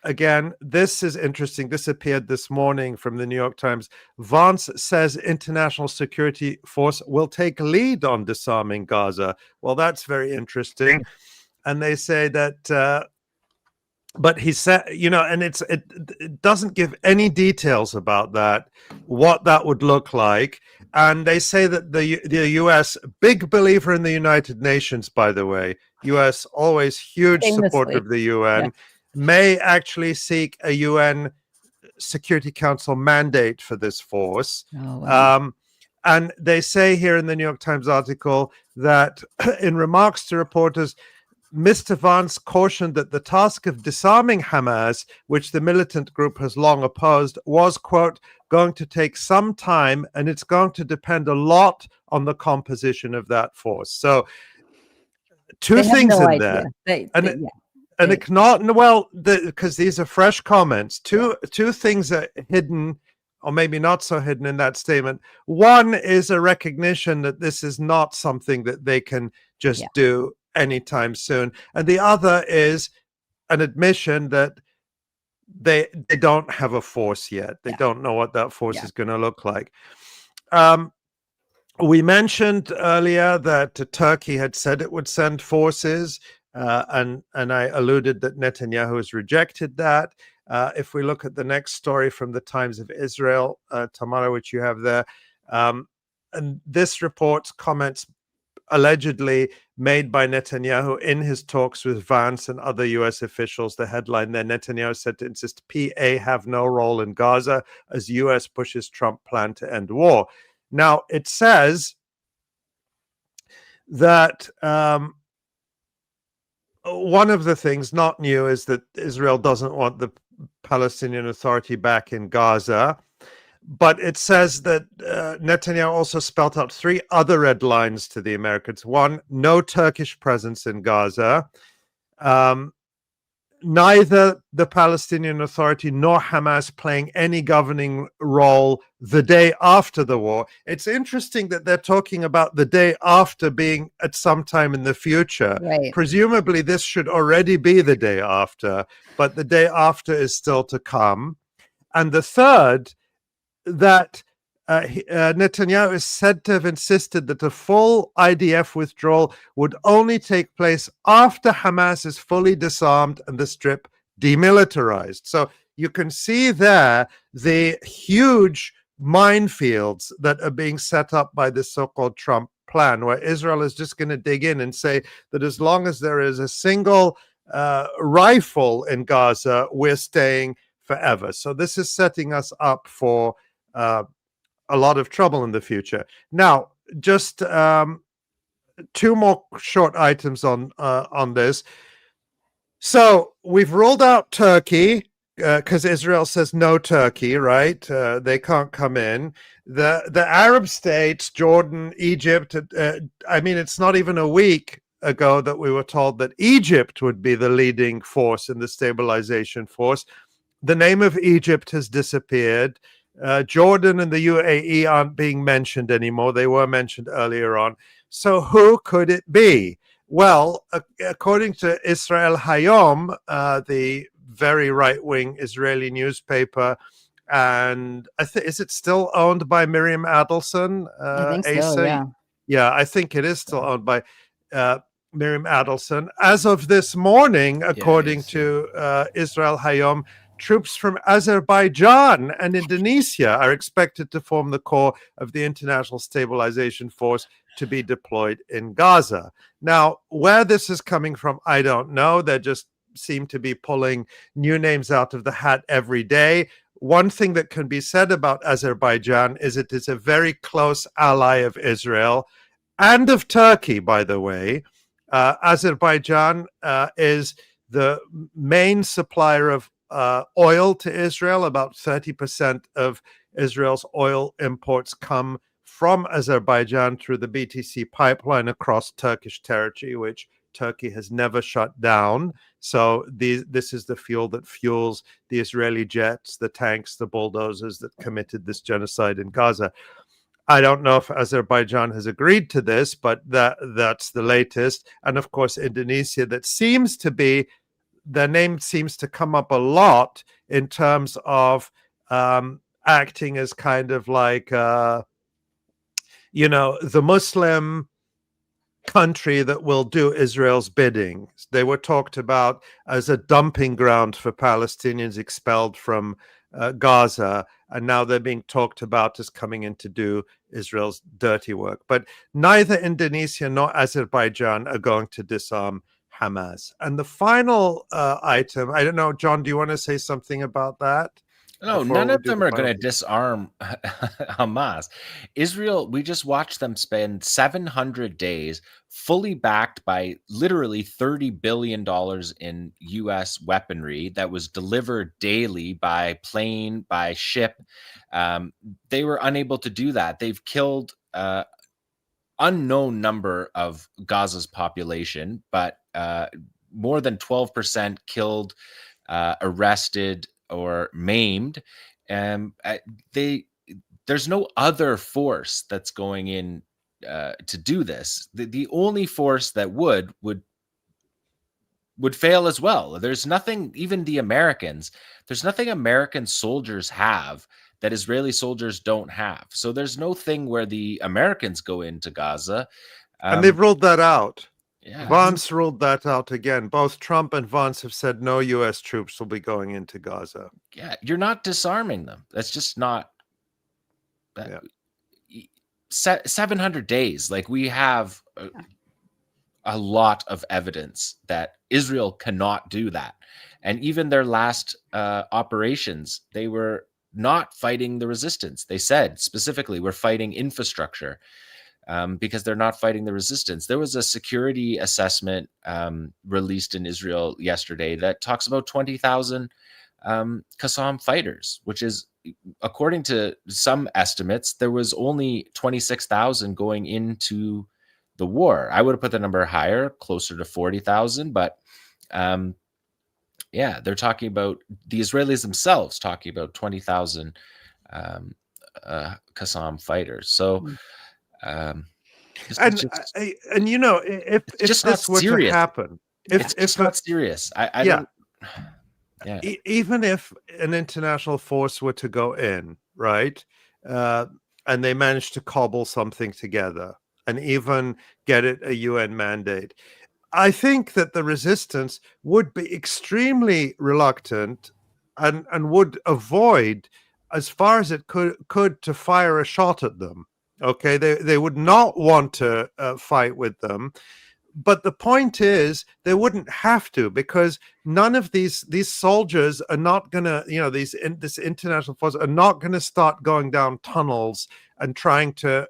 Speaker 7: Again, this is interesting. This appeared this morning from the New York Times. Vance says international security force will take lead on disarming Gaza. Well, that's very interesting. And they say that but he said, and it doesn't give any details about that, what that would look like. And they say that the U.S., big believer in the United Nations, by the way, U.S. always huge supporter of the UN, may actually seek a UN Security Council mandate for this force.
Speaker 1: Oh, wow.
Speaker 7: And they say here in the New York Times article that in remarks to reporters, Mr. Vance cautioned that the task of disarming Hamas, which the militant group has long opposed, was, quote, going to take some time, and it's going to depend a lot on the composition of that force. So two things in there. Because these are fresh comments. Two things are hidden, or maybe not so hidden in that statement. One is a recognition that this is not something that they can just do anytime soon, and the other is an admission that they don't have a force yet. They don't know what that force is going to look like. We mentioned earlier that Turkey had said it would send forces, and I alluded that Netanyahu has rejected that. If we look at the next story from the Times of Israel, Tamara, which you have there, and this reports comments allegedly made by Netanyahu in his talks with Vance and other U.S. officials. The headline there, Netanyahu said to insist PA have no role in Gaza as U.S. pushes Trump plan to end war. Now, it says that one of the things not new is that Israel doesn't want the Palestinian Authority back in Gaza. But it says that Netanyahu also spelled out three other red lines to the Americans. One, no Turkish presence in Gaza. Neither the Palestinian Authority nor Hamas playing any governing role the day after the war. It's interesting that they're talking about the day after being at some time in the future.
Speaker 1: Right.
Speaker 7: Presumably, this should already be the day after, but the day after is still to come. And the third, that Netanyahu is said to have insisted that a full IDF withdrawal would only take place after Hamas is fully disarmed and the Strip demilitarized. So you can see there the huge minefields that are being set up by the so-called Trump plan, where Israel is just going to dig in and say that as long as there is a single rifle in Gaza, we're staying forever. So this is setting us up for a lot of trouble in the future. Now, just two more short items on this. So we've ruled out Turkey because Israel says no Turkey, right? They can't come in. The Arab states, Jordan, Egypt. It's not even a week ago that we were told that Egypt would be the leading force in the stabilization force. The name of Egypt has disappeared. Jordan and the UAE aren't being mentioned anymore. They were mentioned earlier on. So who could it be? Well, according to Israel Hayom, the very right-wing Israeli newspaper, and is it still owned by Miriam Adelson?
Speaker 1: I think so,
Speaker 7: Asa?
Speaker 1: yeah.
Speaker 7: Yeah, I think it is still owned by Miriam Adelson. As of this morning, according to Israel Hayom, troops from Azerbaijan and Indonesia are expected to form the core of the International Stabilization Force to be deployed in Gaza. Now, where this is coming from, I don't know. They just seem to be pulling new names out of the hat every day. One thing that can be said about Azerbaijan is it is a very close ally of Israel and of Turkey, by the way. Azerbaijan is the main supplier of oil to Israel. About 30% of Israel's oil imports come from Azerbaijan through the BTC pipeline across Turkish territory, which Turkey has never shut down. So this is the fuel that fuels the Israeli jets, the tanks, the bulldozers that committed this genocide in Gaza. I don't know if Azerbaijan has agreed to this, but that's the latest. And of course, Indonesia, that seems to be, their name seems to come up a lot in terms of acting as kind of like, the Muslim country that will do Israel's bidding. They were talked about as a dumping ground for Palestinians expelled from Gaza, and now they're being talked about as coming in to do Israel's dirty work. But neither Indonesia nor Azerbaijan are going to disarm Hamas. And the final item, I don't know, John, do you want to say something about that?
Speaker 13: No, none of them are going to disarm Hamas. Israel, we just watched them spend 700 days fully backed by literally $30 billion in U.S. weaponry that was delivered daily by plane, by ship. They were unable to do that. They've killed unknown number of Gaza's population, but more than 12% killed, arrested, or maimed. There's no other force that's going in to do this. The only force that would fail as well. There's nothing, even the Americans, there's nothing American soldiers have that Israeli soldiers don't have. So there's no thing where the Americans go into Gaza.
Speaker 7: And they've ruled that out.
Speaker 13: Yeah.
Speaker 7: Vance ruled that out again. Both Trump and Vance have said no U.S. troops will be going into Gaza.
Speaker 13: Yeah, you're not disarming them. That's just not. 700 days. Like, we have a lot of evidence that Israel cannot do that. And even their last operations, they were not fighting the resistance. They said specifically, we're fighting infrastructure. Because they're not fighting the resistance. There was a security assessment released in Israel yesterday that talks about 20,000 𝐄𝐿 fighters, which is, according to some estimates, there was only 26,000 going into the war. I would have put the number higher, closer to 40,000, but they're talking about, the Israelis themselves talking about 20,000 𝐄𝐿 fighters. So.
Speaker 7: If this were to happen,
Speaker 13: it's not serious. I don't. Yeah.
Speaker 7: Even if an international force were to go in, right, and they managed to cobble something together and even get it a UN mandate, I think that the resistance would be extremely reluctant and would avoid, as far as it could, to fire a shot at them. Okay, they would not want to fight with them, but the point is they wouldn't have to, because none of these soldiers are not going to, this international force are not going to start going down tunnels and trying to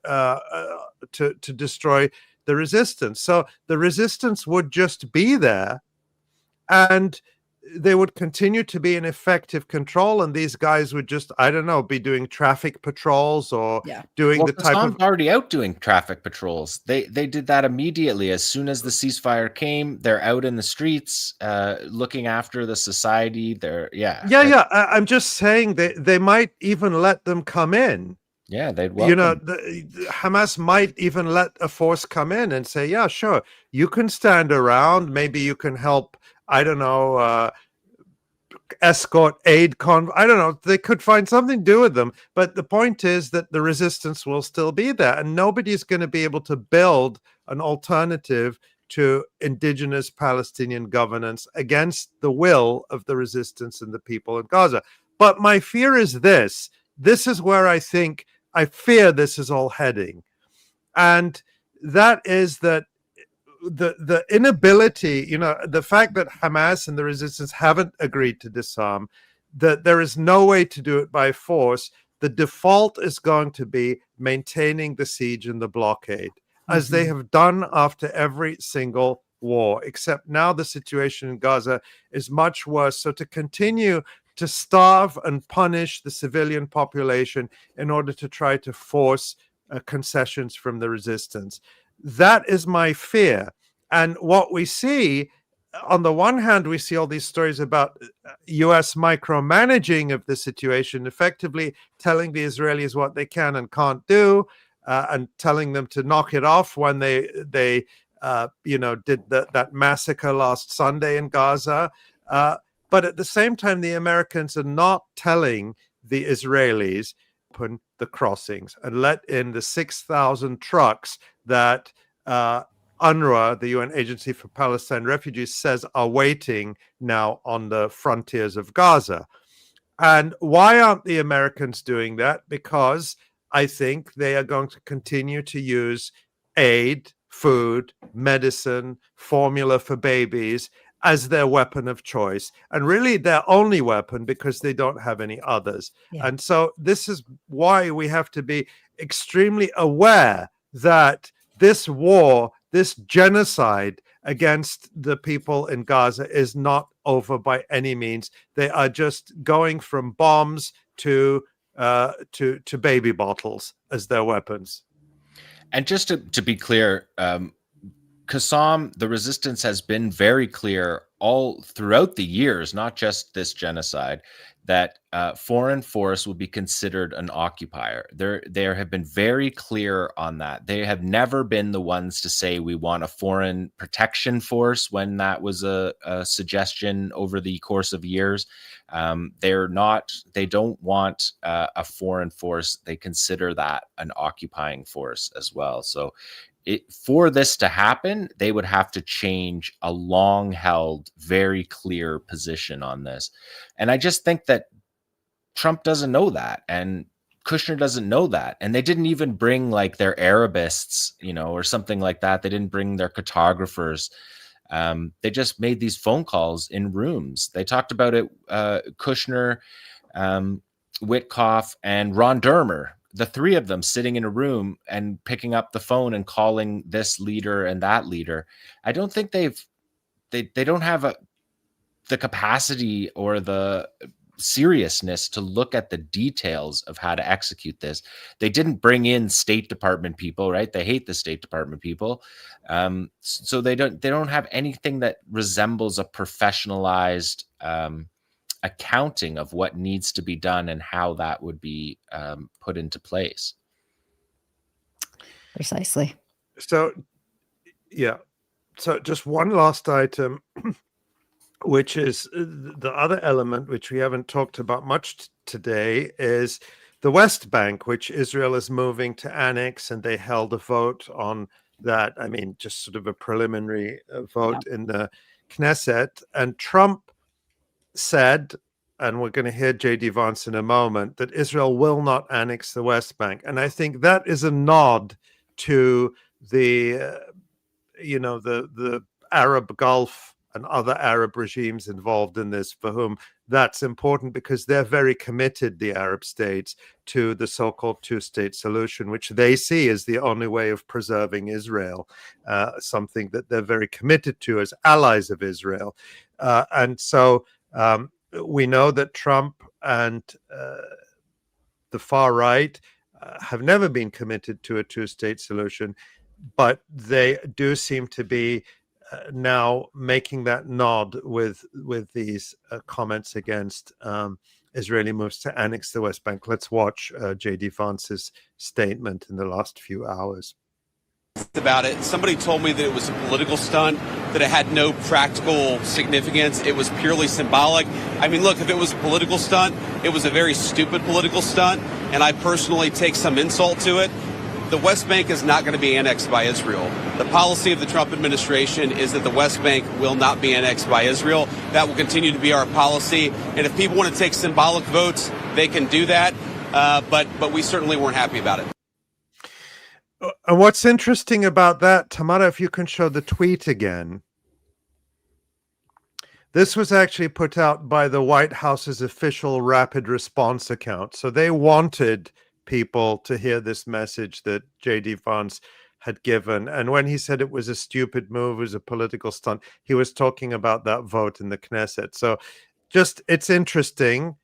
Speaker 7: destroy the resistance. So the resistance would just be there, and they would continue to be in effective control, and these guys would just, I don't know, be doing traffic patrols or doing the type of...
Speaker 13: already out doing traffic patrols. They did that immediately. As soon as the ceasefire came, they're out in the streets, looking after the society. I'm just saying they might even let them come in. Yeah, they'd welcome.
Speaker 7: Hamas might even let a force come in and say, yeah, sure, you can stand around. Maybe you can help, I don't know, escort aid I don't know, they could find something to do with them, but the point is that the resistance will still be there, and nobody's going to be able to build an alternative to indigenous Palestinian governance against the will of the resistance and the people in Gaza. But my fear is this is where I fear this is all heading, and that is that the inability, the fact that Hamas and the resistance haven't agreed to disarm, that there is no way to do it by force, the default is going to be maintaining the siege and the blockade, as they have done after every single war, except now the situation in Gaza is much worse. So to continue to starve and punish the civilian population in order to try to force concessions from the resistance, that is my fear. And what we see, on the one hand, we see all these stories about U.S. micromanaging of the situation, effectively telling the Israelis what they can and can't do, and telling them to knock it off when they did that massacre last Sunday in Gaza. But at the same time, the Americans are not telling the Israelis open the crossings and let in the 6,000 trucks that UNRWA, the UN Agency for Palestine Refugees, says are waiting now on the frontiers of Gaza. And why aren't the Americans doing that? Because I think they are going to continue to use aid, food, medicine, formula for babies as their weapon of choice, and really their only weapon, because they don't have any others. Yeah. And so this is why we have to be extremely aware that this war, this genocide against the people in Gaza is not over by any means. They are just going from bombs to baby bottles as their weapons.
Speaker 13: And just to be clear, Qassam, the resistance has been very clear all throughout the years, not just this genocide, that foreign force will be considered an occupier. They have been very clear on that. They have never been the ones to say we want a foreign protection force when that was a suggestion over the course of years. They don't want a foreign force. They consider that an occupying force as well. So for this to happen, they would have to change a long-held, very clear position on this. And I just think that Trump doesn't know that, and Kushner doesn't know that. And they didn't even bring like their Arabists, or something like that. They didn't bring their cartographers. They just made these phone calls in rooms. They talked about it, Kushner, Witkoff, and Ron Dermer. The three of them sitting in a room and picking up the phone and calling this leader and that leader. I don't think they don't have the capacity or the seriousness to look at the details of how to execute this. They didn't bring in State Department people, right? They hate the State Department people. So they don't have anything that resembles a professionalized accounting of what needs to be done and how that would be put into place.
Speaker 1: Precisely.
Speaker 7: So, yeah. So just one last item, which is the other element, which we haven't talked about much today, is the West Bank, which Israel is moving to annex, and they held a vote on that. I mean, just sort of a preliminary vote in the Knesset. And Trump said, and we're going to hear J.D. Vance in a moment, that Israel will not annex the West Bank. And I think that is a nod to the Arab Gulf and other Arab regimes involved in this, for whom that's important, because they're very committed, the Arab states, to the so-called two-state solution, which they see as the only way of preserving Israel, something that they're very committed to as allies of Israel. And so we know that Trump and the far right have never been committed to a two-state solution, but they do seem to be now making that nod with these comments against Israeli moves to annex the West Bank. Let's watch J.D. Vance's statement in the last few hours.
Speaker 14: About it. Somebody told me that it was a political stunt that it had no practical significance. It was purely symbolic. I mean, look, if it was a political stunt, it was a very stupid political stunt, and I personally take some insult to it. The West Bank is not going to be annexed by Israel. The policy of the Trump administration is that the West Bank will not be annexed by Israel. That will continue to be our policy. And if people want to take symbolic votes, they can do that. But we certainly weren't happy about it.
Speaker 7: What's interesting about that, Tamara, if you can show the tweet again. This was actually put out by the White House's official rapid response account. So they wanted people to hear this message that J.D. Vance had given. And when he said it was a stupid move, it was a political stunt, he was talking about that vote in the Knesset. So just, it's interesting.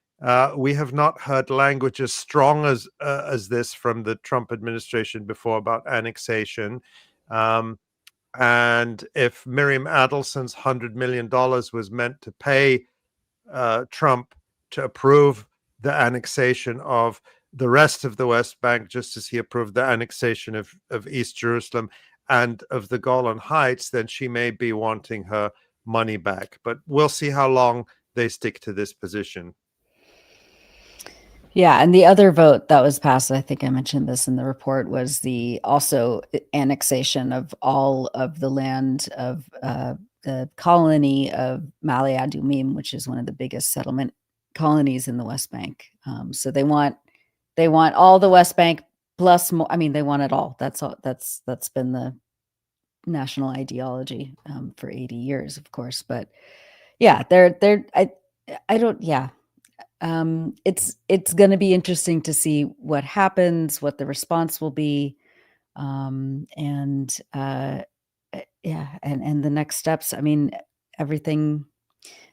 Speaker 7: We have not heard language as strong as this from the Trump administration before about annexation. And if Miriam Adelson's $100 million was meant to pay Trump to approve the annexation of the rest of the West Bank, just as he approved the annexation of East Jerusalem and of the Golan Heights, then she may be wanting her money back. But we'll see how long they stick to this position.
Speaker 1: Yeah, and the other vote that was passed, I think I mentioned this in the report, was the also annexation of all of the land of the colony of Ma'ale Adumim, which is one of the biggest settlement colonies in the West Bank. So they want all the West Bank plus more. I mean, they want it all. That's all. That's been the national ideology for 80 years, of course. But yeah, I don't. Yeah. It's going to be interesting to see what happens, what the response will be, and the next steps. I mean, everything,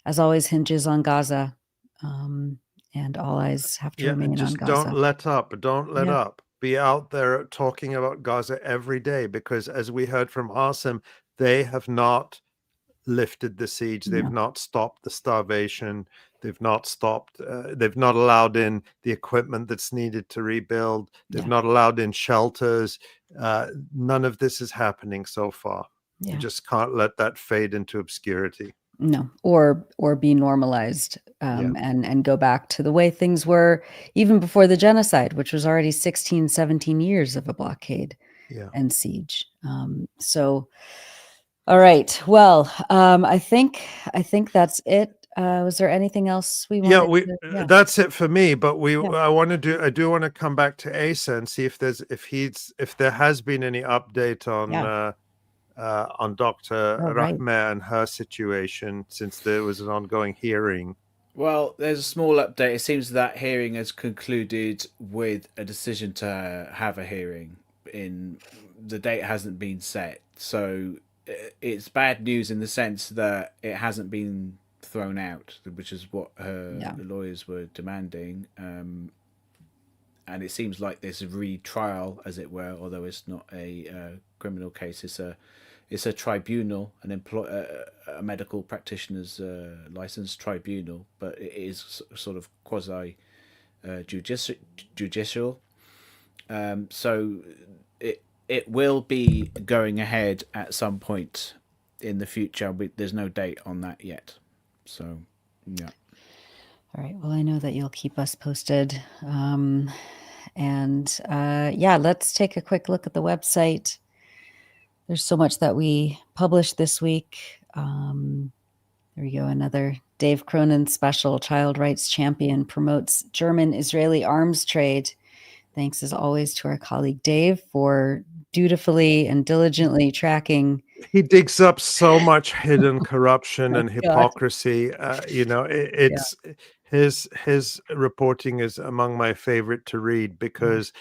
Speaker 1: as always, hinges on Gaza, and all eyes have to remain on Gaza.
Speaker 7: Don't let up. Don't let up. Be out there talking about Gaza every day, because as we heard from Asem, they have not lifted the siege. They've not stopped the starvation. They've not stopped. They've not allowed in the equipment that's needed to rebuild. They've not allowed in shelters. None of this is happening so far. You just can't let that fade into obscurity.
Speaker 1: No, or be normalized and go back to the way things were even before the genocide, which was already 16, 17 years of a blockade and siege. So, all right. Well, I think that's it. Was there anything else we wanted?
Speaker 7: That's it for me. But I do want to come back to Asa and see if there has been any update on Dr. Rahmeh and her situation, since there was an ongoing hearing.
Speaker 8: Well, there's a small update. It seems that hearing has concluded with a decision to have a hearing. The date hasn't been set, so it's bad news in the sense that it hasn't been thrown out, which is what her lawyers were demanding. And it seems like there's a retrial, as it were, although it's not a criminal case. It's a tribunal, a medical practitioner's licensed tribunal, but it is sort of quasi judicial. So it will be going ahead at some point in the future. There's no date on that yet. So, yeah.
Speaker 1: All right. Well, I know that you'll keep us posted. Let's take a quick look at the website. There's so much that we published this week. There we go. Another Dave Cronin special. Child rights champion promotes German-Israeli arms trade. Thanks as always to our colleague Dave for dutifully and diligently tracking.
Speaker 7: He digs up so much hidden corruption and hypocrisy. His reporting is among my favorite to read, because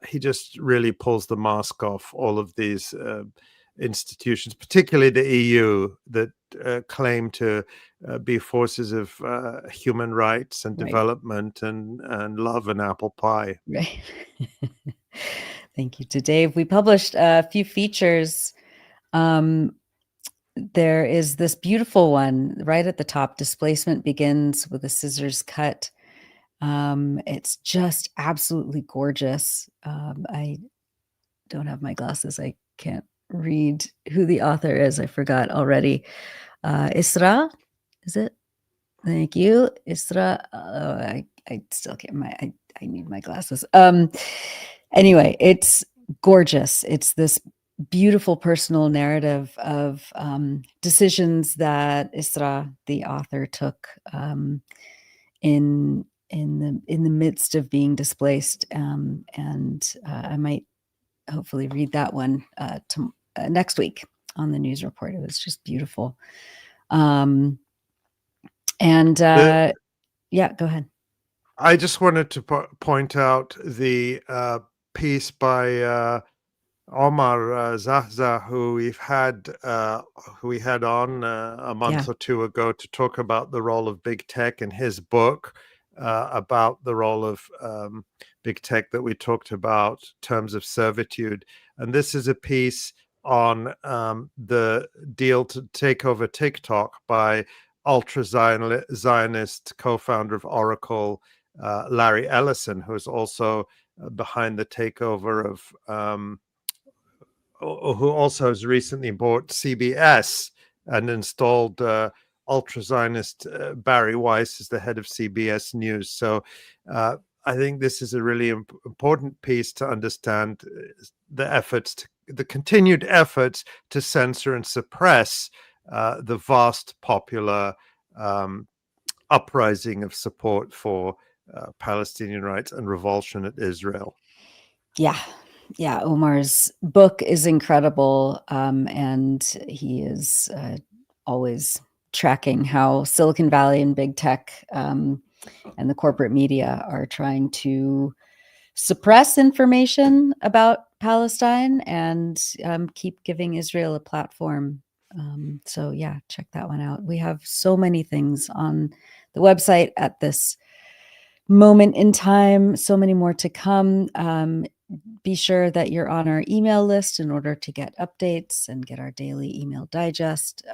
Speaker 7: he just really pulls the mask off all of these institutions, particularly the EU, that claim to be forces of human rights and development and love and apple pie.
Speaker 1: Right. Thank you to Dave. We published a few features. There is this beautiful one right at the top. Displacement begins with a scissors cut. It's just absolutely gorgeous. I don't have my glasses. I can't read who the author is. I forgot already. Isra, is it? Thank you, Isra. I still can't. I need my glasses. Anyway, it's gorgeous. It's this beautiful personal narrative of decisions that Isra, the author, took in the midst of being displaced, and I might hopefully read that one next week on the news report. It was just beautiful. Yeah, go ahead.
Speaker 7: I just wanted to point out the piece by Omar Zahza, who we had on a month or two ago to talk about the role of big tech in his book about the role of big tech that we talked about, Terms of Servitude. And this is a piece on the deal to take over TikTok by ultra-Zionist co-founder of Oracle, Larry Ellison, who is also behind the takeover of who also has recently bought CBS and installed ultra-Zionist Barry Weiss as the head of CBS News. So I think this is a really important piece to understand the continued efforts to censor and suppress the vast popular uprising of support for Palestinian rights and revulsion at Israel.
Speaker 1: Yeah, Omar's book is incredible, and he is always tracking how Silicon Valley and big tech and the corporate media are trying to suppress information about Palestine and keep giving Israel a platform. So yeah, check that one out. We have so many things on the website at this moment in time, so many more to come. Be sure that you're on our email list in order to get updates and get our daily email digest.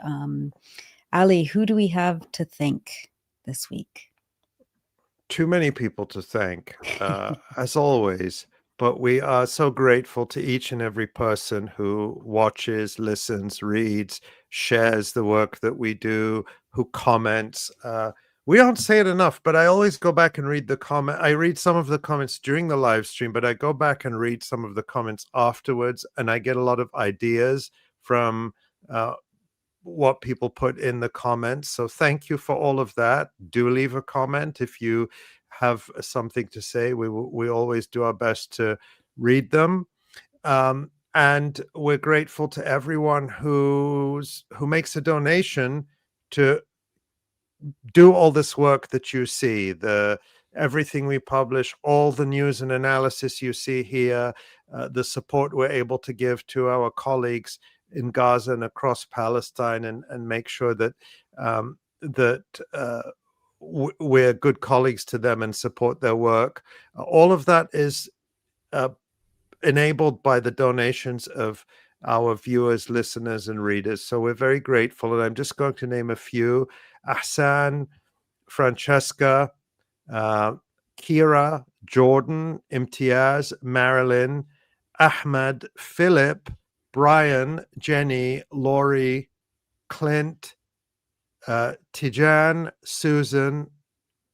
Speaker 1: Ali, who do we have to thank this week?
Speaker 7: Too many people to thank, as always, but we are so grateful to each and every person who watches, listens, reads, shares the work that we do, who comments. We don't say it enough, but I always go back and read the comment. I read some of the comments during the live stream, but I go back and read some of the comments afterwards, and I get a lot of ideas from what people put in the comments. So thank you for all of that. Do leave a comment if you have something to say. We always do our best to read them. And we're grateful to everyone who makes a donation to do all this work that you see, everything we publish, all the news and analysis you see here, the support we're able to give to our colleagues in Gaza and across Palestine, and make sure that we're good colleagues to them and support their work. All of that is enabled by the donations of our viewers, listeners, and readers. So we're very grateful. And I'm just going to name a few: Ahsan, Francesca, Kira, Jordan, Imtiaz, Marilyn, Ahmed, Philip, Brian, Jenny, Laurie, Clint, Tijan, Susan,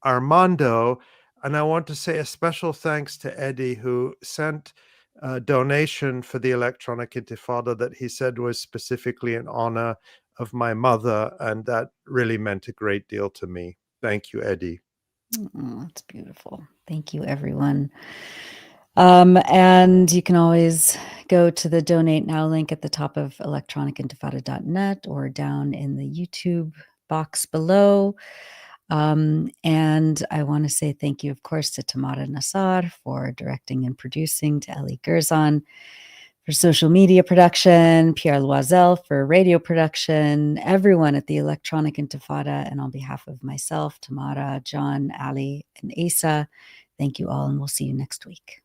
Speaker 7: Armando. And I want to say a special thanks to Eddie, who sent a donation for the Electronic Intifada that he said was specifically in honor of my mother. And that really meant a great deal to me. Thank you, Eddie.
Speaker 1: Oh, that's beautiful. Thank you, everyone. And you can always go to the Donate Now link at the top of electronicintifada.net or down in the YouTube box below. And I want to say thank you, of course, to Tamara Nassar for directing and producing, to Ellie Gerzon for social media production, Pierre Loisel for radio production, everyone at the Electronic Intifada, and on behalf of myself, Tamara, John, Ali, and Asa, thank you all, and we'll see you next week.